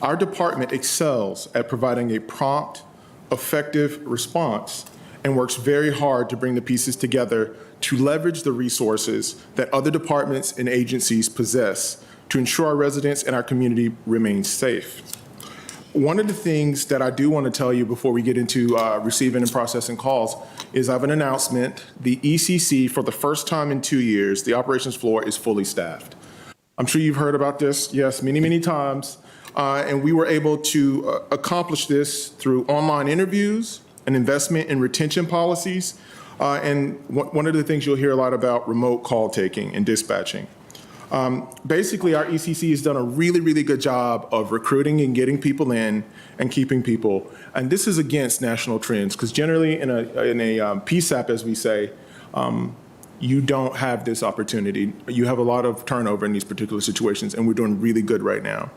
Our department excels at providing a prompt, effective response and works very hard to bring the pieces together to leverage the resources that other departments and agencies possess to ensure our residents and our community remain safe. One of the things that I do want to tell you before we get into receiving and processing calls is I have an announcement. The ECC, for the first time in 2 years, the operations floor is fully staffed. I'm sure you've heard about this, yes, many, many times. And we were able to accomplish this through online interviews, an investment in retention policies, and one of the things you'll hear a lot about, remote call taking and dispatching. Basically, our ECC has done a really, really good job of recruiting and getting people in and keeping people. And this is against national trends, because generally in a PSAP, as we say, you don't have this opportunity. You have a lot of turnover in these particular situations, and we're doing really good right now.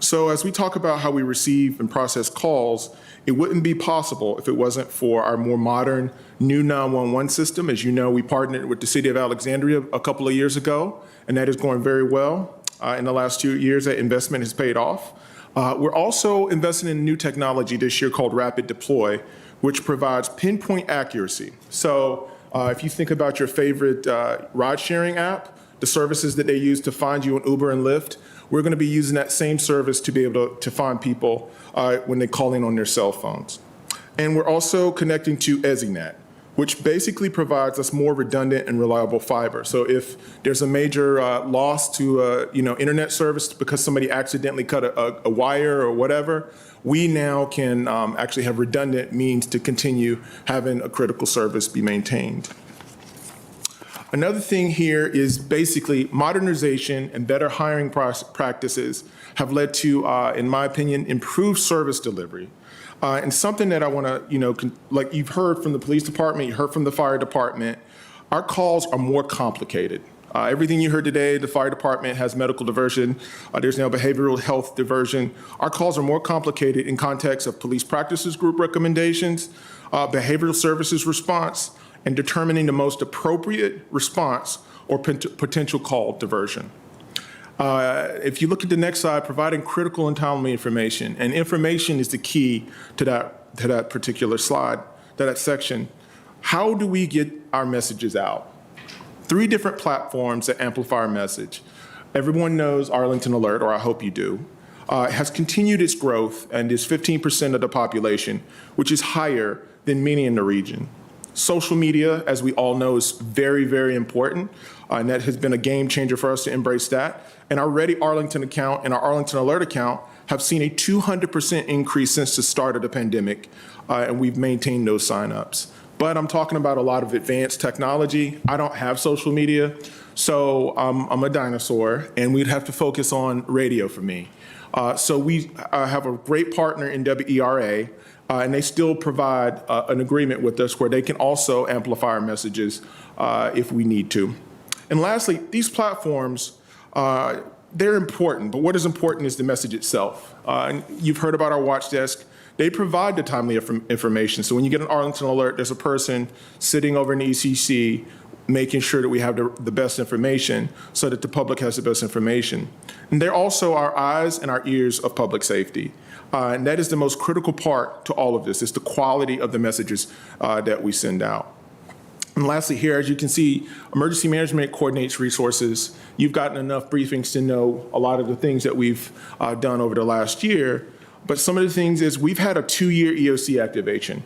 So as we talk about how we receive and process calls, it wouldn't be possible if it wasn't for our more modern new 911 system. As you know, we partnered with the city of Alexandria a couple of years ago, and that is going very well. In the last 2 years, that investment has paid off. We're also investing in new technology this year called Rapid Deploy, which provides pinpoint accuracy. So if you think about your favorite ride-sharing app, the services that they use to find you on Uber and Lyft, we're going to be using that same service to be able to find people when they call in on their cell phones. And we're also connecting to EZINet, which basically provides us more redundant and reliable fiber. So if there's a major loss to internet service because somebody accidentally cut a wire or whatever, we now can actually have redundant means to continue having a critical service be maintained. Another thing here is basically modernization and better hiring practices have led to, in my opinion, improved service delivery. And something that I want to, like you've heard from the police department, you heard from the fire department, our calls are more complicated. Everything you heard today, the fire department has medical diversion. There's now behavioral health diversion. Our calls are more complicated in context of police practices group recommendations, behavioral services response, and determining the most appropriate response or potential call diversion. If you look at the next slide, providing critical and timely information, and information is the key to that particular slide, to that section. How do we get our messages out? 3 different platforms that amplify our message. Everyone knows Arlington Alert, or I hope you do, has continued its growth and is 15% of the population, which is higher than many in the region. Social media, as we all know, is very, very important, and that has been a game changer for us to embrace that. And our Ready Arlington account and our Arlington Alert account have seen a 200% increase since the start of the pandemic, and we've maintained those signups. But I'm talking about a lot of advanced technology. I don't have social media, so I'm a dinosaur, and we'd have to focus on radio for me. So we have a great partner in WERA, and they still provide an agreement with us where they can also amplify our messages if we need to. And lastly, these platforms, they're important, but what is important is the message itself. And you've heard about our watch desk. They provide the timely information. So when you get an Arlington Alert, there's a person sitting over in the ECC making sure that we have the best information so that the public has the best information. And they're also our eyes and our ears of public safety. And that is the most critical part to all of this, is the quality of the messages that we send out. And lastly here, as you can see, emergency management coordinates resources. You've gotten enough briefings to know a lot of the things that we've done over the last year. But some of the things is we've had a 2-year EOC activation,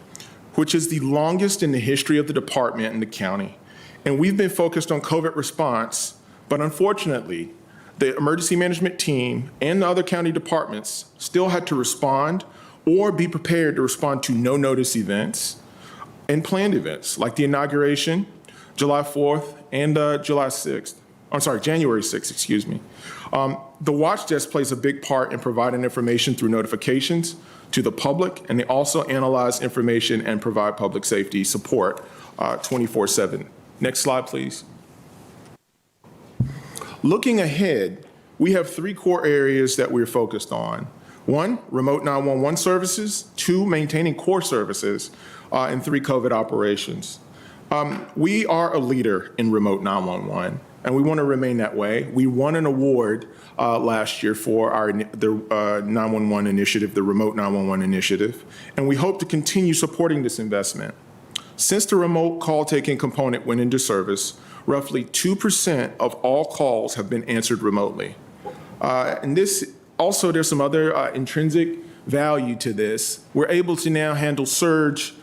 which is the longest in the history of the department and the county. And we've been focused on COVID response, but unfortunately, the emergency management team and the other county departments still had to respond or be prepared to respond to no-notice events and planned events, like the inauguration, July 4th, and January 6th, excuse me. The watch desk plays a big part in providing information through notifications to the public, and they also analyze information and provide public safety support 24/7. Next slide, please. Looking ahead, we have 3 core areas that we're focused on. 1, remote 911 services. 2, maintaining core services. And 3, COVID operations. We are a leader in remote 911, and we want to remain that way. We won an award last year for the 911 initiative, the remote 911 initiative, and we hope to continue supporting this investment. Since the remote call taking component went into service, roughly 2% of all calls have been answered remotely. And this also, there's some other intrinsic value to this. We're able to now handle surge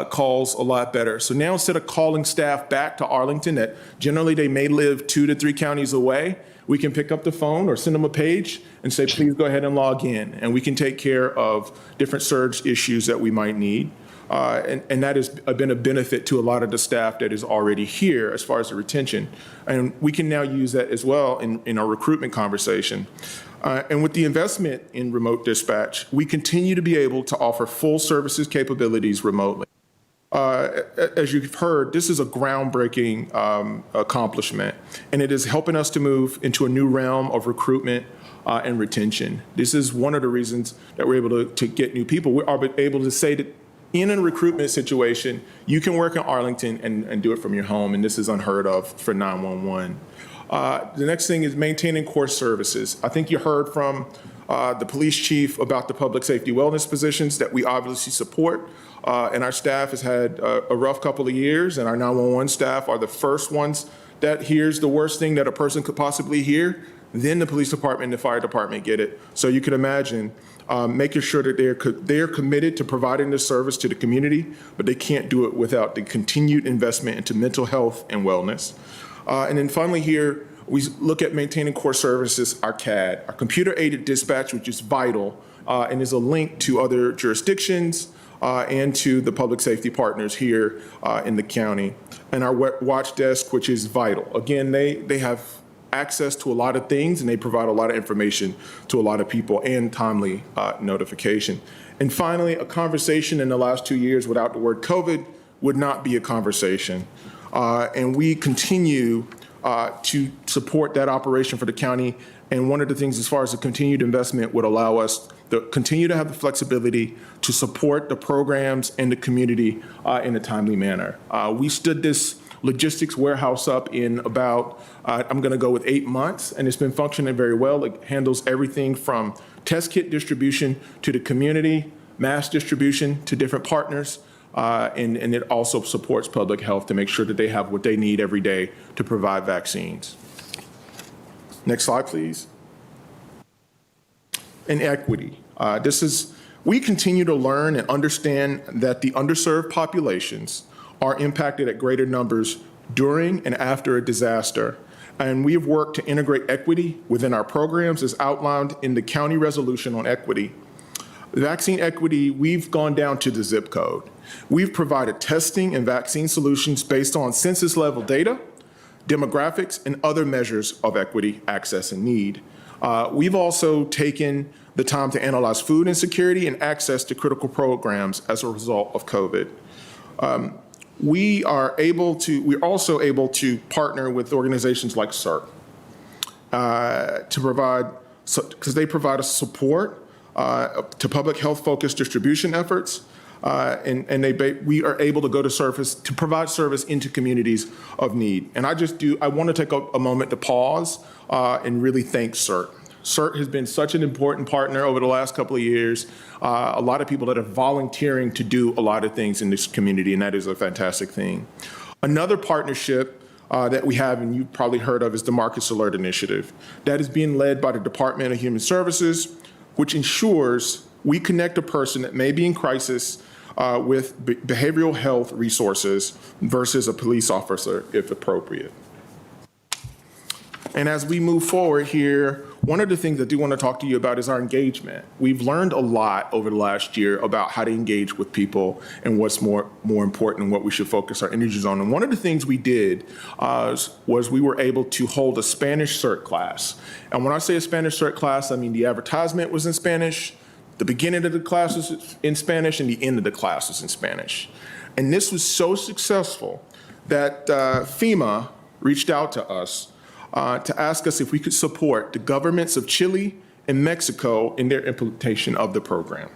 calls a lot better. So now instead of calling staff back to Arlington that generally they may live 2 to 3 counties away, we can pick up the phone or send them a page and say, please go ahead and log in. And we can take care of different surge issues that we might need. And that has been a benefit to a lot of the staff that is already here as far as the retention. And we can now use that as well in our recruitment conversation. And with the investment in remote dispatch, we continue to be able to offer full services capabilities remotely. As you've heard, this is a groundbreaking accomplishment, and it is helping us to move into a new realm of recruitment and retention. This is one of the reasons that we're able to get new people. We are able to say that in a recruitment situation, you can work in Arlington and do it from your home, and this is unheard of for 911. The next thing is maintaining core services. I think you heard from the police chief about the public safety wellness positions that we obviously support. And our staff has had a rough couple of years, and our 911 staff are the first ones that hears the worst thing that a person could possibly hear. Then the police department and the fire department get it. So you can imagine making sure that they're committed to providing this service to the community, but they can't do it without the continued investment into mental health and wellness. And then finally here, we look at maintaining core services, our CAD, our computer-aided dispatch, which is vital and is a link to other jurisdictions and to the public safety partners here in the county. And our watch desk, which is vital. Again, they have access to a lot of things, and they provide a lot of information to a lot of people and timely notification. And finally, a conversation in the last 2 years without the word COVID would not be a conversation. And we continue to support that operation for the county. And one of the things as far as the continued investment would allow us to continue to have the flexibility to support the programs and the community in a timely manner. We stood this logistics warehouse up in about, I'm going to go with 8 months, and it's been functioning very well. It handles everything from test kit distribution to the community, mass distribution to different partners. And it also supports public health to make sure that they have what they need every day to provide vaccines. Next slide, please. And equity. We continue to learn and understand that the underserved populations are impacted at greater numbers during and after a disaster. And we have worked to integrate equity within our programs as outlined in the county resolution on equity. Vaccine equity, we've gone down to the zip code. We've provided testing and vaccine solutions based on census level data, demographics, and other measures of equity, access, and need. We've also taken the time to analyze food insecurity and access to critical programs as a result of COVID. We're also able to partner with organizations like CERT to provide, because they provide us support to public health focused distribution efforts. We are able to go to surface to provide service into communities of need. And I want to take a moment to pause and really thank CERT. CERT has been such an important partner over the last couple of years. A lot of people that are volunteering to do a lot of things in this community, and that is a fantastic thing. Another partnership that we have, and you've probably heard of, is the Marcus Alert Initiative. That is being led by the Department of Human Services, which ensures we connect a person that may be in crisis with behavioral health resources versus a police officer, if appropriate. And as we move forward here, one of the things I do want to talk to you about is our engagement. We've learned a lot over the last year about how to engage with people and what's more important and what we should focus our energies on. And one of the things we did was we were able to hold a Spanish CERT class. And when I say a Spanish CERT class, I mean the advertisement was in Spanish, the beginning of the class was in Spanish, and the end of the class was in Spanish. And this was so successful that FEMA reached out to us to ask us if we could support the governments of Chile and Mexico in their implementation of the program.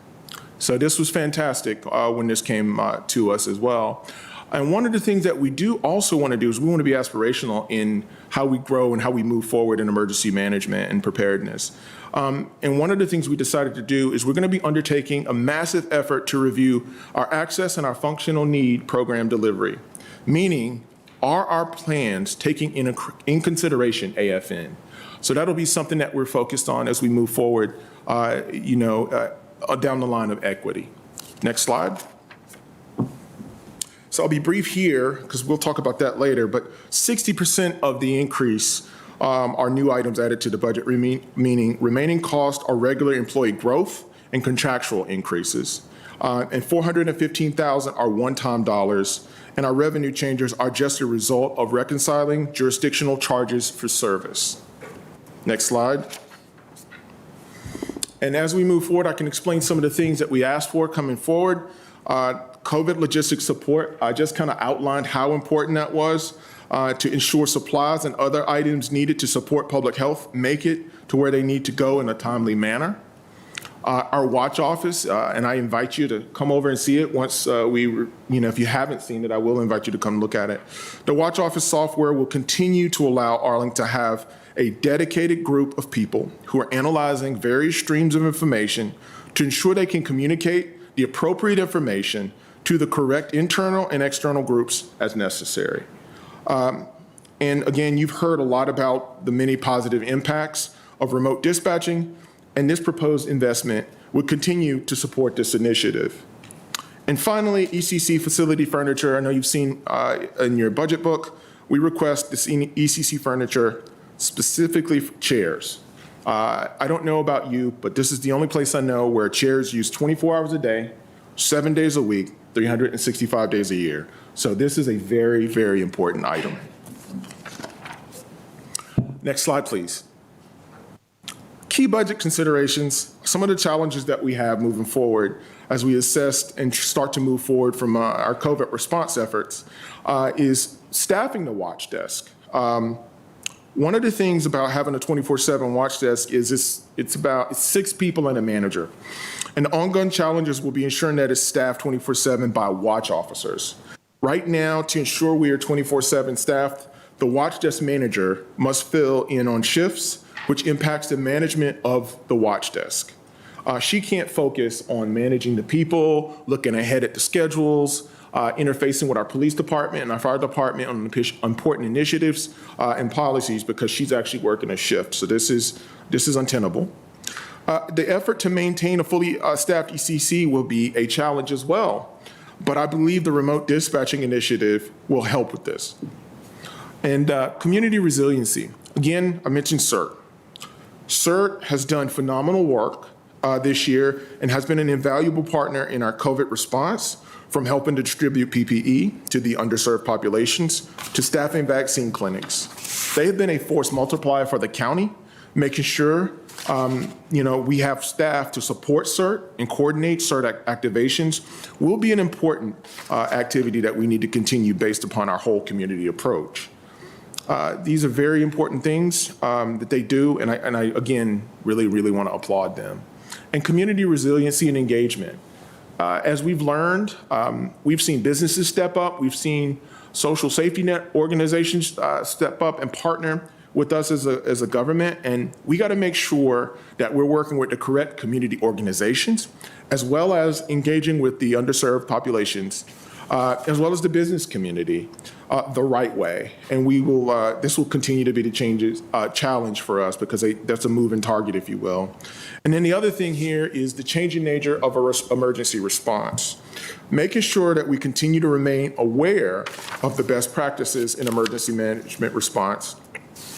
So this was fantastic when this came to us as well. And one of the things that we do also want to do is we want to be aspirational in how we grow and how we move forward in emergency management and preparedness. And one of the things we decided to do is we're going to be undertaking a massive effort to review our access and our functional need program delivery, meaning are our plans taking in consideration AFN? So that'll be something that we're focused on as we move forward, down the line of equity. Next slide. So I'll be brief here because we'll talk about that later, but 60% of the increase are new items added to the budget, meaning remaining costs are regular employee growth and contractual increases. And 415,000 are one-time dollars, and our revenue changes are just a result of reconciling jurisdictional charges for service. Next slide. And as we move forward, I can explain some of the things that we asked for coming forward. COVID logistics support, I just kind of outlined how important that was to ensure supplies and other items needed to support public health make it to where they need to go in a timely manner. Our watch office, and I invite you to come over and see it once if you haven't seen it, I will invite you to come look at it. The watch office software will continue to allow Arlington to have a dedicated group of people who are analyzing various streams of information to ensure they can communicate the appropriate information to the correct internal and external groups as necessary. And again, you've heard a lot about the many positive impacts of remote dispatching, and this proposed investment would continue to support this initiative. And finally, ECC facility furniture. I know you've seen in your budget book, we request this ECC furniture specifically for chairs. I don't know about you, but this is the only place I know where chairs use 24 hours a day, 7 days a week, 365 days a year. So this is a very, very important item. Next slide, please. Key budget considerations, some of the challenges that we have moving forward as we assess and start to move forward from our COVID response efforts is staffing the watch desk. One of the things about having a 24/7 watch desk is it's 6 people and a manager. And the ongoing challenges will be ensuring that it's staffed 24/7 by watch officers. Right now, to ensure we are 24/7 staffed, the watch desk manager must fill in on shifts, which impacts the management of the watch desk. She can't focus on managing the people, looking ahead at the schedules, interfacing with our police department and our fire department on important initiatives and policies because she's actually working a shift. So this is untenable. The effort to maintain a fully staffed ECC will be a challenge as well, but I believe the remote dispatching initiative will help with this. And community resiliency. Again, I mentioned CERT. CERT has done phenomenal work this year and has been an invaluable partner in our COVID response, from helping to distribute PPE to the underserved populations to staffing vaccine clinics. They have been a force multiplier for the county, making sure we have staff to support CERT and coordinate CERT activations will be an important activity that we need to continue based upon our whole community approach. These are very important things that they do, and I again, really want to applaud them. And community resiliency and engagement. As we've learned, we've seen businesses step up, we've seen social safety net organizations step up and partner with us as a government, and we got to make sure that we're working with the correct community organizations, as well as engaging with the underserved populations, as well as the business community, the right way. And we will. This will continue to be the challenge for us because that's a moving target, if you will. And then the other thing here is the changing nature of our emergency response, making sure that we continue to remain aware of the best practices in emergency management response,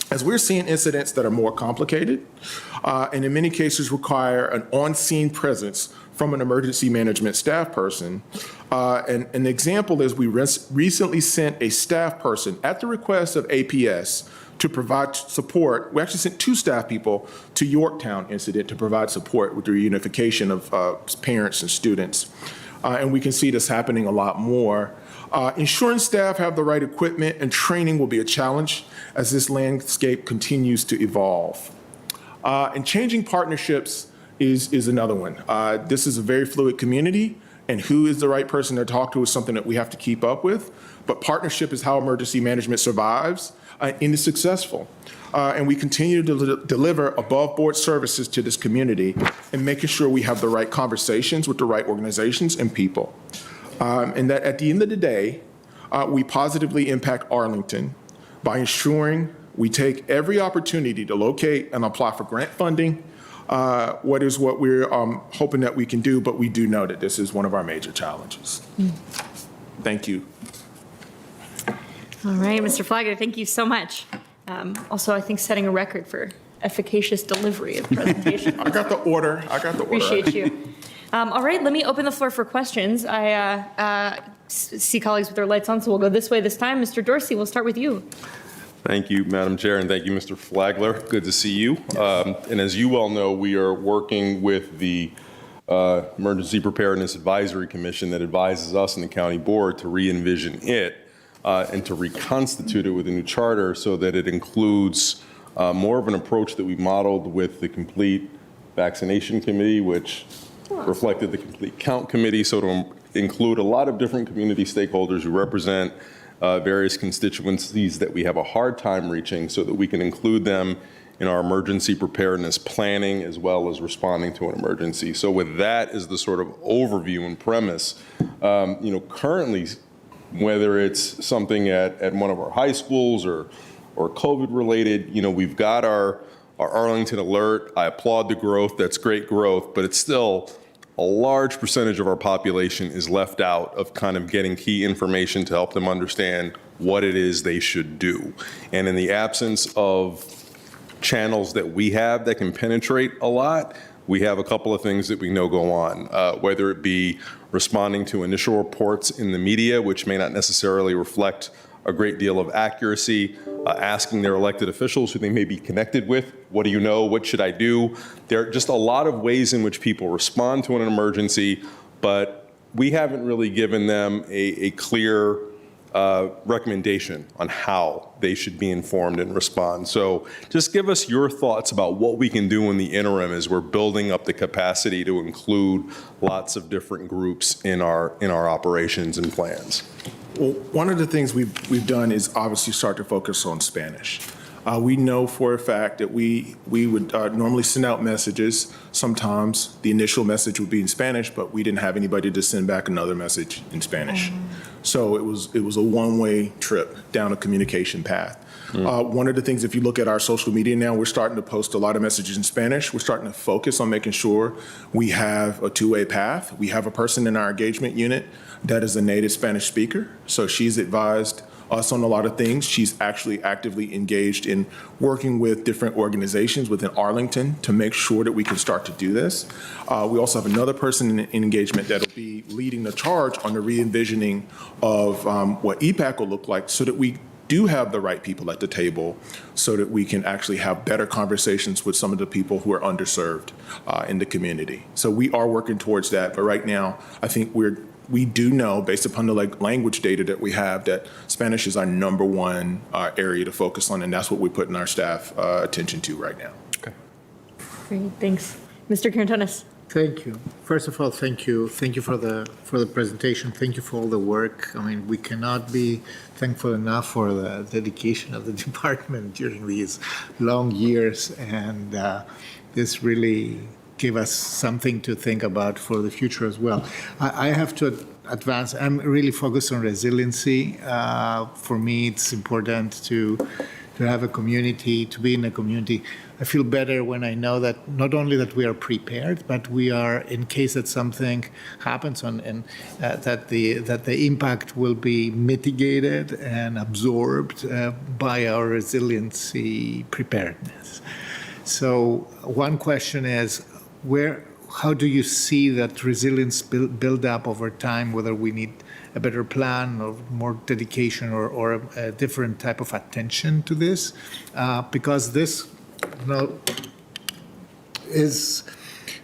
as we're seeing incidents that are more complicated and in many cases require an on-scene presence from an emergency management staff person. And an example is we recently sent a staff person at the request of APS to provide support. We actually sent 2 staff people to Yorktown incident to provide support with the reunification of parents and students. And we can see this happening a lot more. Ensuring staff have the right equipment and training will be a challenge as this landscape continues to evolve. And changing partnerships is another one. This is a very fluid community, and who is the right person to talk to is something that we have to keep up with. But partnership is how emergency management survives and is successful. And we continue to deliver above-board services to this community and making sure we have the right conversations with the right organizations and people. And that at the end of the day, we positively impact Arlington by ensuring we take every opportunity to locate and apply for grant funding, what we're hoping that we can do, but we do know that this is one of our major challenges. Thank you. All right, Mr. Flagler, thank you so much. Also, I think setting a record for efficacious delivery of presentation. I got the order. Appreciate you. All right, let me open the floor for questions. I see colleagues with their lights on, so we'll go this way this time. Mr. Dorsey, we'll start with you. Thank you, Madam Chair, and thank you, Mr. Flagler. Good to see you. And as you well know, we are working with the Emergency Preparedness Advisory Commission that advises us and the county board to re-envision it and to reconstitute it with a new charter so that it includes more of an approach that we modeled with the Complete Vaccination Committee, which reflected the Complete Count Committee, so to include a lot of different community stakeholders who represent various constituencies that we have a hard time reaching so that we can include them in our emergency preparedness planning as well as responding to an emergency. So with that as the sort of overview and premise, currently, whether it's something at one of our high schools or COVID-related, we've got our Arlington alert. I applaud the growth. That's great growth, but it's still a large percentage of our population is left out of kind of getting key information to help them understand what it is they should do. And in the absence of channels that we have that can penetrate a lot, we have a couple of things that we know go on, whether it be responding to initial reports in the media, which may not necessarily reflect a great deal of accuracy, asking their elected officials who they may be connected with, what do you know, what should I do? There are just a lot of ways in which people respond to an emergency, but we haven't really given them a clear recommendation on how they should be informed and respond. So just give us your thoughts about what we can do in the interim as we're building up the capacity to include lots of different groups in our operations and plans. Well, one of the things we've done is obviously start to focus on Spanish. We know for a fact that we would normally send out messages. Sometimes the initial message would be in Spanish, but we didn't have anybody to send back another message in Spanish. So it was a one-way trip down a communication path. One of the things, if you look at our social media now, we're starting to post a lot of messages in Spanish. We're starting to focus on making sure we have a two-way path. We have a person in our engagement unit that is a native Spanish speaker. So she's advised us on a lot of things. She's actually actively engaged in working with different organizations within Arlington to make sure that we can start to do this. We also have another person in engagement that'll be leading the charge on the re-envisioning of what EPAC will look like so that we do have the right people at the table so that we can actually have better conversations with some of the people who are underserved in the community. So we are working towards that, but right now I think we do know, based upon the language data that we have, that Spanish is our number one area to focus on, and that's what we're putting our staff attention to right now. Okay. Great, thanks. Mr. Carantonis. Thank you. First of all, thank you. Thank you for the presentation. Thank you for all the work. I mean, we cannot be thankful enough for the dedication of the department during these long years, and this really gave us something to think about for the future as well. I have to advance. I'm really focused on resiliency. For me, it's important to have a community, to be in a community. I feel better when I know that not only that we are prepared, but we are, in case that something happens, and that the impact will be mitigated and absorbed by our resiliency preparedness. So one question is, how do you see that resilience build up over time, whether we need a better plan or more dedication or a different type of attention to this? Because this is,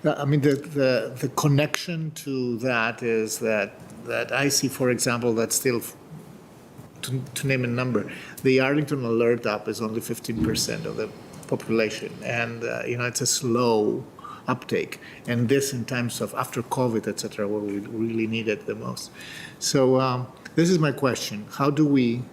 I mean, the connection to that is that that I see, for example, that still, to name a number, the Arlington Alert app is only 15% of the population, and it's a slow uptake, and this in times of after COVID, et cetera, where we really need it the most. So this is my question: how do we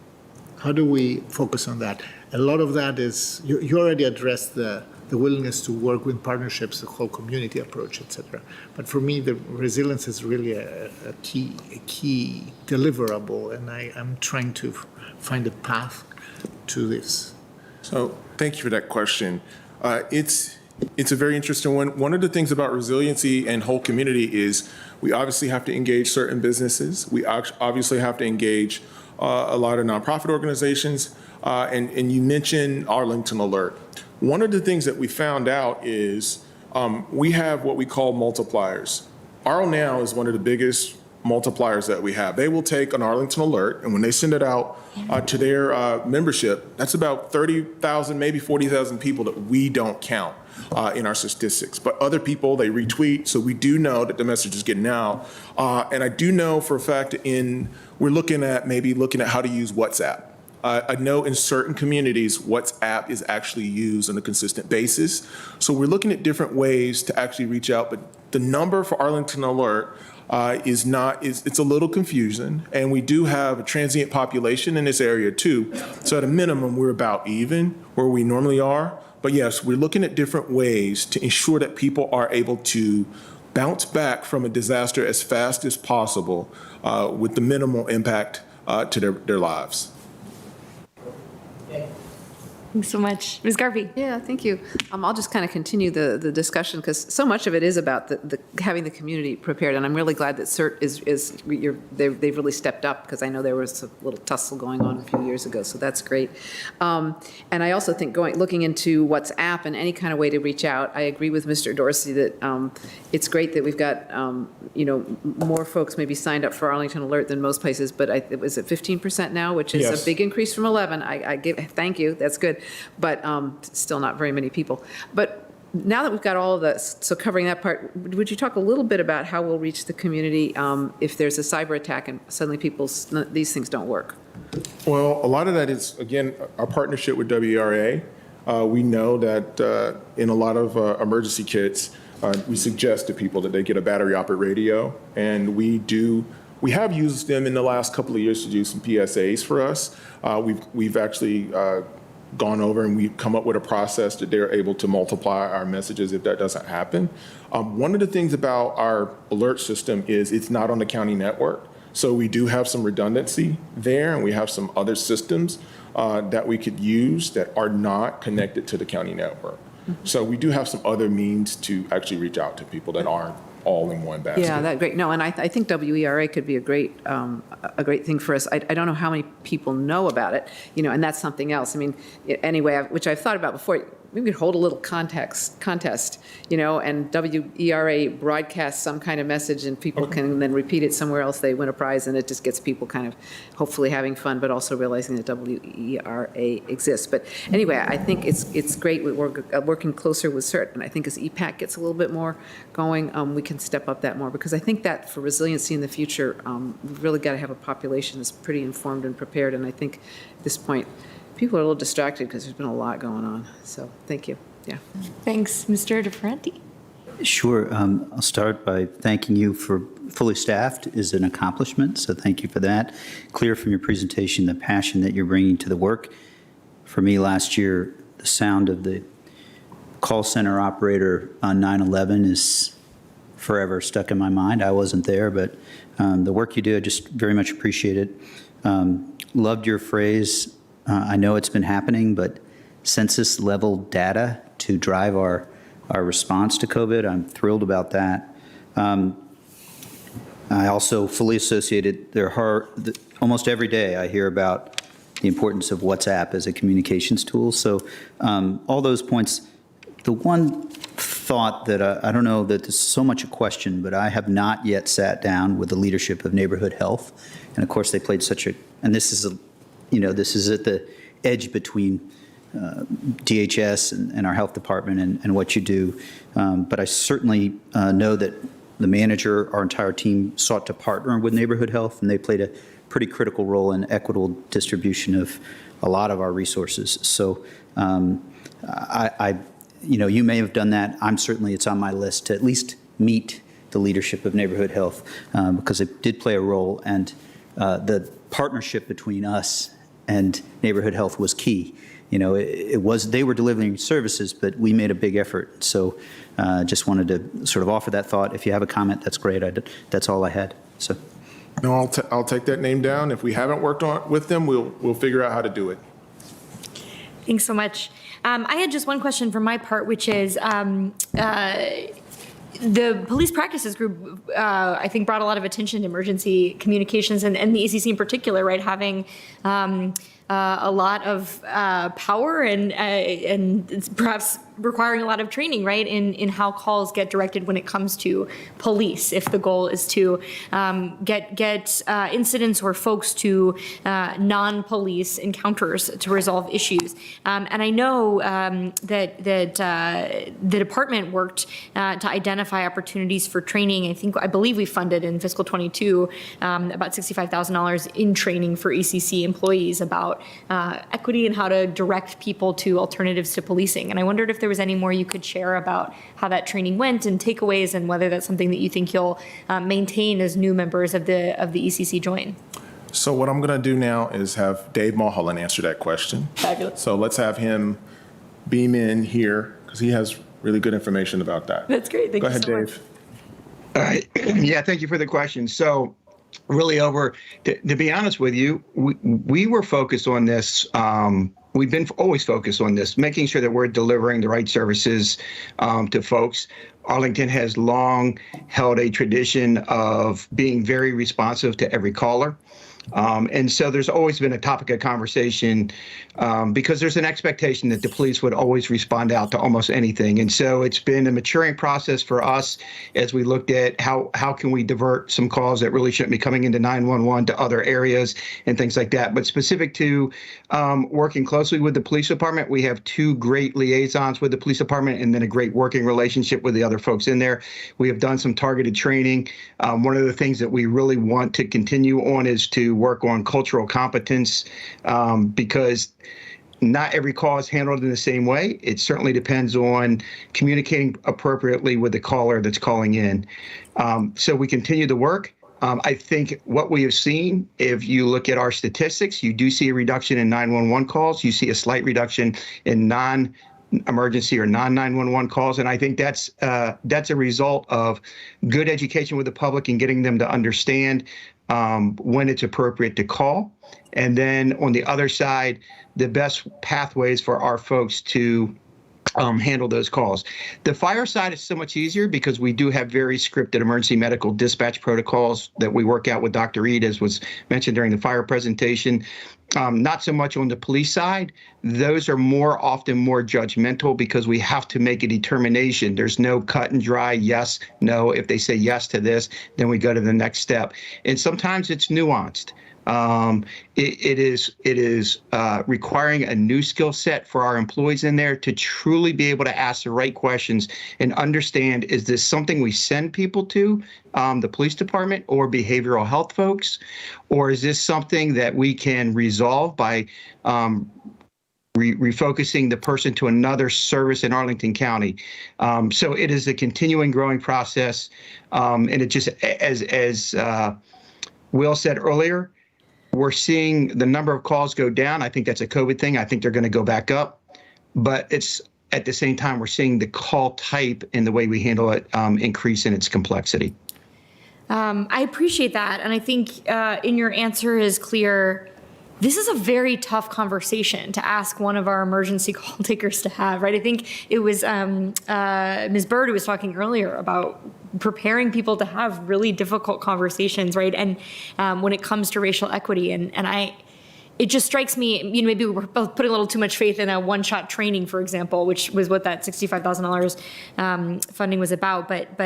focus on that? A lot of that is you already addressed the willingness to work with partnerships, the whole community approach, et cetera. But for me, the resilience is really a key deliverable, and I'm trying to find a path to this. So thank you for that question. It's a very interesting one. One of the things about resiliency and whole community is we obviously have to engage certain businesses. We obviously have to engage a lot of nonprofit organizations. And you mentioned Arlington Alert. One of the things that we found out is we have what we call multipliers. Arl Now is one of the biggest multipliers that we have. They will take an Arlington Alert, and when they send it out to their membership, that's about 30,000, maybe 40,000 people that we don't count in our statistics. But other people, they retweet, so we do know that the message is getting out. And I do know for a fact we're looking at how to use WhatsApp. I know in certain communities, WhatsApp is actually used on a consistent basis. So we're looking at different ways to actually reach out. But the number for Arlington Alert it's a little confusing. And we do have a transient population in this area too. So at a minimum, we're about even where we normally are. But yes, we're looking at different ways to ensure that people are able to bounce back from a disaster as fast as possible with the minimal impact to their lives. Thanks so much. Ms. Garvey. Yeah, thank you. I'll just kind of continue the discussion because so much of it is about having the community prepared, and I'm really glad that CERT they've really stepped up because I know there was a little tussle going on a few years ago, so that's great. And I also think looking into WhatsApp and any kind of way to reach out, I agree with Mr. Dorsey that it's great that we've got more folks maybe signed up for Arlington Alert than most places, but was it 15% now, which is Yes. a big increase from 11. Thank you, that's good. But still not very many people. But now that we've got all of this, so covering that part, would you talk a little bit about how we'll reach the community if there's a cyber attack and suddenly these things don't work? Well, a lot of that is, again, our partnership with WERA. We know that in a lot of emergency kits, we suggest to people that they get a battery-operated radio, and we have used them in the last couple of years to do some PSAs for us. We've actually gone over and we've come up with a process that they're able to multiply our messages if that doesn't happen. One of the things about our alert system is it's not on the county network. So we do have some redundancy there, and we have some other systems that we could use that are not connected to the county network. So we do have some other means to actually reach out to people that aren't all in one basket. Yeah, that's great. No, and I think WERA could be a great thing for us. I don't know how many people know about it, and that's something else. I mean, anyway, which I've thought about before. Maybe we could hold a little contest, and WERA broadcasts some kind of message, and people can then repeat it somewhere else. They win a prize, and it just gets people kind of hopefully having fun, but also realizing that WERA exists. But anyway, I think it's great. We're working closer with CERT, and I think as EPAC gets a little bit more going, we can step up that more, because I think that for resiliency in the future, we've really got to have a population that's pretty informed and prepared, and I think at this point, people are a little distracted because there's been a lot going on. So thank you. Yeah. Thanks, Mr. DeFerranti. Sure. I'll start by thanking you for fully staffed is an accomplishment, so thank you for that. Clear from your presentation the passion that you're bringing to the work. For me last year, the sound of the call center operator on 9/11 is forever stuck in my mind. I wasn't there, but the work you do, I just very much appreciate it. Loved your phrase, I know it's been happening, but census-level data to drive our response to COVID. I'm thrilled about that. I also fully associated almost every day I hear about the importance of WhatsApp as a communications tool. So all those points, the one thought that I don't know that this is so much a question, but I have not yet sat down with the leadership of neighborhood health. And of course they played and this is at the edge between DHS and our health department and what you do. But I certainly know that the manager, our entire team sought to partner with Neighborhood Health, and they played a pretty critical role in equitable distribution of a lot of our resources. So you may have done that. It's on my list to at least meet the leadership of Neighborhood Health because it did play a role, and the partnership between us and Neighborhood Health was key. They were delivering services, but we made a big effort. So just wanted to sort of offer that thought. If you have a comment, that's great. That's all I had. So. No, I'll take that name down. If we haven't worked with them, we'll figure out how to do it. Thanks so much. I had just one question for my part, which is the police practices group, I think, brought a lot of attention to emergency communications and the ECC in particular, right? Having a lot of power and perhaps requiring a lot of training, right, in how calls get directed when it comes to police, if the goal is to get incidents or folks to non-police encounters to resolve issues. And I know that the department worked to identify opportunities for training. I believe we funded in fiscal 22 about $65,000 in training for ECC employees about equity and how to direct people to alternatives to policing. And I wondered if there was any more you could share about how that training went and takeaways, and whether that's something that you think you'll maintain as new members of the ECC join. So what I'm going to do now is have Dave Mulholland answer that question. Fabulous. So let's have him beam in here because he has really good information about that. That's great. Thank Go you ahead, so Dave. much. All right. Yeah, thank you for the question. So really to be honest with you, we were focused on this. We've been always focused on this, making sure that we're delivering the right services to folks. Arlington has long held a tradition of being very responsive to every caller. And so there's always been a topic of conversation because there's an expectation that the police would always respond out to almost anything. And so it's been a maturing process for us as we looked at how can we divert some calls that really shouldn't be coming into 911 to other areas and things like that. But specific to working closely with the police department, we have two great liaisons with the police department and then a great working relationship with the other folks in there. We have done some targeted training. One of the things that we really want to continue on is to work on cultural competence because not every call is handled in the same way. It certainly depends on communicating appropriately with the caller that's calling in. So we continue the work. I think what we have seen, if you look at our statistics, you do see a reduction in 911 calls. You see a slight reduction in non-emergency or non-911 calls. And I think that's a result of good education with the public and getting them to understand when it's appropriate to call. And then on the other side, the best pathways for our folks to handle those calls. The fire side is so much easier because we do have very scripted emergency medical dispatch protocols that we work out with Dr. Reed, as was mentioned during the fire presentation. Not so much on the police side. Those are often more judgmental because we have to make a determination. There's no cut and dry yes, no. If they say yes to this, then we go to the next step. And sometimes it's nuanced. It is requiring a new skill set for our employees in there to truly be able to ask the right questions and understand, is this something we send people to, the police department or behavioral health folks, or is this something that we can resolve by refocusing the person to another service in Arlington County? So it is a continuing growing process. And it just, as Will said earlier, we're seeing the number of calls go down. I think that's a COVID thing. I think they're going to go back up. But it's at the same time, we're seeing the call type and the way we handle it increase in its complexity. I appreciate that. And I think in your answer is clear. This is a very tough conversation to ask one of our emergency call takers to have, right? I think it was Ms. Bird who was talking earlier about preparing people to have really difficult conversations, right? And when it comes to racial equity, it just strikes me, maybe we're both putting a little too much faith in a one-shot training, for example, which was what that $65,000 funding was about. But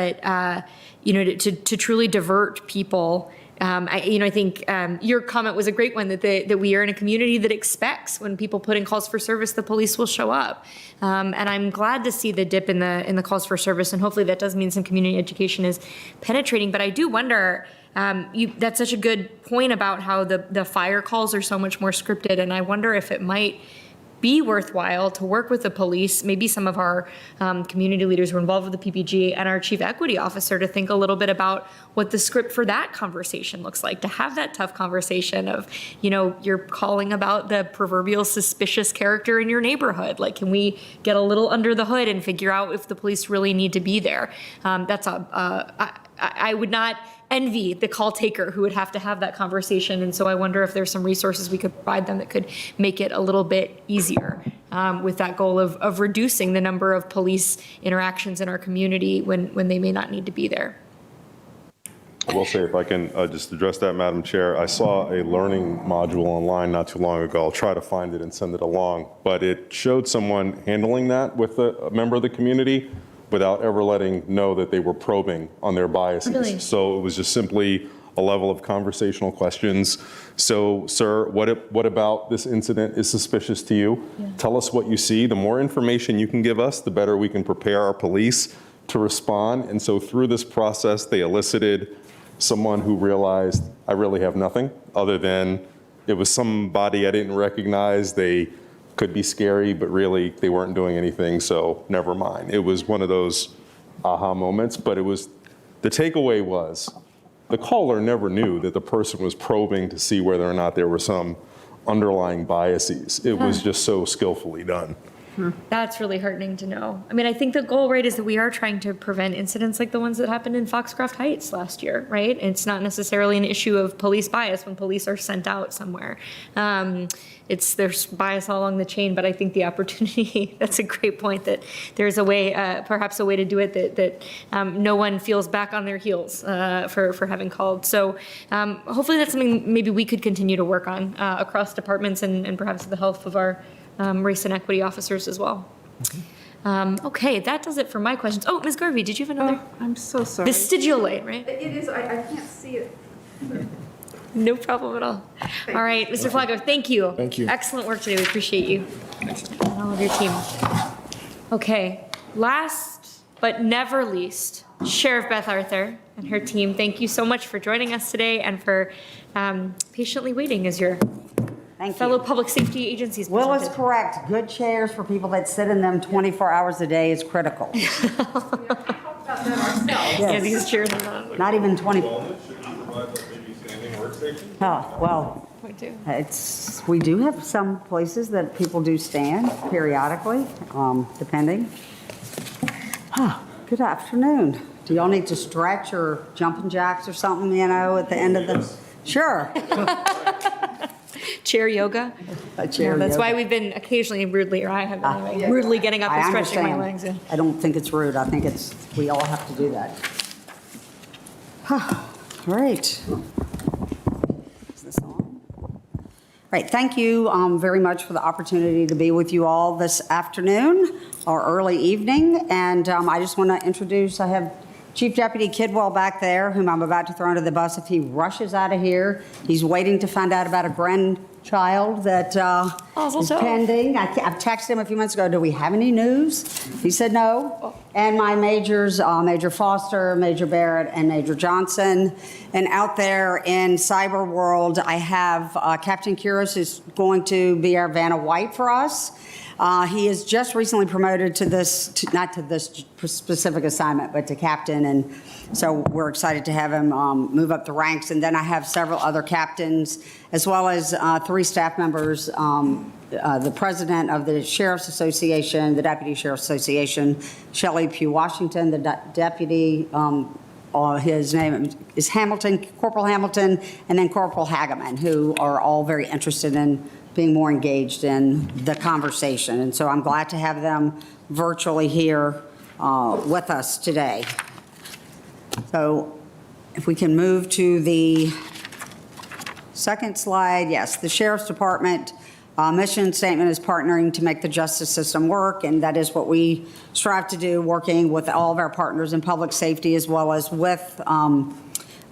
to truly divert people I think your comment was a great one, that we are in a community that expects when people put in calls for service, the police will show up. And I'm glad to see the dip in the calls for service, and hopefully that does mean some community education is penetrating. But I do wonder, that's such a good point about how the fire calls are so much more scripted, and I wonder if it might be worthwhile to work with the police, maybe some of our community leaders who are involved with the PPG and our chief equity officer, to think a little bit about what the script for that conversation looks like, to have that tough conversation of, you're calling about the proverbial suspicious character in your neighborhood. Like, can we get a little under the hood and figure out if the police really need to be there? I would not envy the call taker who would have to have that conversation. And so I wonder if there's some resources we could provide them that could make it a little bit easier, with that goal of reducing the number of police interactions in our community when they may not need to be there. I will say, if I can just address that, Madam Chair, I saw a learning module online not too long ago. I'll try to find it and send it along. But it showed someone handling that with a member of the community without ever letting know that they were probing on their biases. Really? So it was just simply a level of conversational questions. So, sir, what about this incident is suspicious to you? Yeah. Tell us what you see. The more information you can give us, the better we can prepare our police to respond. And so through this process, they elicited someone who realized, I really have nothing other than it was somebody I didn't recognize. They could be scary, but really they weren't doing anything, so never mind. It was one of those aha moments, but the takeaway was the caller never knew that the person was probing to see whether or not there were some underlying biases. It was just so skillfully done. That's really heartening to know. I mean, I think the goal, right, is that we are trying to prevent incidents like the ones that happened in Foxcroft Heights last year, right? It's not necessarily an issue of police bias when police are sent out somewhere. There's bias all along the chain, but I think the opportunity, that's a great point, that there's a way, perhaps a way to do it that no one feels back on their heels for having called. So hopefully that's something maybe we could continue to work on across departments and perhaps the health of our race and equity officers as well. Okay, that does it for my questions. Oh, Ms. Garvey, did you have another? Oh, I'm so sorry. Vestibulate, right? It is, I can't see it. No problem at all. All right, Mr. Flacco, thank you. Thank you. Excellent work today. We appreciate you and all of your team. Okay, last but never least, Sheriff Beth Arthur and her team, thank you so much for joining us today and for patiently waiting as your fellow public safety agencies presented. Will is correct. Good chairs for people that sit in them 24 hours a day is critical. Yeah, these chairs are Not even 20. Oh, well, we do have some places that people do stand periodically, depending. Good afternoon. Do y'all need to stretch or jumping jacks or something, at the end of the? Sure. Chair yoga. That's why we've been occasionally rudely, or I have been anyway, rudely getting up and stretching my legs. I don't think it's rude. I think we all have to do that. Great. Is this on? Right. Thank you very much for the opportunity to be with you all this afternoon or early evening. And I just want to introduce, I have Chief Deputy Kidwell back there, whom I'm about to throw under the bus if he rushes out of here. He's waiting to find out about a grandchild that is pending. I've texted him a few months ago, do we have any news? He said no. And my majors, Major Foster, Major Barrett, and Major Johnson. And out there in cyber world, I have Captain Kuros, who's going to be our Vanna White for us. He is just recently promoted to not to this specific assignment, but to captain. And so we're excited to have him move up the ranks. And then I have several other captains, as well as 3 staff members, the president of the Sheriff's Association, the Deputy Sheriff's Association, Shelley Pugh Washington, the deputy, his name is Hamilton, Corporal Hamilton, and then Corporal Hageman, who are all very interested in being more engaged in the conversation. And so I'm glad to have them virtually here with us today. So if we can move to the second slide. Yes, the Sheriff's Department mission statement is partnering to make the justice system work, and that is what we strive to do, working with all of our partners in public safety as well as with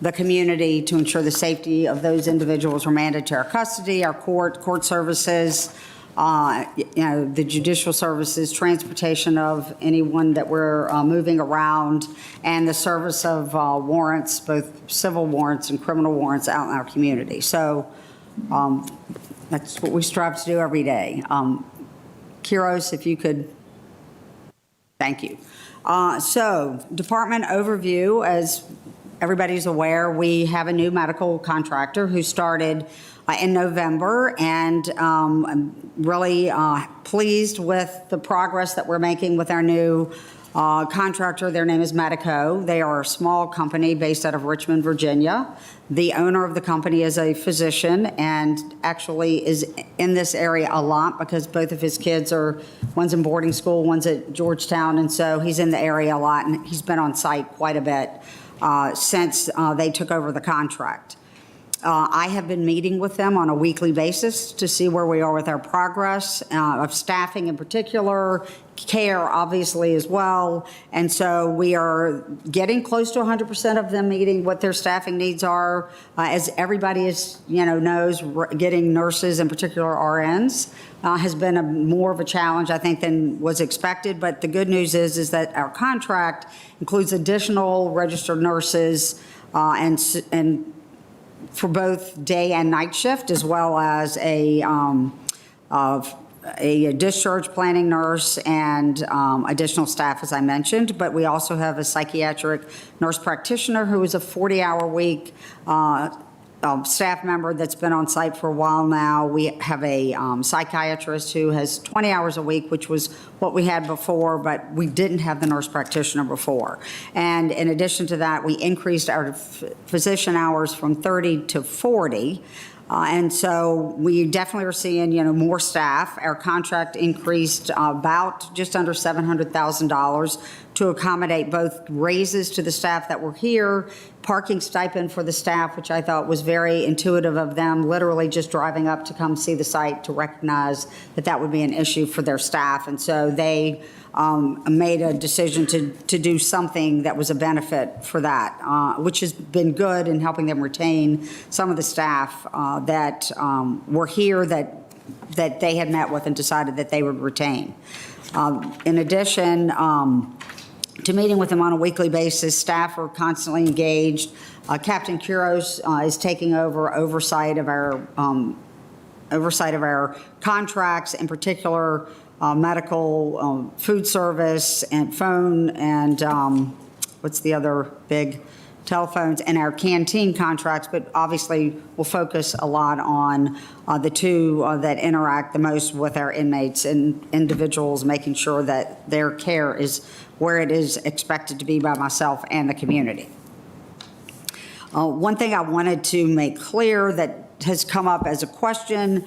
the community to ensure the safety of those individuals remanded to our custody, our court services, the judicial services, transportation of anyone that we're moving around, and the service of warrants, both civil warrants and criminal warrants out in our community. So that's what we strive to do every day. Kiros, if you could, thank you. So department overview, as everybody's aware, we have a new medical contractor who started in November, and I'm really pleased with the progress that we're making with our new contractor. Their name is Medico. They are a small company based out of Richmond, Virginia. The owner of the company is a physician and actually is in this area a lot because both of his kids are, one's in boarding school, one's at Georgetown, and so he's in the area a lot, and he's been on site quite a bit since they took over the contract. I have been meeting with them on a weekly basis to see where we are with our progress of staffing in particular, care obviously as well. And so we are getting close to 100% of them meeting what their staffing needs are. As everybody is, knows, getting nurses, in particular RNs, has been more of a challenge, I think, than was expected. But the good news is that our contract includes additional registered nurses and for both day and night shift, as well as a discharge planning nurse and additional staff, as I mentioned. But we also have a psychiatric nurse practitioner who is a 40-hour week staff member that's been on site for a while now. We have a psychiatrist who has 20 hours a week, which was what we had before, but we didn't have the nurse practitioner before. And in addition to that, we increased our physician hours from 30 to 40. And so we definitely are seeing, more staff. Our contract increased about just under $700,000 to accommodate both raises to the staff that were here, parking stipend for the staff, which I thought was very intuitive of them, literally just driving up to come see the site to recognize that that would be an issue for their staff. And so they made a decision to do something that was a benefit for that, which has been good in helping them retain some of the staff that were here that they had met with and decided that they would retain. In addition to meeting with them on a weekly basis, staff are constantly engaged. Captain Kuros is taking over oversight of our contracts, in particular medical, food service, and phone, and what's the other big telephones, and our canteen contracts, but obviously we'll focus a lot on the two that interact the most with our inmates and individuals, making sure that their care is where it is expected to be by myself and the community. One thing I wanted to make clear that has come up as a question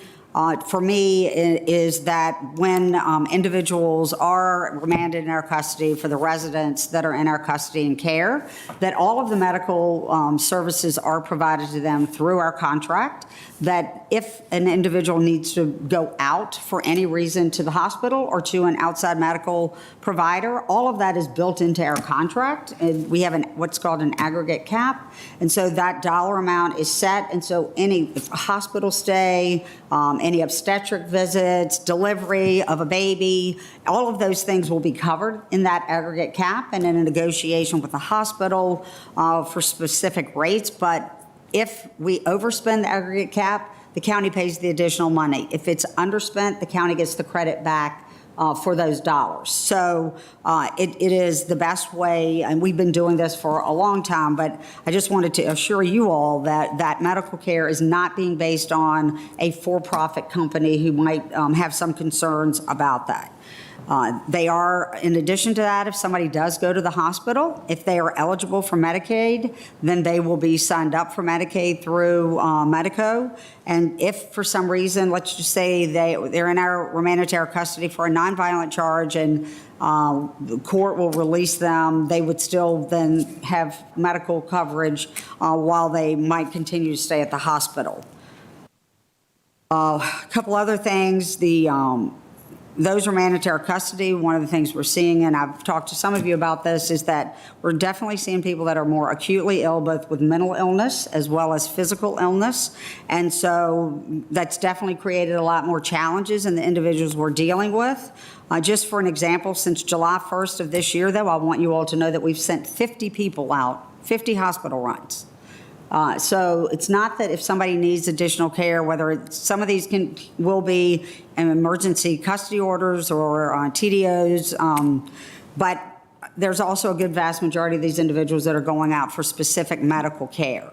for me is that when individuals are remanded in our custody, for the residents that are in our custody and care, that all of the medical services are provided to them through our contract, that if an individual needs to go out for any reason to the hospital or to an outside medical provider, all of that is built into our contract. And we have what's called an aggregate cap. And so that dollar amount is set. And so any hospital stay, any obstetric visits, delivery of a baby, all of those things will be covered in that aggregate cap and in a negotiation with the hospital for specific rates. But if we overspend the aggregate cap, the county pays the additional money. If it's underspent, the county gets the credit back for those dollars. So it is the best way, and we've been doing this for a long time, but I just wanted to assure you all that medical care is not being based on a for-profit company who might have some concerns about that. They are, in addition to that, if somebody does go to the hospital, if they are eligible for Medicaid, then they will be signed up for Medicaid through Medico. And if for some reason, let's just say they're in our remanded to our custody for a nonviolent charge and the court will release them, they would still then have medical coverage while they might continue to stay at the hospital. A couple other things, those remanded to our custody, one of the things we're seeing, and I've talked to some of you about this, is that we're definitely seeing people that are more acutely ill, both with mental illness as well as physical illness. And so that's definitely created a lot more challenges in the individuals we're dealing with. Just for an example, since July 1st of this year, though, I want you all to know that we've sent 50 people out, 50 hospital runs. So it's not that if somebody needs additional care, whether some of these will be emergency custody orders or TDOs, but there's also a good vast majority of these individuals that are going out for specific medical care.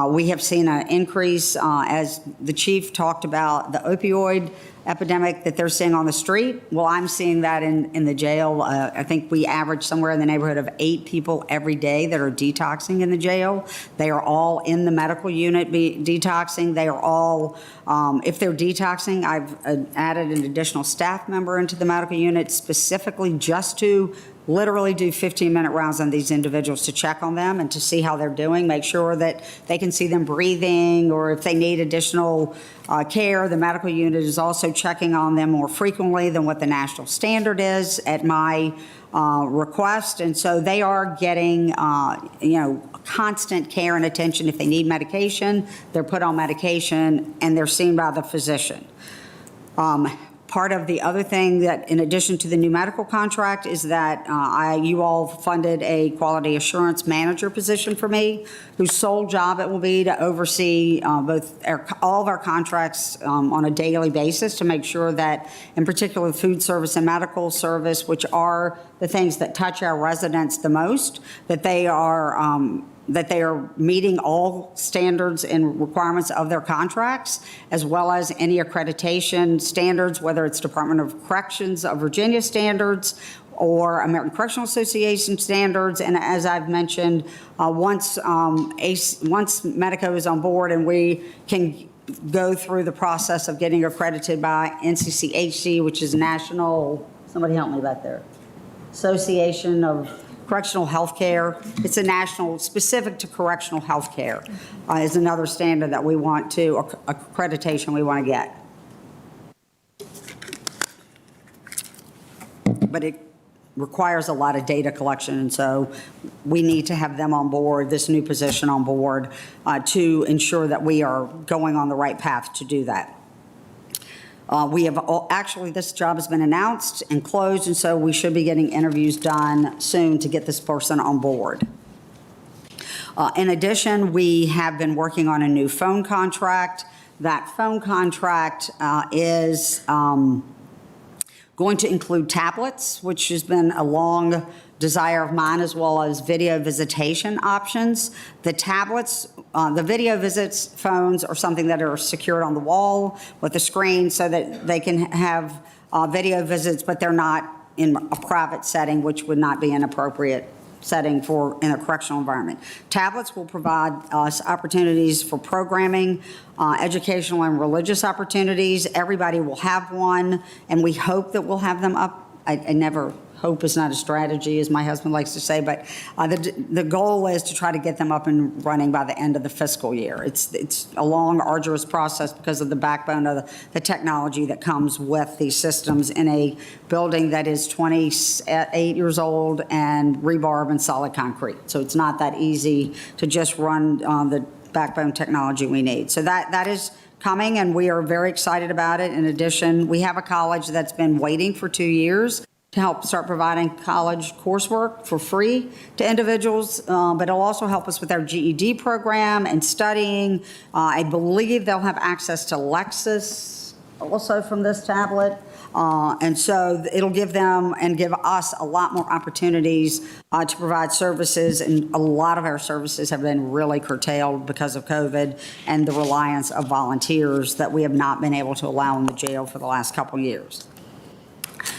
We have seen an increase, as the chief talked about, the opioid epidemic that they're seeing on the street. Well, I'm seeing that in the jail. I think we average somewhere in the neighborhood of 8 people every day that are detoxing in the jail. They are all in the medical unit detoxing. They are all, if they're detoxing, I've added an additional staff member into the medical unit specifically just to literally do 15-minute rounds on these individuals to check on them and to see how they're doing, make sure that they can see them breathing, or if they need additional care. The medical unit is also checking on them more frequently than what the national standard is at my request. And so they are getting, constant care and attention. If they need medication, they're put on medication and they're seen by the physician. Part of the other thing that, in addition to the new medical contract, is that you all funded a quality assurance manager position for me, whose sole job it will be to oversee all of our contracts on a daily basis to make sure that, in particular, food service and medical service, which are the things that touch our residents the most, that they are meeting all standards and requirements of their contracts, as well as any accreditation standards, whether it's Department of Corrections of Virginia standards or American Correctional Association standards. And as I've mentioned, once Medico is on board and we can go through the process of getting accredited by NCCHC, which is National, somebody help me back there, Association of Correctional Healthcare. It's a national, specific to correctional healthcare, is another standard that we want to, accreditation we want to get. But it requires a lot of data collection, and so we need to have them on board, this new position on board, to ensure that we are going on the right path to do that. We have actually, this job has been announced and closed, and so we should be getting interviews done soon to get this person on board. In addition, we have been working on a new phone contract. That phone contract is going to include tablets, which has been a long desire of mine, as well as video visitation options. The tablets, the video visits phones are something that are secured on the wall with a screen so that they can have video visits, but they're not in a private setting, which would not be an appropriate setting for in a correctional environment. Tablets will provide us opportunities for programming, educational and religious opportunities. Everybody will have one, and we hope that we'll have them up. I never, hope is not a strategy, as my husband likes to say, but the goal is to try to get them up and running by the end of the fiscal year. It's a long, arduous process because of the backbone of the technology that comes with these systems in a building that is 28 years old and rebarb and solid concrete. So it's not that easy to just run the backbone technology we need. So that is coming, and we are very excited about it. In addition, we have a college that's been waiting for 2 years to help start providing college coursework for free to individuals, but it'll also help us with our GED program and studying. I believe they'll have access to Lexis also from this tablet. And so it'll give them and give us a lot more opportunities to provide services, and a lot of our services have been really curtailed because of COVID and the reliance of volunteers that we have not been able to allow in the jail for the last couple of years.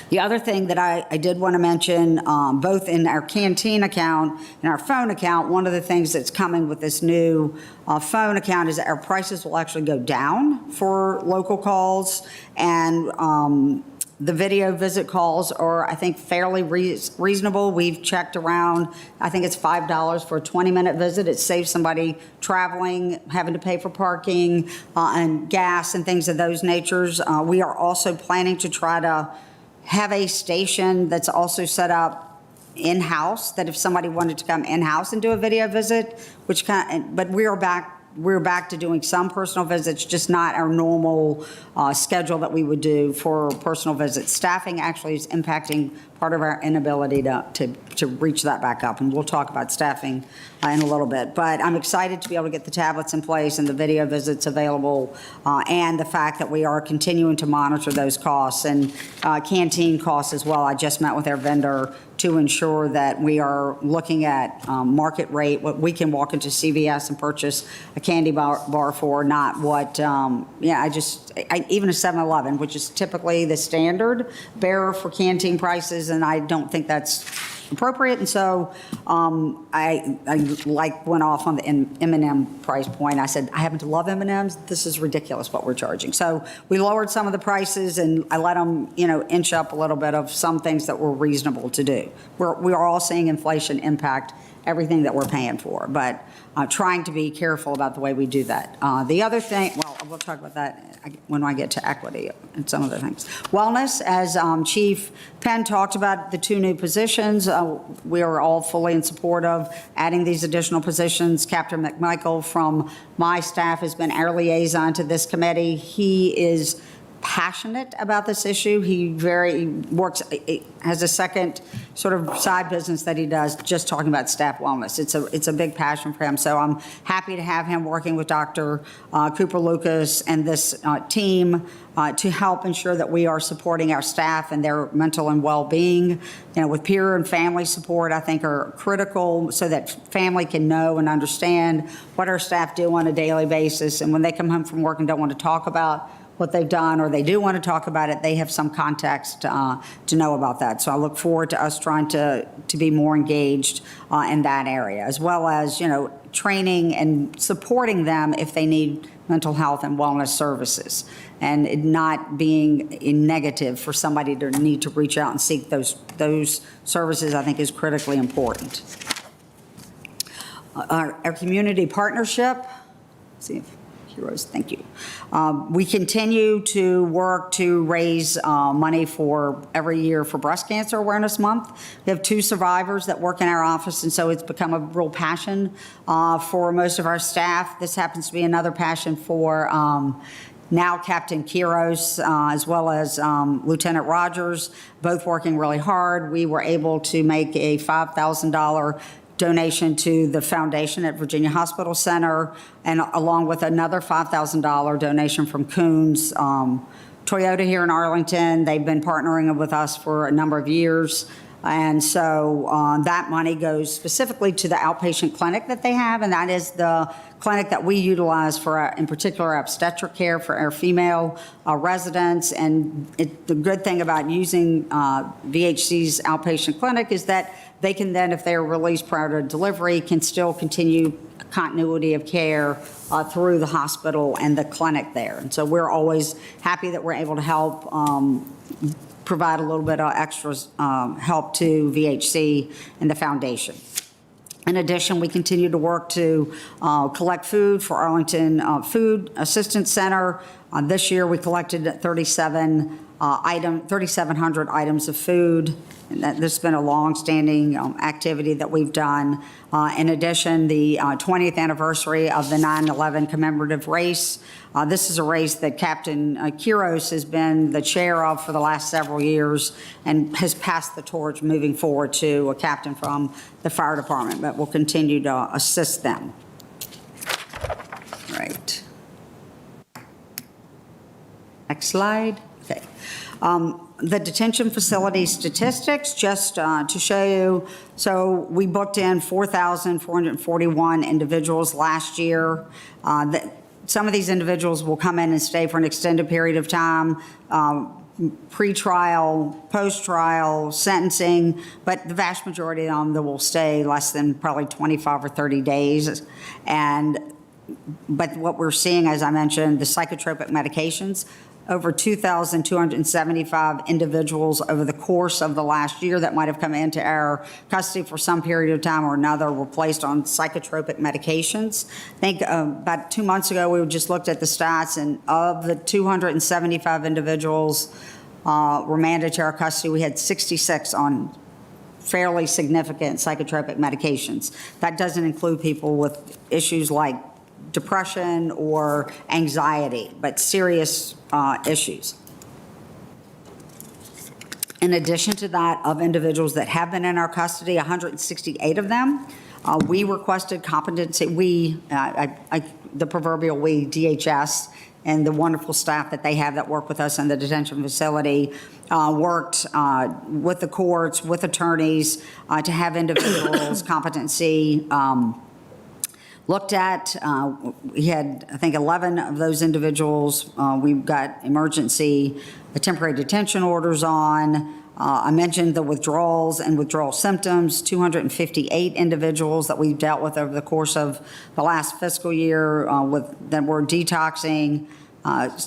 The other thing that I did want to mention, both in our canteen account and our phone account, one of the things that's coming with this new phone account is that our prices will actually go down for local calls, and the video visit calls are, I think, fairly reasonable. We've checked around, I think it's $5 for a 20-minute visit. It saves somebody traveling, having to pay for parking and gas and things of those natures. We are also planning to try to have a station that's also set up in-house, that if somebody wanted to come in-house and do a video visit, but we're back to doing some personal visits, just not our normal schedule that we would do for personal visits. Staffing actually is impacting part of our inability to reach that back up, and we'll talk about staffing in a little bit. But I'm excited to be able to get the tablets in place and the video visits available, and the fact that we are continuing to monitor those costs and canteen costs as well. I just met with our vendor to ensure that we are looking at market rate, what we can walk into CVS and purchase a candy bar for, not what, even a 7-Eleven, which is typically the standard bearer for canteen prices, and I don't think that's appropriate. And so I went off on the M&M price point. I said, I happen to love M&Ms. This is ridiculous what we're charging. So we lowered some of the prices, and I let them, inch up a little bit of some things that were reasonable to do. We're all seeing inflation impact everything that we're paying for, but trying to be careful about the way we do that. The other thing, well, we'll talk about that when I get to equity and some other things. Wellness, as Chief Penn talked about, the 2 new positions, we are all fully in support of adding these additional positions. Captain McMichael from my staff has been our liaison to this committee. He is passionate about this issue. He has a second sort of side business that he does just talking about staff wellness. It's a big passion for him. So I'm happy to have him working with Dr. Cooper Lucas and this team to help ensure that we are supporting our staff and their mental and well-being. With peer and family support, I think are critical so that family can know and understand what our staff do on a daily basis. And when they come home from work and don't want to talk about what they've done, or they do want to talk about it, they have some context to know about that. So I look forward to us trying to be more engaged in that area, as well as, training and supporting them if they need mental health and wellness services, and it not being a negative for somebody to need to reach out and seek those services, I think is critically important. Our community partnership, let's see if Heroes, thank you. We continue to work to raise money for every year for Breast Cancer Awareness Month. We have 2 survivors that work in our office, and so it's become a real passion for most of our staff. This happens to be another passion for now Captain Kiros, as well as Lieutenant Rogers, both working really hard. We were able to make a $5,000 donation to the foundation at Virginia Hospital Center, and along with another $5,000 donation from Coons Toyota here in Arlington. They've been partnering with us for a number of years. And so that money goes specifically to the outpatient clinic that they have, and that is the clinic that we utilize for, in particular, obstetric care for our female residents. And the good thing about using VHC's outpatient clinic is that they can then, if they are released prior to delivery, can still continue continuity of care through the hospital and the clinic there. And so we're always happy that we're able to help provide a little bit of extra help to VHC and the foundation. In addition, we continue to work to collect food for Arlington Food Assistance Center. This year, we collected 3,700 items of food. And this has been a long-standing activity that we've done. In addition, the 20th anniversary of the 9/11 commemorative race. This is a race that Captain Kiros has been the chair of for the last several years and has passed the torch moving forward to a captain from the fire department, but we'll continue to assist them. Right. Next slide. Okay. The detention facility statistics, just to show you. So we booked in 4,441 individuals last year. Some of these individuals will come in and stay for an extended period of time, pre-trial, post-trial, sentencing, but the vast majority of them will stay less than probably 25 or 30 days. But what we're seeing, as I mentioned, the psychotropic medications, over 2,275 individuals over the course of the last year that might have come into our custody for some period of time or another were placed on psychotropic medications. I think about 2 months ago, we just looked at the stats, and of the 275 individuals, remanded to our custody. We had 66 on fairly significant psychotropic medications. That doesn't include people with issues like depression or anxiety, but serious issues. In addition to that, of individuals that have been in our custody, 168 of them, we requested competency, the proverbial we, DHS, and the wonderful staff that they have that work with us in the detention facility, worked with the courts, with attorneys, to have individuals' competency looked at. We had, I think, 11 of those individuals. We've got emergency temporary detention orders on. I mentioned the withdrawals and withdrawal symptoms, 258 individuals that we've dealt with over the course of the last fiscal year that were detoxing,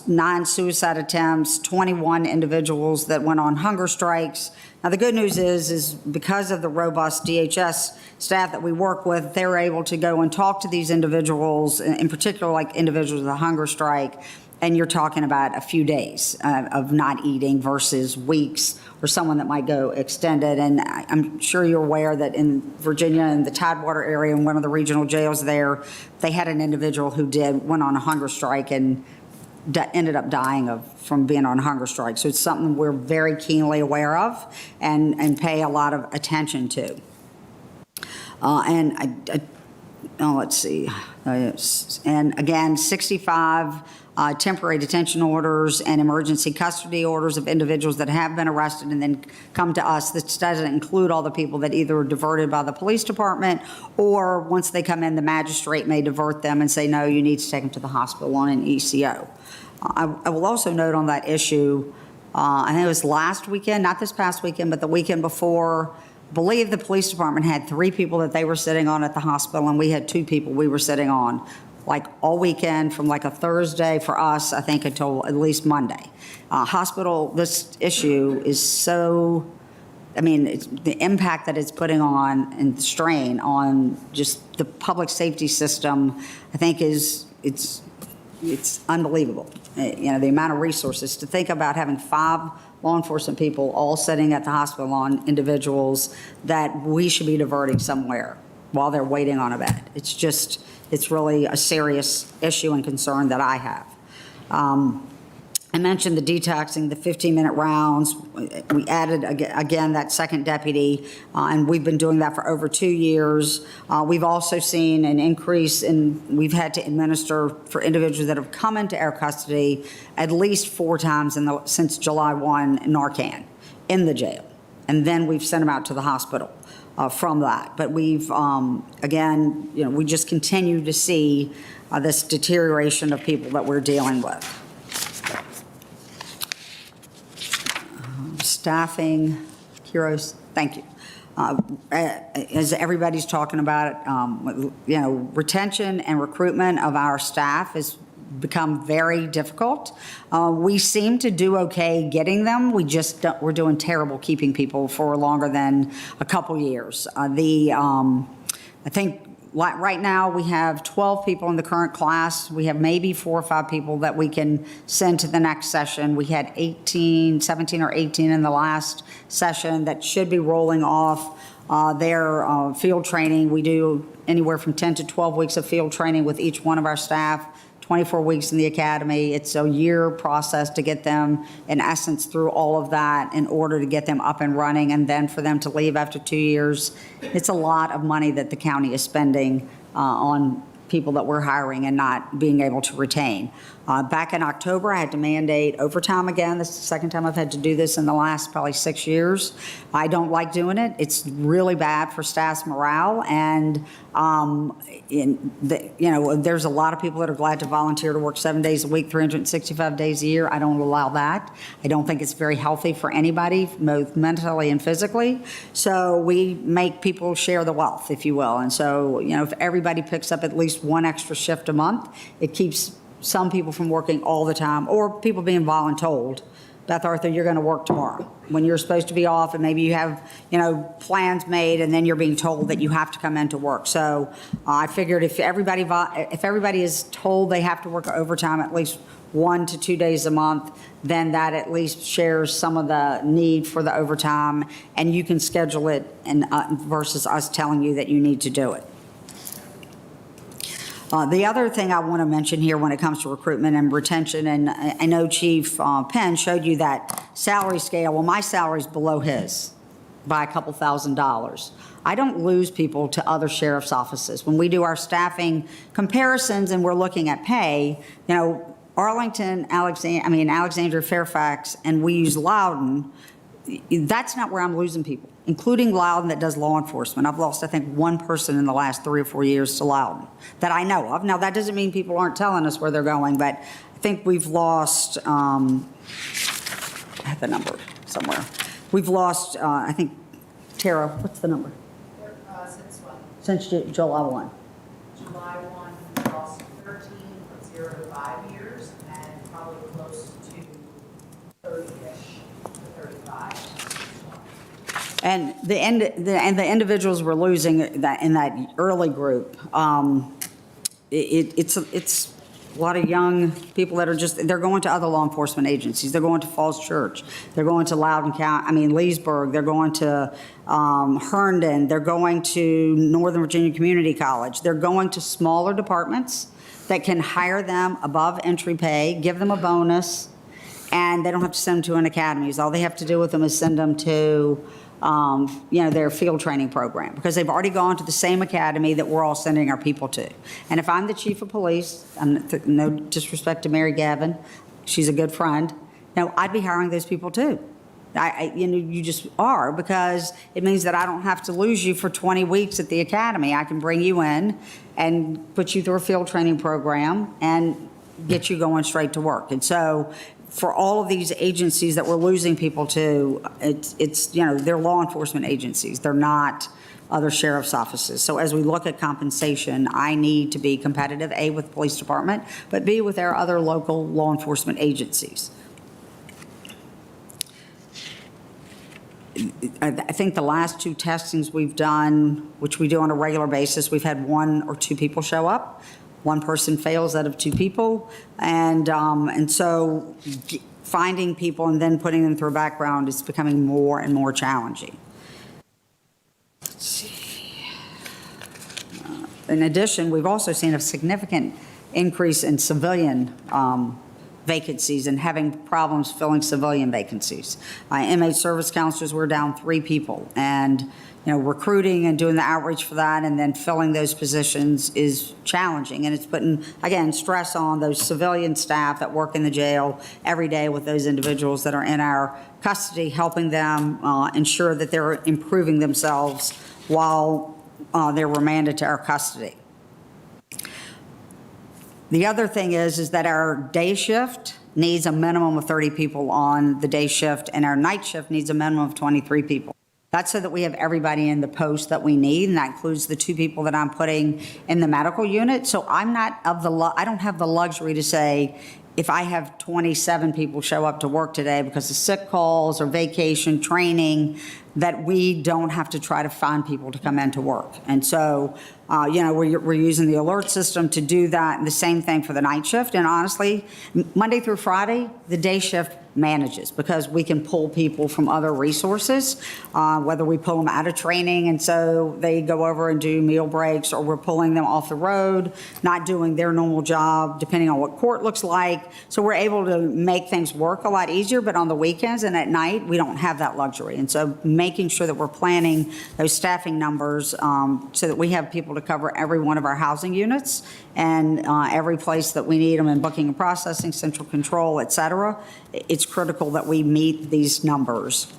9 suicide attempts, 21 individuals that went on hunger strikes. Now, the good news is because of the robust DHS staff that we work with, they're able to go and talk to these individuals, in particular, like individuals with a hunger strike, and you're talking about a few days of not eating versus weeks, or someone that might go extended. And I'm sure you're aware that in Virginia, in the Tidewater area, in one of the regional jails there, they had an individual who went on a hunger strike and ended up dying from being on hunger strike. So it's something we're very keenly aware of and pay a lot of attention to. Let's see. And again, 65 temporary detention orders and emergency custody orders of individuals that have been arrested and then come to us. This doesn't include all the people that either are diverted by the police department, or once they come in, the magistrate may divert them and say, no, you need to take them to the hospital on an ECO. I will also note on that issue, I think it was last weekend, not this past weekend, but the weekend before, I believe the police department had 3 people that they were sitting on at the hospital, and we had 2 people we were sitting on, like all weekend from like a Thursday for us, I think, until at least Monday. This issue is so, I mean, the impact that it's putting on and the strain on just the public safety system, I think it's unbelievable. You know, the amount of resources to think about having 5 law enforcement people all sitting at the hospital on individuals that we should be diverting somewhere while they're waiting on a bed. It's really a serious issue and concern that I have. I mentioned the detoxing, the 15-minute rounds. We added, again, that second deputy, and we've been doing that for over 2 years. We've also seen an increase we've had to administer for individuals that have come into our custody at least 4 times since July 1 Narcan in the jail. And then we've sent them out to the hospital from that. But we've, again, you know, we just continue to see this deterioration of people that we're dealing with. Staffing, heroes, thank you. As everybody's talking about, you know, retention and recruitment of our staff has become very difficult. We seem to do okay getting them. We're doing terrible keeping people for longer than a couple years. I think right now we have 12 people in the current class. We have maybe 4 or 5 people that we can send to the next session. We had 17 or 18 in the last session that should be rolling off their field training. We do anywhere from 10 to 12 weeks of field training with each one of our staff, 24 weeks in the academy. It's a year process to get them, in essence, through all of that in order to get them up and running, and then for them to leave after 2 years. It's a lot of money that the county is spending on people that we're hiring and not being able to retain. Back in October, I had to mandate overtime again. This is the second time I've had to do this in the last probably 6 years. I don't like doing it. It's really bad for staff's morale, and you know, there's a lot of people that are glad to volunteer to work 7 days a week, 365 days a year. I don't allow that. I don't think it's very healthy for anybody, both mentally and physically. So we make people share the wealth, if you will. And so, you know, if everybody picks up at least 1 extra shift a month, it keeps some people from working all the time, or people being voluntold Beth Arthur, you're going to work tomorrow, when you're supposed to be off, and maybe you have, plans made, and then you're being told that you have to come into work. So I figured if everybody is told they have to work overtime at least 1 to 2 days a month, then that at least shares some of the need for the overtime, and you can schedule it and versus us telling you that you need to do it. The other thing I want to mention here when it comes to recruitment and retention, and I know Chief Penn showed you that salary scale. Well, my salary's below his by a couple $1,000s. I don't lose people to other sheriff's offices. When we do our staffing comparisons and we're looking at pay, Arlington, Alexandria, Fairfax, and we use Loudoun, that's not where I'm losing people, including Loudoun that does law enforcement. I've lost, I think, one person in the last 3 or 4 years to Loudoun that I know of. Now, that doesn't mean people aren't telling us where they're going, but I think we've lost, I have the number somewhere. We've lost, I think, Tara, what's the number? Since when? Since July 1. July 1, we lost 13 from 0 to 5 years, and probably close to 30-ish to 35. And the individuals we're losing that in that early group, it's a lot of young people that are they're going to other law enforcement agencies. They're going to Falls Church. They're going to Loudoun County, Leesburg. They're going to Herndon. They're going to Northern Virginia Community College. They're going to smaller departments that can hire them above entry pay, give them a bonus, and they don't have to send them to an academy. All they have to do with them is send them to their field training program, because they've already gone to the same academy that we're all sending our people to. And if I'm the chief of police, no disrespect to Mary Gavin, she's a good friend, I'd be hiring those people too. You just are, because it means that I don't have to lose you for 20 weeks at the academy. I can bring you in and put you through a field training program and get you going straight to work. And so for all of these agencies that we're losing people to, they're law enforcement agencies. They're not other sheriff's offices. So as we look at compensation, I need to be competitive, A, with the police department, but B, with our other local law enforcement agencies. I think the last 2 testings we've done, which we do on a regular basis, we've had 1 or 2 people show up. 1 person fails out of 2 people, and so finding people and then putting them through a background is becoming more and more challenging. Let's see. In addition, we've also seen a significant increase in civilian vacancies and having problems filling civilian vacancies. Inmate service counselors, we're down 3 people, and recruiting and doing the outreach for that and then filling those positions is challenging. And it's putting, again, stress on those civilian staff that work in the jail every day with those individuals that are in our custody, helping them ensure that they're improving themselves while they're remanded to our custody. The other thing is that our day shift needs a minimum of 30 people on the day shift, and our night shift needs a minimum of 23 people. That's so that we have everybody in the post that we need, and that includes the 2 people that I'm putting in the medical unit. So I don't have the luxury to say, if I have 27 people show up to work today because of sick calls or vacation, training, that we don't have to try to find people to come in to work. And so, we're using the alert system to do that. And the same thing for the night shift. And honestly, Monday through Friday, the day shift manages, because we can pull people from other resources, whether we pull them out of training and so they go over and do meal breaks, or we're pulling them off the road, not doing their normal job, depending on what court looks like. So we're able to make things work a lot easier, but on the weekends and at night, we don't have that luxury. And so making sure that we're planning those staffing numbers so that we have people to cover every one of our housing units and every place that we need them in booking and processing, central control, et cetera. It's critical that we meet these numbers.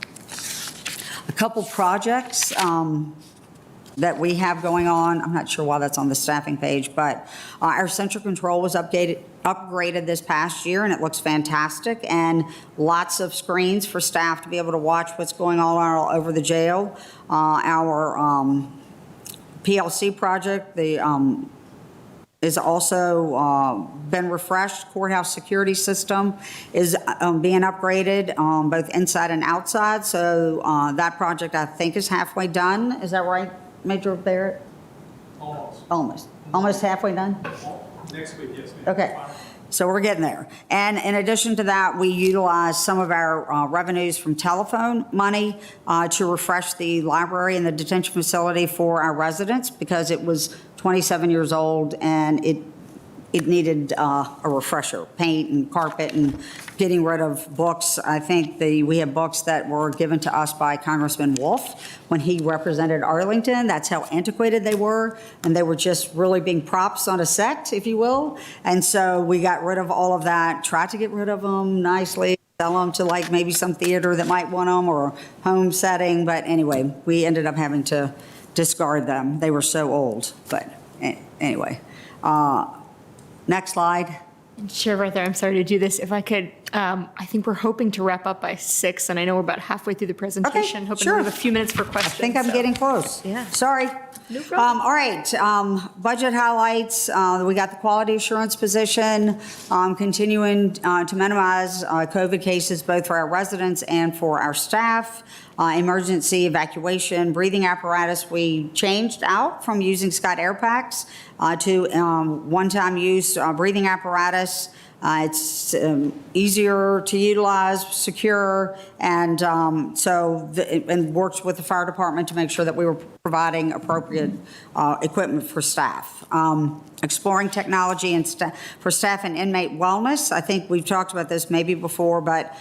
A couple projects that we have going on, I'm not sure why that's on the staffing page, but our central control was upgraded this past year, and it looks fantastic, and lots of screens for staff to be able to watch what's going on all over the jail. Our PLC project, the is also been refreshed. Courthouse security system is being upgraded both inside and outside. So that project, I think, is halfway done. Is that right, Major Barrett? Almost halfway done? Next week, yes. Okay. So we're getting there. And in addition to that, we utilize some of our revenues from telephone money to refresh the library and the detention facility for our residents because it was 27 years old and it needed a refresher, paint and carpet and getting rid of books. I think we have books that were given to us by Congressman Wolf when he represented Arlington. That's how antiquated they were. And they were just really being props on a set, if you will. And so we got rid of all of that, tried to get rid of them nicely, sell them to like maybe some theater that might want them or home setting. But anyway, we ended up having to discard them. They were so old. But anyway. Next slide. Chair Arthur, I'm sorry to do this. If I could, I think we're hoping to wrap up by 6, and I know we're about halfway through the presentation. Hoping sure. we have a few minutes for questions. I think I'm getting close. Yeah. Sorry. No problem. All right. Budget highlights. We got the quality assurance position, continuing to minimize COVID cases both for our residents and for our staff. Emergency evacuation, breathing apparatus, we changed out from using Scott Air Packs to one-time use breathing apparatus. It's easier to utilize, secure, and and works with the fire department to make sure that we were providing appropriate equipment for staff. Exploring technology and for staff and inmate wellness. I think we've talked about this maybe before, but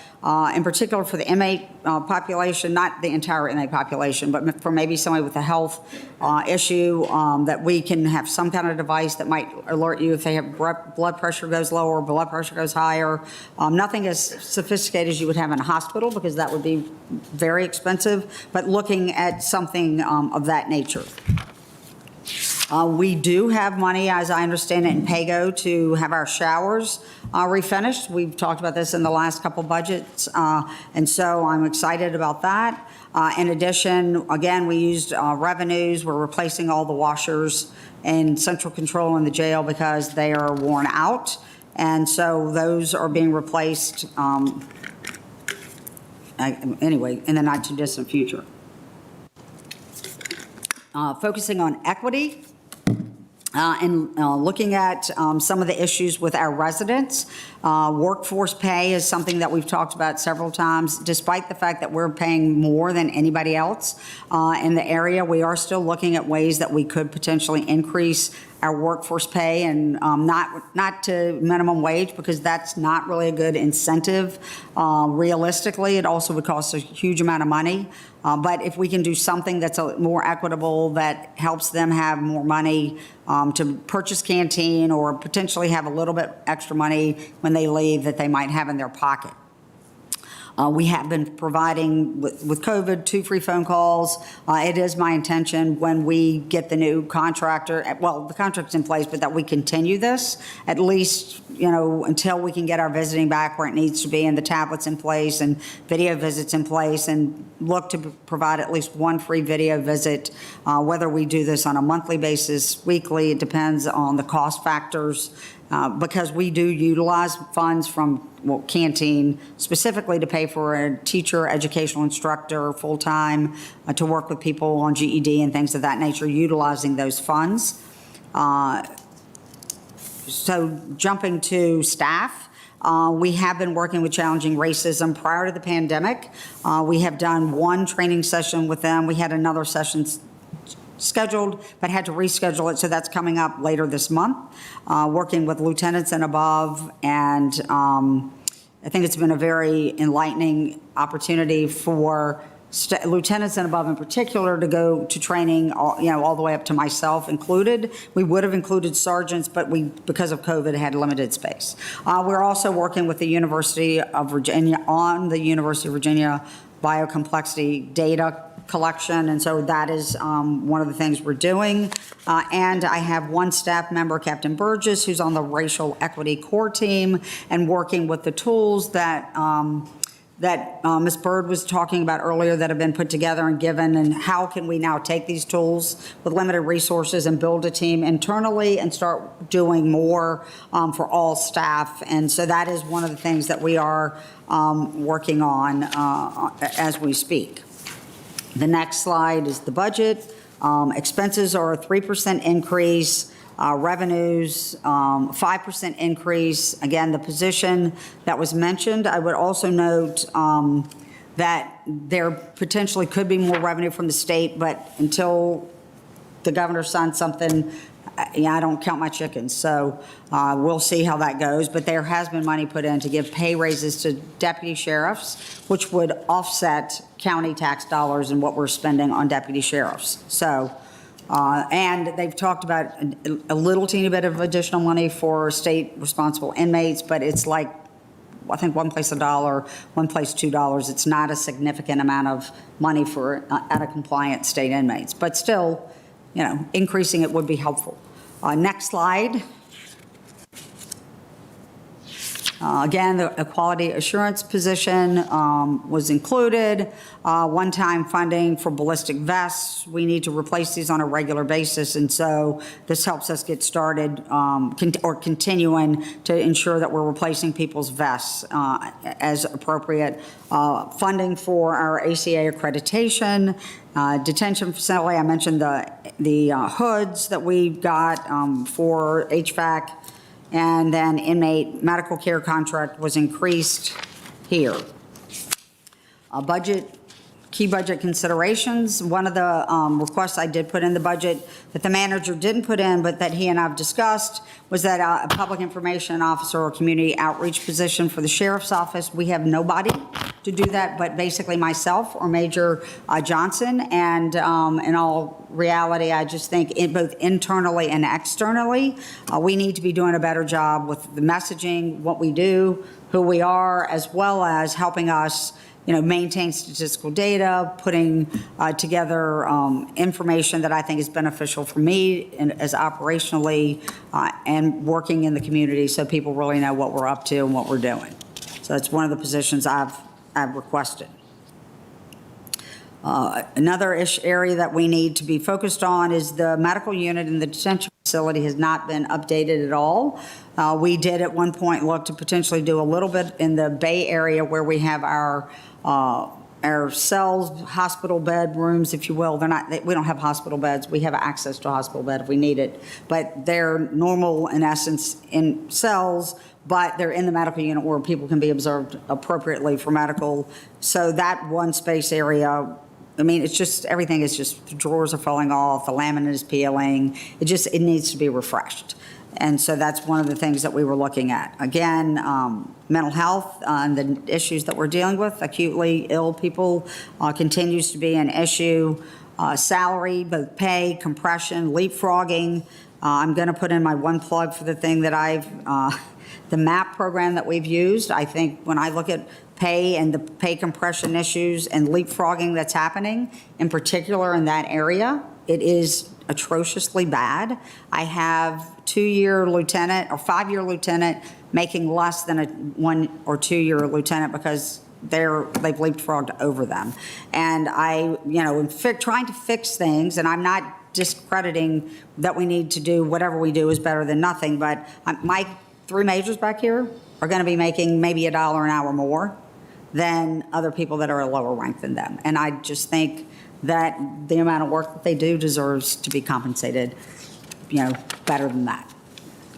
in particular for the inmate population, not the entire inmate population, but for maybe somebody with a health issue, that we can have some kind of device that might alert you if they have blood pressure goes lower, blood pressure goes higher. Nothing as sophisticated as you would have in a hospital because that would be very expensive, but looking at something of that nature. We do have money, as I understand it, in PAYGO to have our showers refinished. We've talked about this in the last couple budgets, and so I'm excited about that. In addition, again, we used revenues. We're replacing all the washers in central control in the jail because they are worn out, and so those are being replaced anyway in the not too distant future. Focusing on equity. And looking at some of the issues with our residents. Workforce pay is something that we've talked about several times. Despite the fact that we're paying more than anybody else in the area, we are still looking at ways that we could potentially increase our workforce pay, and not to minimum wage because that's not really a good incentive. Realistically, it also would cost a huge amount of money. But if we can do something that's more equitable, that helps them have more money to purchase canteen or potentially have a little bit extra money when they leave that they might have in their pocket. We have been providing, with COVID, 2 free phone calls. It is my intention when we get the new contractor, well, the contract's in place, but that we continue this at least, until we can get our visiting back where it needs to be and the tablets in place and video visits in place, and look to provide at least 1 free video visit. Whether we do this on a monthly basis, weekly, it depends on the cost factors. Because we do utilize funds from canteen specifically to pay for a teacher, educational instructor, full-time, to work with people on GED and things of that nature, utilizing those funds. So jumping to staff, we have been working with Challenging Racism prior to the pandemic. We have done 1 training session with them. We had another session scheduled, but had to reschedule it, so that's coming up later this month, working with lieutenants and above, and I think it's been a very enlightening opportunity for lieutenants and above in particular to go to training, all the way up to myself included. We would have included sergeants, but because of COVID, had limited space. We're also working with the University of Virginia on the University of Virginia biocomplexity data collection, and so that is one of the things we're doing. And I have 1 staff member, Captain Burgess, who's on the racial equity core team and working with the tools that that Ms. Byrd was talking about earlier that have been put together and given, and how can we now take these tools with limited resources and build a team internally and start doing more for all staff. And so that is one of the things that we are working on as we speak. The next slide is the budget. Expenses are a 3% increase. Revenues, 5% increase. Again, the position that was mentioned, I would also note that there potentially could be more revenue from the state, but until the governor signs something, I don't count my chickens. So we'll see how that goes. But there has been money put in to give pay raises to deputy sheriffs, which would offset county tax dollars and what we're spending on deputy sheriffs. So. And they've talked about a little teeny bit of additional money for state responsible inmates, but it's like, I think one place $1, one place $2. It's not a significant amount of money for out of compliant state inmates, but still, increasing it would be helpful. Next slide. Again, the quality assurance position was included. One-time funding for ballistic vests. We need to replace these on a regular basis, and so this helps us get started or continuing to ensure that we're replacing people's vests as appropriate. Funding for our ACA accreditation. Detention facility, I mentioned the hoods that we got for HVAC. And then inmate medical care contract was increased here. Key budget considerations. One of the requests I did put in the budget that the manager didn't put in, but that he and I've discussed, was that a public information officer or community outreach position for the sheriff's office. We have nobody to do that, but basically myself or Major Johnson. And in all reality, I just think both internally and externally, we need to be doing a better job with the messaging, what we do, who we are, as well as helping us maintain statistical data, putting together information that I think is beneficial for me and as operationally and working in the community so people really know what we're up to and what we're doing. So that's one of the positions I've requested. Another area that we need to be focused on is the medical unit in the detention facility has not been updated at all. We did at one point look to potentially do a little bit in the Bay Area where we have our cells, hospital bed rooms, if you will. We don't have hospital beds. We have access to a hospital bed if we need it. But they're normal, in essence, in cells, but they're in the medical unit where people can be observed appropriately for medical. So that one space area, it's just, everything is just, the drawers are falling off, the laminate is peeling. It needs to be refreshed. And so that's one of the things that we were looking at. Again, mental health and the issues that we're dealing with, acutely ill people continues to be an issue. Salary, both pay, compression, leapfrogging. I'm going to put in my one plug for the thing that the MAP program that we've used. I think when I look at pay and the pay compression issues and leapfrogging that's happening, in particular in that area, it is atrociously bad. I have 2-year lieutenant or 5-year lieutenant making less than a 1 or 2-year lieutenant because they've leapfrogged over them. And I'm trying to fix things, and I'm not discrediting that we need to do whatever we do is better than nothing, but my 3 majors back here are going to be making maybe $1 an hour more than other people that are a lower rank than them. And I just think that the amount of work that they do deserves to be compensated, better than that.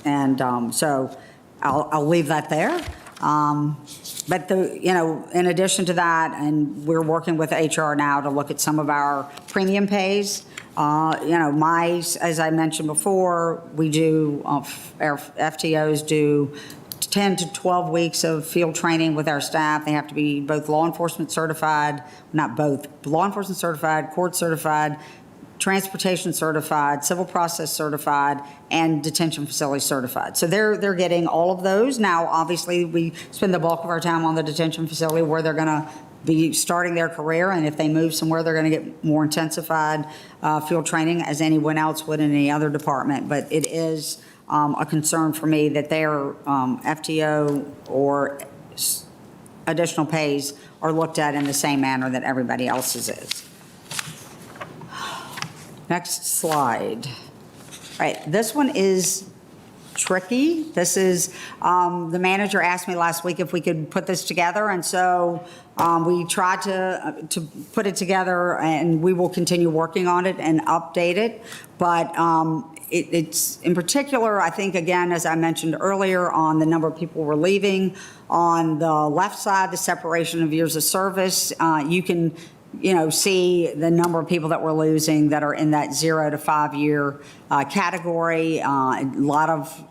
And so I'll leave that there. But in addition to that, and we're working with HR now to look at some of our premium pays. As I mentioned before, we do, our FTOs do 10 to 12 weeks of field training with our staff. They have to be both law enforcement certified, not both, law enforcement certified, court certified, transportation certified, civil process certified, and detention facility certified. So they're getting all of those. Now, obviously, we spend the bulk of our time on the detention facility where they're going to be starting their career, and if they move somewhere, they're going to get more intensified field training as anyone else would in any other department. But it is a concern for me that their FTO or additional pays are looked at in the same manner that everybody else's is. Next slide. Right, this one is tricky. This is, the manager asked me last week if we could put this together, and so we tried to put it together, and we will continue working on it and update it. But it's, in particular, I think, again, as I mentioned earlier, on the number of people we're leaving. On the left side, the separation of years of service, you can see the number of people that we're losing that are in that 0 to 5 year category. A lot of,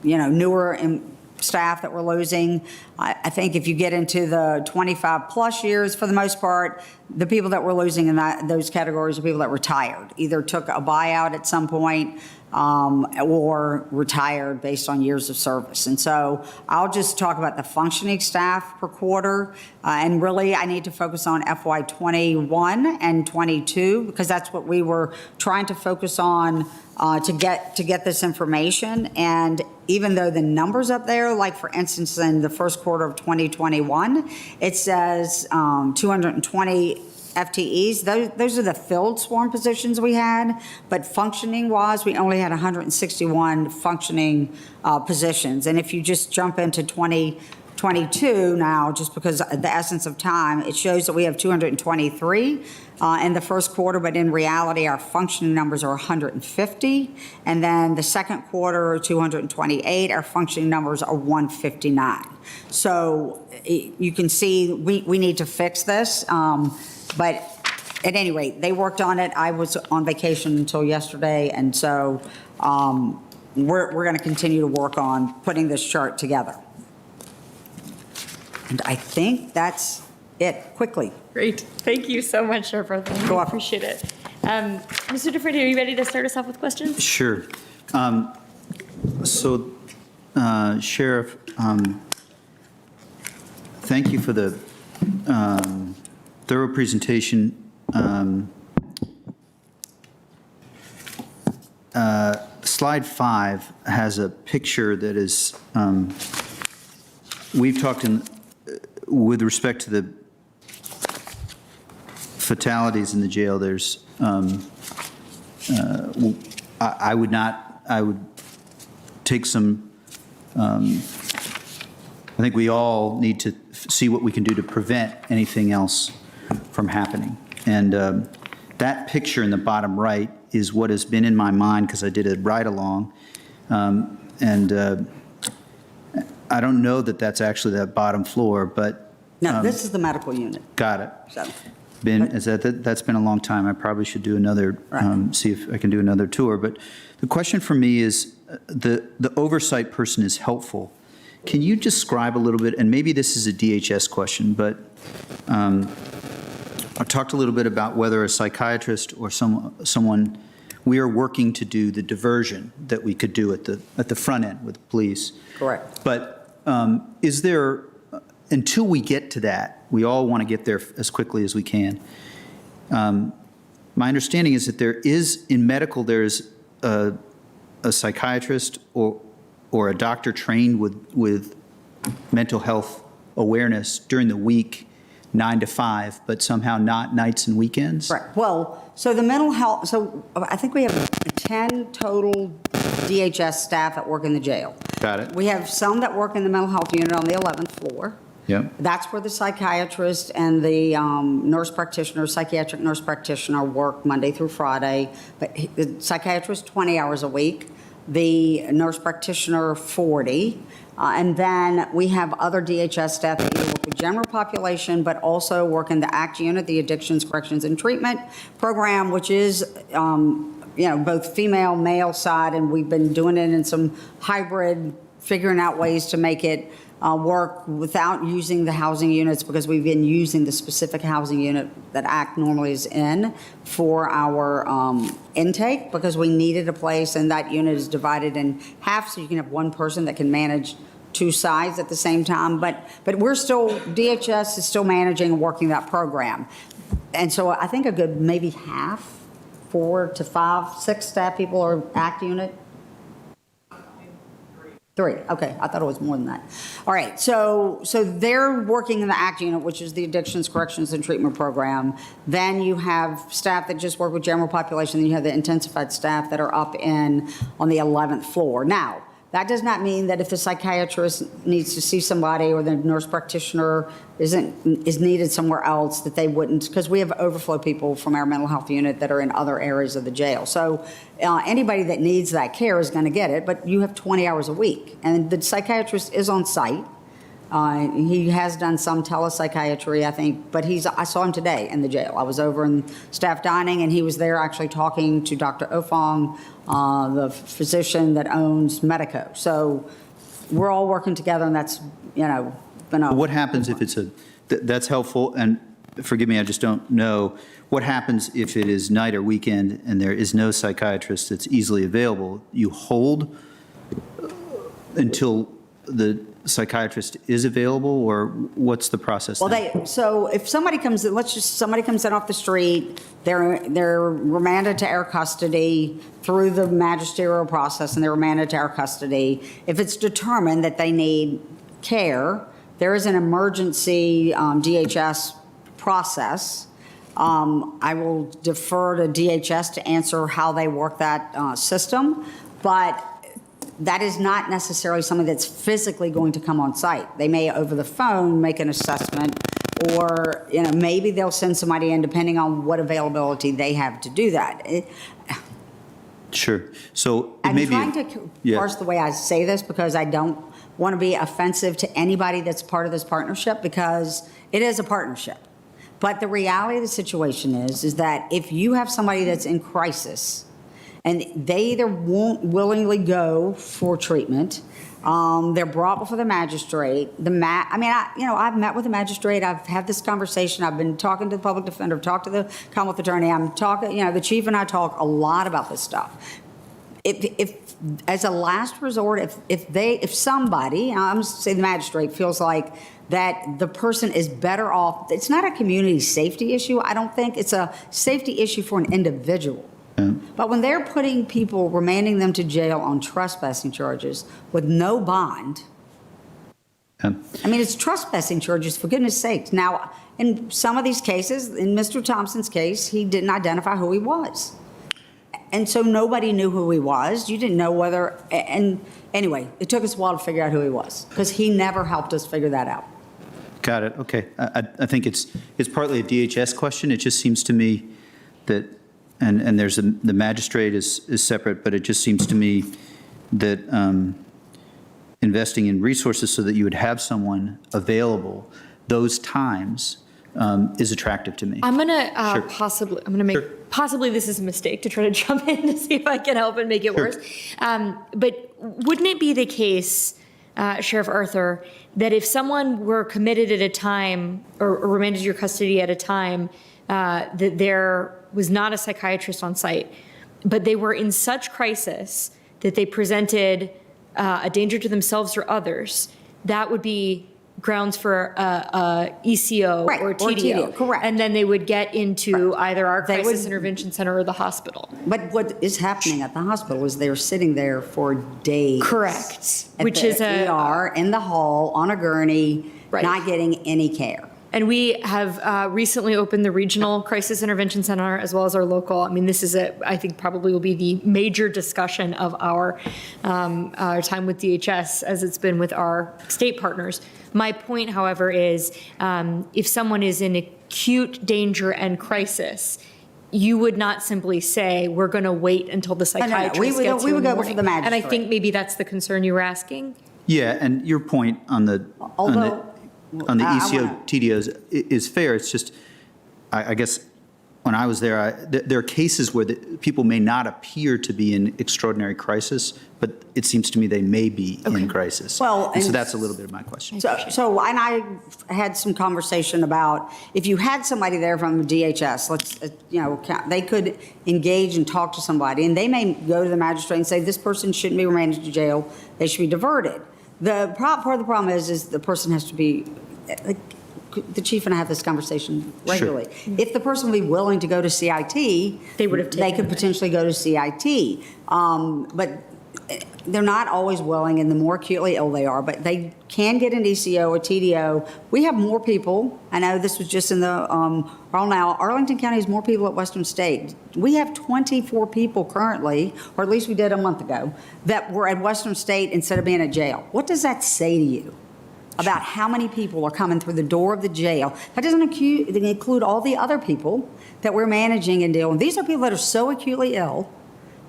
newer staff that we're losing. I think if you get into the 25 plus years, for the most part, the people that we're losing in those categories are people that retired, either took a buyout at some point or retired based on years of service. And so I'll just talk about the functioning staff per quarter. And really, I need to focus on FY 21 and 22 because that's what we were trying to focus on to get this information. And even though the numbers up there, like for instance, in the first quarter of 2021, it says 220 FTEs. Those are the filled sworn positions we had, but functioning-wise, we only had 161 functioning positions. And if you just jump into 2022 now, just because of the essence of time, it shows that we have 223 in the first quarter, but in reality, our functioning numbers are 150. And then the second quarter, 228, our functioning numbers are 159. So you can see we need to fix this. But at any rate, they worked on it. I was on vacation until yesterday, and so we're going to continue to work on putting this chart together. And I think that's it, quickly. Great. Thank you so much, Sheriff Arthur. Go I up. appreciate it. Mr. DeFranco, are you ready to start us off with questions? Sure. Sheriff, thank you for the thorough presentation. Slide 5 has a picture that is, we've talked with respect to the fatalities in the jail, there's, I would take some, I think we all need to see what we can do to prevent anything else from happening. And that picture in the bottom right is what has been in my mind because I did a ride-along. I don't know that that's actually that bottom floor, but... No, this is the medical unit. Got it. So, That's been a long time. I probably should do another, see if I can do another tour. But the question for me is, the oversight person is helpful. Can you describe a little bit, and maybe this is a DHS question, but I've talked a little bit about whether a psychiatrist or someone, we are working to do the diversion that we could do at the front end with the police. correct. But is there, until we get to that, we all want to get there as quickly as we can. My understanding is that there is, in medical, there is a psychiatrist or a doctor trained with mental health awareness during the week, 9 to 5, but somehow not nights and weekends? Right. Well, so the mental health, so I think we have 10 total DHS staff that work in the jail. Got it. We have some that work in the mental health unit on the 11th floor. Yep. That's where the psychiatrist and the nurse practitioner, psychiatric nurse practitioner work Monday through Friday. But the psychiatrist, 20 hours a week. The nurse practitioner, 40. And then we have other DHS staff that either work with general population, but also work in the ACT unit, the Addictions, Corrections, and Treatment program, which is, both female, male side, and we've been doing it in some hybrid, figuring out ways to make it work without using the housing units, because we've been using the specific housing unit that ACT normally is in for our intake, because we needed a place, and that unit is divided in half, so you can have one person that can manage 2 sides at the same time. But we're still, DHS is still managing and working that program. And so I think a good maybe half, 4 to 5, 6 staff people are ACT unit. 3, okay, I thought it was more than that. All right, so they're working in the ACT unit, which is the Addictions, Corrections, and Treatment Program. Then you have staff that just work with general population, then you have the intensified staff that are up on the 11th floor. Now, that does not mean that if the psychiatrist needs to see somebody or the nurse practitioner is needed somewhere else, that they wouldn't, because we have overflow people from our mental health unit that are in other areas of the jail. So anybody that needs that care is going to get it, but you have 20 hours a week. And the psychiatrist is on site. He has done some telepsychiatry, I think, but I saw him today in the jail. I was over in staff dining, and he was there actually talking to Dr. Ofong, the physician that owns Medico. So we're all working together, and that's, been a... What happens if it's that's helpful, and forgive me, I just don't know. What happens if it is night or weekend and there is no psychiatrist that's easily available? You hold until the psychiatrist is available, or what's the process? Well, so if somebody comes in, somebody comes in off the street, they're remanded to our custody through the magisterial process, and they're remanded to our custody. If it's determined that they need care, there is an emergency DHS process. I will defer to DHS to answer how they work that system, but that is not necessarily something that's physically going to come on site. They may, over the phone, make an assessment, or maybe they'll send somebody in depending on what availability they have to do that. Sure. So I'm maybe trying to parse the way I say this because I don't want to be offensive to anybody that's part of this partnership, because it is a partnership. But the reality of the situation is that if you have somebody that's in crisis, and they either won't willingly go for treatment, they're brought before the magistrate. I've met with the magistrate. I've had this conversation. I've been talking to the public defender. I've talked to the Commonwealth attorney. I'm talking. The chief and I talk a lot about this stuff. If as a last resort, if somebody, I'm say the magistrate, feels like that the person is better off, it's not a community safety issue. I don't think it's a safety issue for an individual. But when they're putting people, remanding them to jail on trespassing charges with no bond, it's trespassing charges, for goodness sakes. Now, in some of these cases, in Mr. Thompson's case, he didn't identify who he was. And so nobody knew who he was. You didn't know whether, and anyway, it took us a while to figure out who he was, because he never helped us figure that out. Got it. Okay. I think it's partly a DHS question. It just seems to me that, and there's the magistrate is separate, but it just seems to me that investing in resources so that you would have someone available those times is attractive to me. I'm gonna possibly this is a mistake to try to jump in to see if I can help and make it worse. But wouldn't it be the case, Sheriff Arthur, that if someone were committed at a time or remanded to your custody at a time that there was not a psychiatrist on site, but they were in such crisis that they presented a danger to themselves or others, that would be grounds for ECO or TDO. Correct. And then they would get into either our crisis intervention center or the hospital. But what is happening at the hospital is they're sitting there for days. Correct. Which is ER, in the hall, on a gurney, not getting any care. And we have recently opened the regional crisis intervention center as well as our local. This is I think probably will be the major discussion of our time with DHS, as it's been with our state partners. My point, however, is if someone is in acute danger and crisis, you would not simply say, we're going to wait until the psychiatrist gets here. We would go before the magistrate. And I think maybe that's the concern you were asking. Yeah, and your point on the ECO TDOs is fair. It's just, I guess, when I was there, there are cases where people may not appear to be in extraordinary crisis, but it seems to me they may be in crisis. Well, and so that's a little bit of my question. So and I had some conversation about if you had somebody there from DHS, they could engage and talk to somebody, and they may go to the magistrate and say, this person shouldn't be remanded to jail, they should be diverted. Part of the problem is the person has to be, the chief and I have this conversation regularly. Sure. If the person would be willing to go to CIT, they could potentially go to CIT. But they're not always willing, and the more acutely ill they are, but they can get an ECO or TDO. We have more people. I know this was just in the now. Arlington County has more people at Western State. We have 24 people currently, or at least we did a month ago, that were at Western State instead of being at jail. What does that say to you about how many people are coming through the door of the jail? That doesn't include all the other people that we're managing and dealing with. These are people that are so acutely ill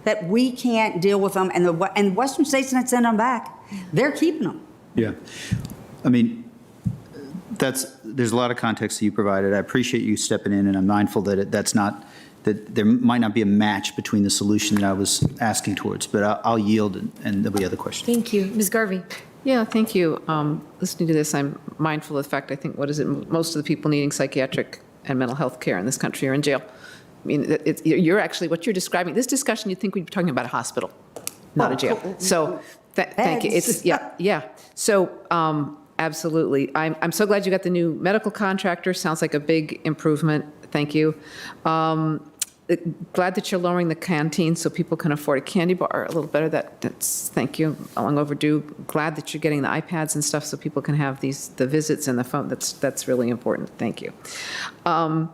that we can't deal with them, and Western State's not sending them back. They're keeping them. Yeah. I mean, there's a lot of context that you provided. I appreciate you stepping in, and I'm mindful that that there might not be a match between the solution that I was asking towards, but I'll yield, and there'll be other questions. Thank you. Ms. Garvey. Yeah, thank you. Listening to this, I'm mindful of the fact, I think, most of the people needing psychiatric and mental health care in this country are in jail. I mean, you're actually, what you're describing, this discussion, you'd think we'd be talking about a hospital, not a jail. So, thank you. It's, yeah. So, absolutely. I'm so glad you got the new medical contractor. Sounds like a big improvement. Thank you. Glad that you're lowering the canteen so people can afford a candy bar a little better. That's thank you. Long overdue. Glad that you're getting the iPads and stuff so people can have the visits and the phone. That's really important. Thank you. A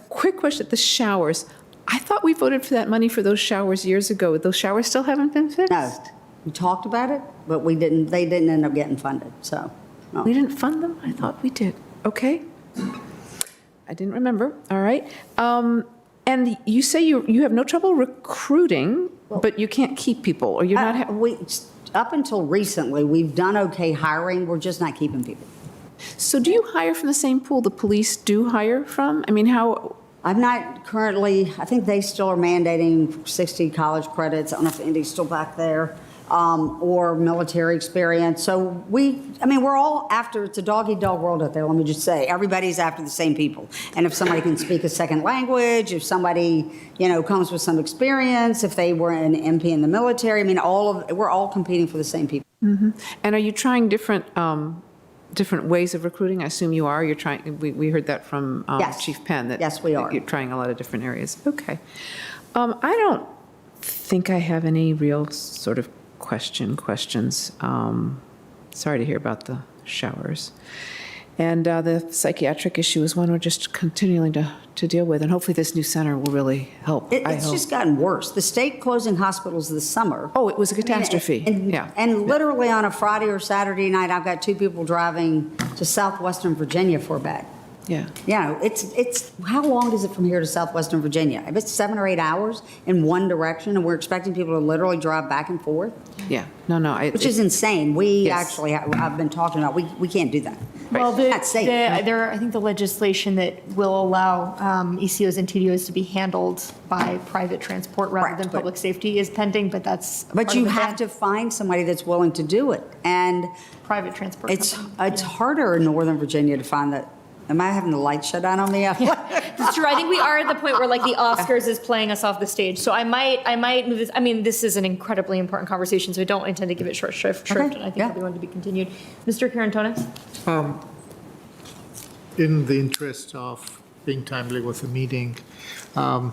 quick question: the showers. I thought we voted for that money for those showers years ago. Those showers still haven't been fixed? No, we talked about it, but we didn't. They didn't end up getting funded. So no. We didn't fund them. I thought we did. Okay. I didn't remember. All right. And you say you have no trouble recruiting, but you can't keep people, or you're not. Up until recently, we've done okay hiring. We're just not keeping people. So do you hire from the same pool the police do hire from? I mean, how? I'm not currently. I think they still are mandating 60 college credits. I don't know if Andy's still back there. Or military experience. So we're all after, it's a dog-eat-dog world out there, let me just say. Everybody's after the same people. And if somebody can speak a second language, if somebody, comes with some experience, if they were an MP in the military, we're all competing for the same people. Mm-hmm. And are you trying different ways of recruiting? I assume you are. You're trying, we heard that from Yes. Chief Penn. Yes, we are. You're trying a lot of different areas. Okay. I don't think I have any real sort of questions. Sorry to hear about the showers. And the psychiatric issue is one we're just continuing to deal with, and hopefully this new center will really help. It's just gotten worse. The state closing hospitals this summer. Oh, it was a catastrophe. And literally on a Friday or Saturday night, I've got 2 people driving to southwestern Virginia for a bed. Yeah. It's how long is it from here to southwestern Virginia? If it's 7 or 8 hours in one direction, and we're expecting people to literally drive back and forth. Yeah. No. Which is insane. I've been talking about, we can't do that. Well, That's safe. I think the legislation that will allow ECOs and TDOs to be handled by private transport rather than public safety is pending, but that's. But you have to find somebody that's willing to do it. And private transport. It's harder in Northern Virginia to find that. Am I having the lights shut down on me? That's true. I think we are at the point where the Oscars is playing us off the stage. So I might move this. I mean, this is an incredibly important conversation, so I don't intend to give it short shrift, and I think everyone to be continued. Mr. Karantonis? In the interest of being timely with the meeting, I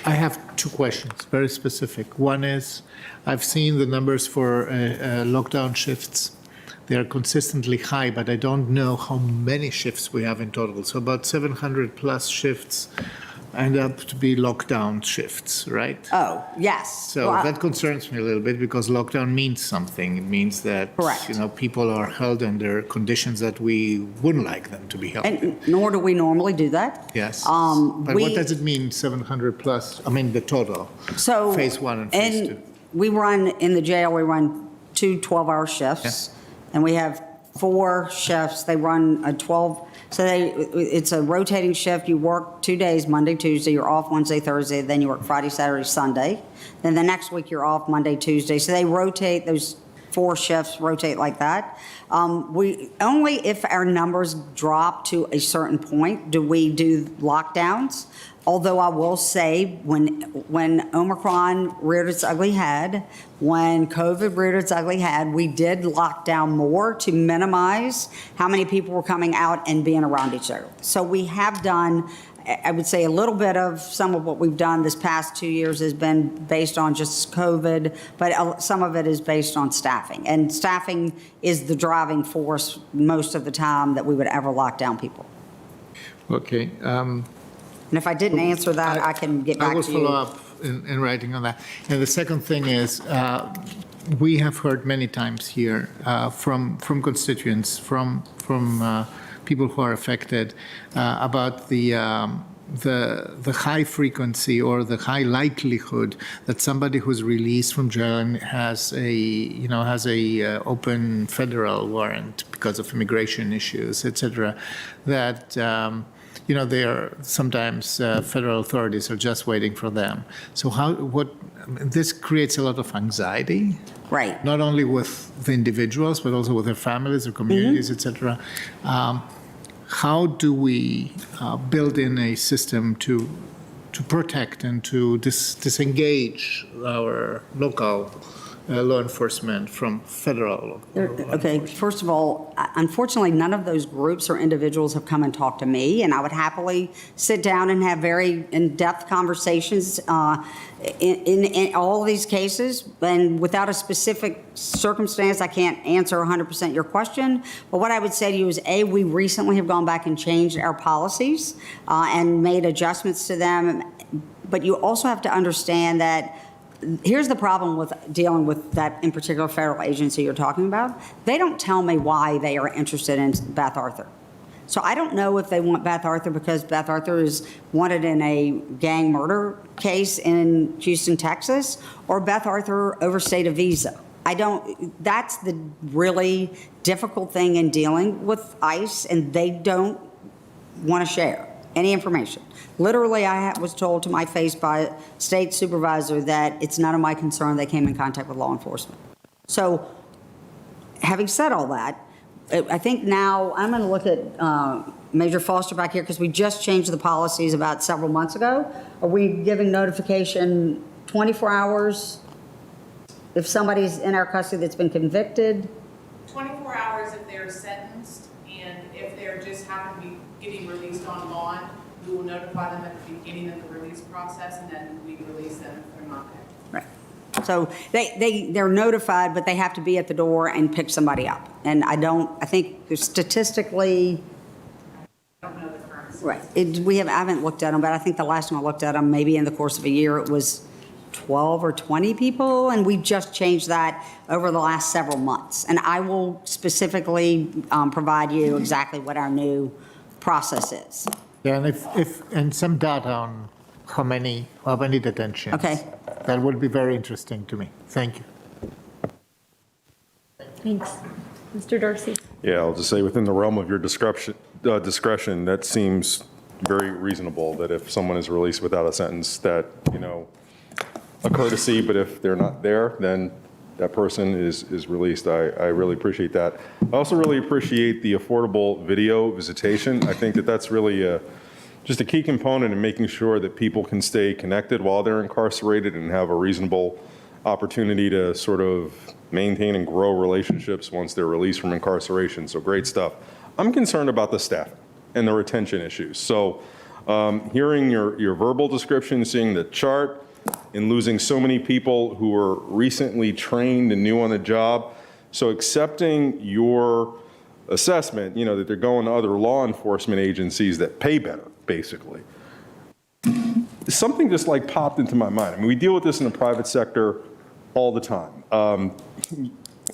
have 2 questions, very specific. One is, I've seen the numbers for lockdown shifts. They are consistently high, but I don't know how many shifts we have in total. So about 700 plus shifts end up to be lockdown shifts, right? Oh, yes. So that concerns me a little bit because lockdown means something. It means that people are held under conditions that we wouldn't like them to be held. And nor do we normally do that. Yes. But what does it mean, 700 plus? I mean, the total. So phase 1 and phase 2. We run in the jail. We run 2 12-hour shifts. And we have 4 shifts. They run a 12, so it's a rotating shift. You work 2 days, Monday, Tuesday, you're off Wednesday, Thursday, then you work Friday, Saturday, Sunday. Then the next week you're off Monday, Tuesday. So they rotate, those 4 shifts rotate like that. We only if our numbers drop to a certain point do we do lockdowns. Although I will say, when Omicron reared its ugly head, when COVID reared its ugly head, we did lock down more to minimize how many people were coming out and being around each other. So we have done I would say a little bit of some of what we've done this past 2 years has been based on just COVID, but some of it is based on staffing. And staffing is the driving force most of the time that we would ever lock down people. Okay. And if I didn't answer that, I can get back to you. I will follow up in writing on that. And the second thing is, we have heard many times here from constituents, from people who are affected, about the high frequency or the high likelihood that somebody who's released from jail and has a open federal warrant because of immigration issues, et cetera, that they are sometimes federal authorities are just waiting for them. So this creates a lot of anxiety, right? Not only with the individuals, but also with their families, their communities, et cetera. How do we build in a system to protect and to disengage our local law enforcement from federal law Okay, first of all, unfortunately, none of those groups or individuals have come and talked to me, and I would happily sit down and have very in-depth conversations in all of these cases. And without a specific circumstance, I can't answer 100% your question. But what I would say to you is, A, we recently have gone back and changed our policies and made adjustments to them. But you also have to understand that here's the problem with dealing with that in particular federal agency you're talking about. They don't tell me why they are interested in Beth Arthur. So I don't know if they want Beth Arthur because Beth Arthur is wanted in a gang murder case in Houston, Texas, or Beth Arthur overstayed a visa. That's the really difficult thing in dealing with ICE, and they don't want to share any information. Literally, I was told to my face by a state supervisor that it's none of my concern they came in contact with law enforcement. So having said all that, I think now I'm going to look at Major Foster back here because we just changed the policies about several months ago. Are we giving notification 24 hours if somebody's in our custody that's been convicted? 24 hours if they're sentenced, and if they're just happen to be getting released on bond, we will notify them at the beginning of the release process, and then we release them if they're not there. Right. So they're notified, but they have to be at the door and pick somebody up. And I think statistically, I don't know the current. right. I haven't looked at them, but I think the last time I looked at them, maybe in the course of a year, it was 12 or 20 people, and we just changed that over the last several months. And I will specifically provide you exactly what our new process is. Yeah, and some data on how many detentions. Okay. That would be very interesting to me. Thank you. Thanks. Mr. Dorsey. Yeah, I'll just say within the realm of your discretion, that seems very reasonable, that if someone is released without a sentence, that, a courtesy, but if they're not there, then that person is released. I really appreciate that. I also really appreciate the affordable video visitation. I think that's really just a key component in making sure that people can stay connected while they're incarcerated and have a reasonable opportunity to sort of maintain and grow relationships once they're released from incarceration. So great stuff. I'm concerned about the staff and the retention issues. So hearing your verbal description, seeing the chart, and losing so many people who were recently trained and new on the job. So accepting your assessment, that they're going to other law enforcement agencies that pay better, basically. Something just like popped into my mind. I mean, we deal with this in the private sector all the time.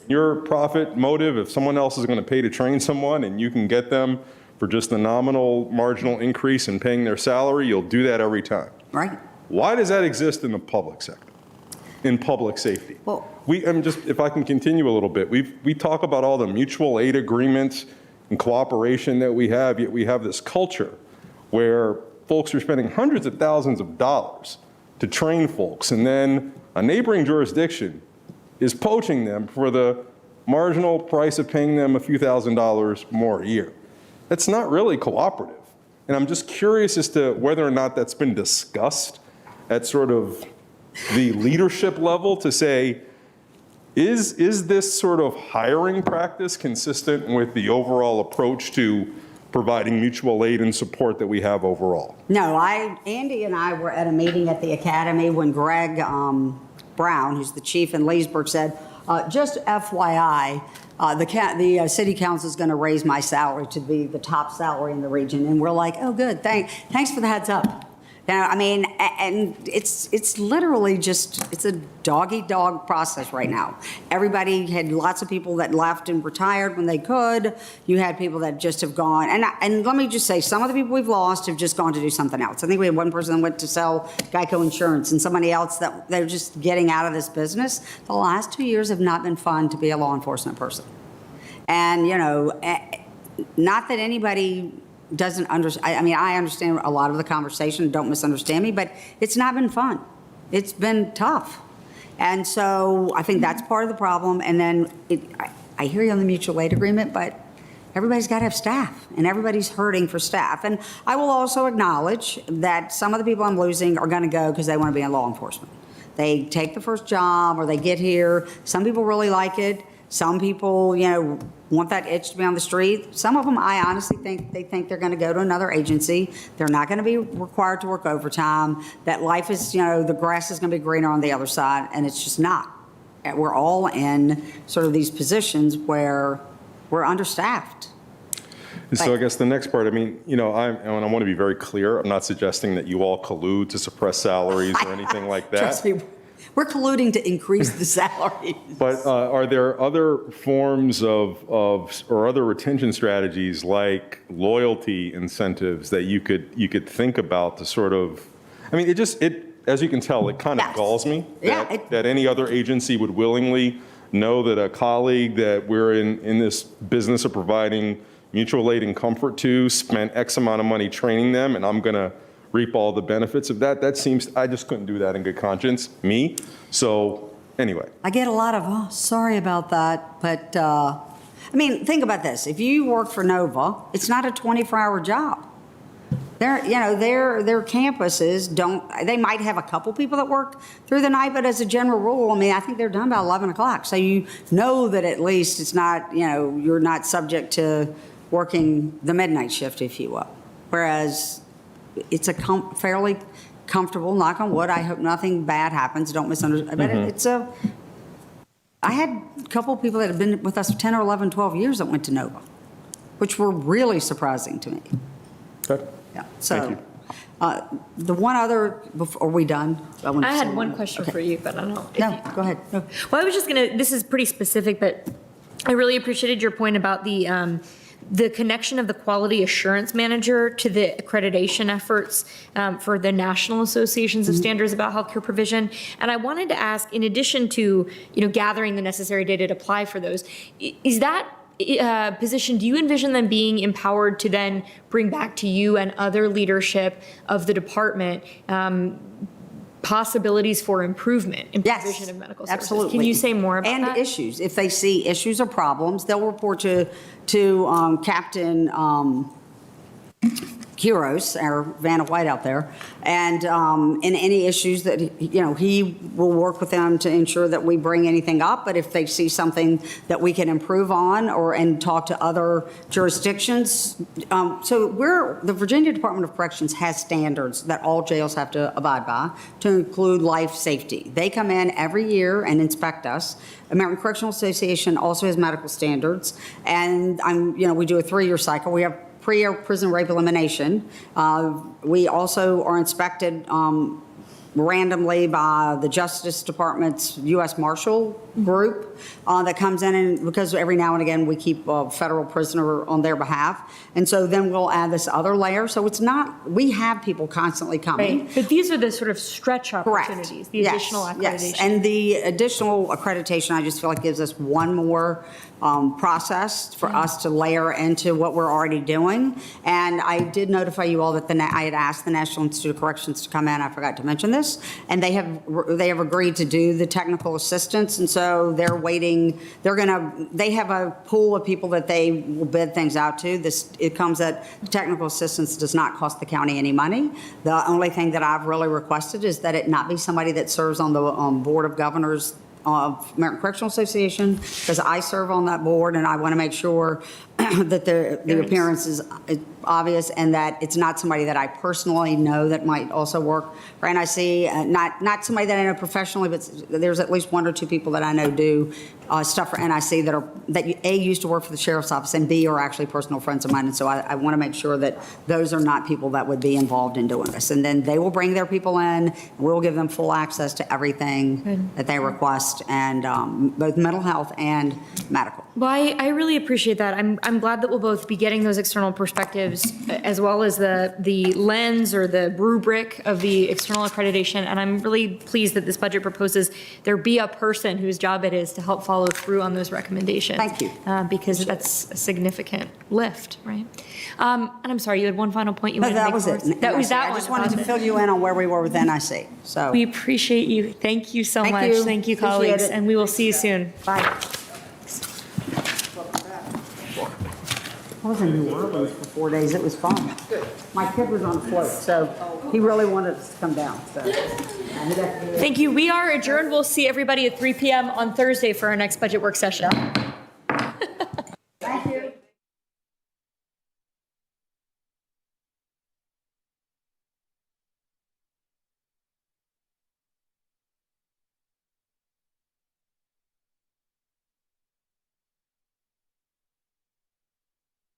Your profit motive, if someone else is going to pay to train someone and you can get them for just a nominal marginal increase in paying their salary, you'll do that every time. Right. Why does that exist in the public sector, in public safety? Well, if I can continue a little bit, we talk about all the mutual aid agreements and cooperation that we have, yet we have this culture where folks are spending hundreds of thousands of dollars to train folks, and then a neighboring jurisdiction is poaching them for the marginal price of paying them a few $1,000s more a year. That's not really cooperative. And I'm just curious as to whether or not that's been discussed at sort of the leadership level to say, is this sort of hiring practice consistent with the overall approach to providing mutual aid and support that we have overall. No, Andy and I were at a meeting at the Academy when Greg Brown, who's the chief in Leesburg, said, just FYI, the city council is going to raise my salary to be the top salary in the region. And we're like, oh, good, thanks for the heads up. Now, I mean, and it's literally just, it's a dog-eat-dog process right now. Everybody had lots of people that left and retired when they could. You had people that just have gone. And let me just say, some of the people we've lost have just gone to do something else. I think we had one person that went to sell Geico Insurance and somebody else that they're just getting out of this business. The last 2 years have not been fun to be a law enforcement person. And, you know, not that anybody doesn't understand. I mean, I understand a lot of the conversation, don't misunderstand me, but it's not been fun. It's been tough. And so I think that's part of the problem. And then I hear you on the mutual aid agreement, but everybody's got to have staff, and everybody's hurting for staff. And I will also acknowledge that some of the people I'm losing are going to go because they want to be in law enforcement. They take the first job or they get here. Some people really like it. Some people, you know, want that itch to be on the street. Some of them, I honestly think they're going to go to another agency. They're not going to be required to work overtime. That life is, you know, the grass is going to be greener on the other side, and it's just not. We're all in sort of these positions where we're understaffed. And so I guess the next part, I mean, you know, I want to be very clear. I'm not suggesting that you all collude to suppress salaries or anything like that. Trust me. We're colluding to increase the salaries. But are there other forms or other retention strategies like loyalty incentives that you could think about to sort of, I mean, as you can tell, it kind of galls me that any other agency would willingly know that a colleague that we're in this business of providing mutual aid and comfort to spent X amount of money training them, and I'm going to reap all the benefits of that. That seems, I just couldn't do that in good conscience, me. So anyway. I get a lot of, oh, sorry about that. But I mean, think about this. If you work for Nova, it's not a 24-hour job. Their campuses they might have a couple people that work through the night, but as a general rule, I mean, I think they're done by 11 o'clock. So you know that at least it's not, you know, you're not subject to working the midnight shift, if you will. Whereas it's a fairly comfortable, knock on wood, I hope nothing bad happens, don't misunderstand, but I had a couple of people that have been with us for 10 or 11, 12 years that went to Nova, which were really surprising to me. Okay. Yeah. So the one other, are we done? I had one question for you, but I don't know. No, go ahead. No. Well, I was just this is pretty specific, but I really appreciated your point about the connection of the quality assurance manager to the accreditation efforts for the national associations of standards about healthcare provision. And I wanted to ask, in addition to, you know, gathering the necessary data to apply for those, is that position, do you envision them being empowered to then bring back to you and other leadership of the department possibilities for improvement in provision of medical services? Absolutely. Can you say more about that? And issues. If they see issues or problems, they'll report to Captain Heroes, or Vanna White out there, and in any issues that, you know, he will work with them to ensure that we bring anything up. But if they see something that we can improve on and talk to other jurisdictions. So the Virginia Department of Corrections has standards that all jails have to abide by, to include life safety. They come in every year and inspect us. American Correctional Association also has medical standards, and we do a 3-year cycle. We have prison rape elimination. We also are inspected randomly by the Justice Department's U.S. Marshal group that comes in, and because every now and again we keep a federal prisoner on their behalf. And so then we'll add this other layer. So it's not, we have people constantly coming. Right. But these are the sort of stretch opportunities, the additional accreditation. Yes, and the additional accreditation, I just feel like gives us one more process for us to layer into what we're already doing. And I did notify you all that I had asked the National Institute of Corrections to come in. I forgot to mention this. And they have agreed to do the technical assistance. And so they're waiting. They have a pool of people that they will bid things out to. It comes that technical assistance does not cost the county any money. The only thing that I've really requested is that it not be somebody that serves on the Board of Governors of American Correctional Association, because I serve on that board, and I want to make sure that the appearance is obvious and that it's not somebody that I personally know that might also work for NIC. Not somebody that I know professionally, but there's at least 1 or 2 people that I know do stuff for NIC that A, used to work for the sheriff's office, and B, are actually personal friends of mine. And so I want to make sure that those are not people that would be involved in doing this. And then they will bring their people in, and we'll give them full access to everything that they request, and both mental health and medical. Well, I really appreciate that. I'm glad that we'll both be getting those external perspectives as well as the lens or the rubric of the external accreditation. And I'm really pleased that this budget proposes there be a person whose job it is to help follow through on those recommendations. Thank you. Because that's a significant lift, right? And I'm sorry, you had one final point you wanted to make. That was it. That was that I one. just wanted to fill you in on where we were with NIC. So We appreciate you. Thank you so Thank much. you. Thank you, Appreciate colleagues. it. And we will see you soon. bye. I was in New Orleans for 4 days. It was fun. My kid was on a float, so he really wanted us to come down. So Thank you. We are adjourned. We'll see everybody at 3 p.m. on Thursday for our next budget work session.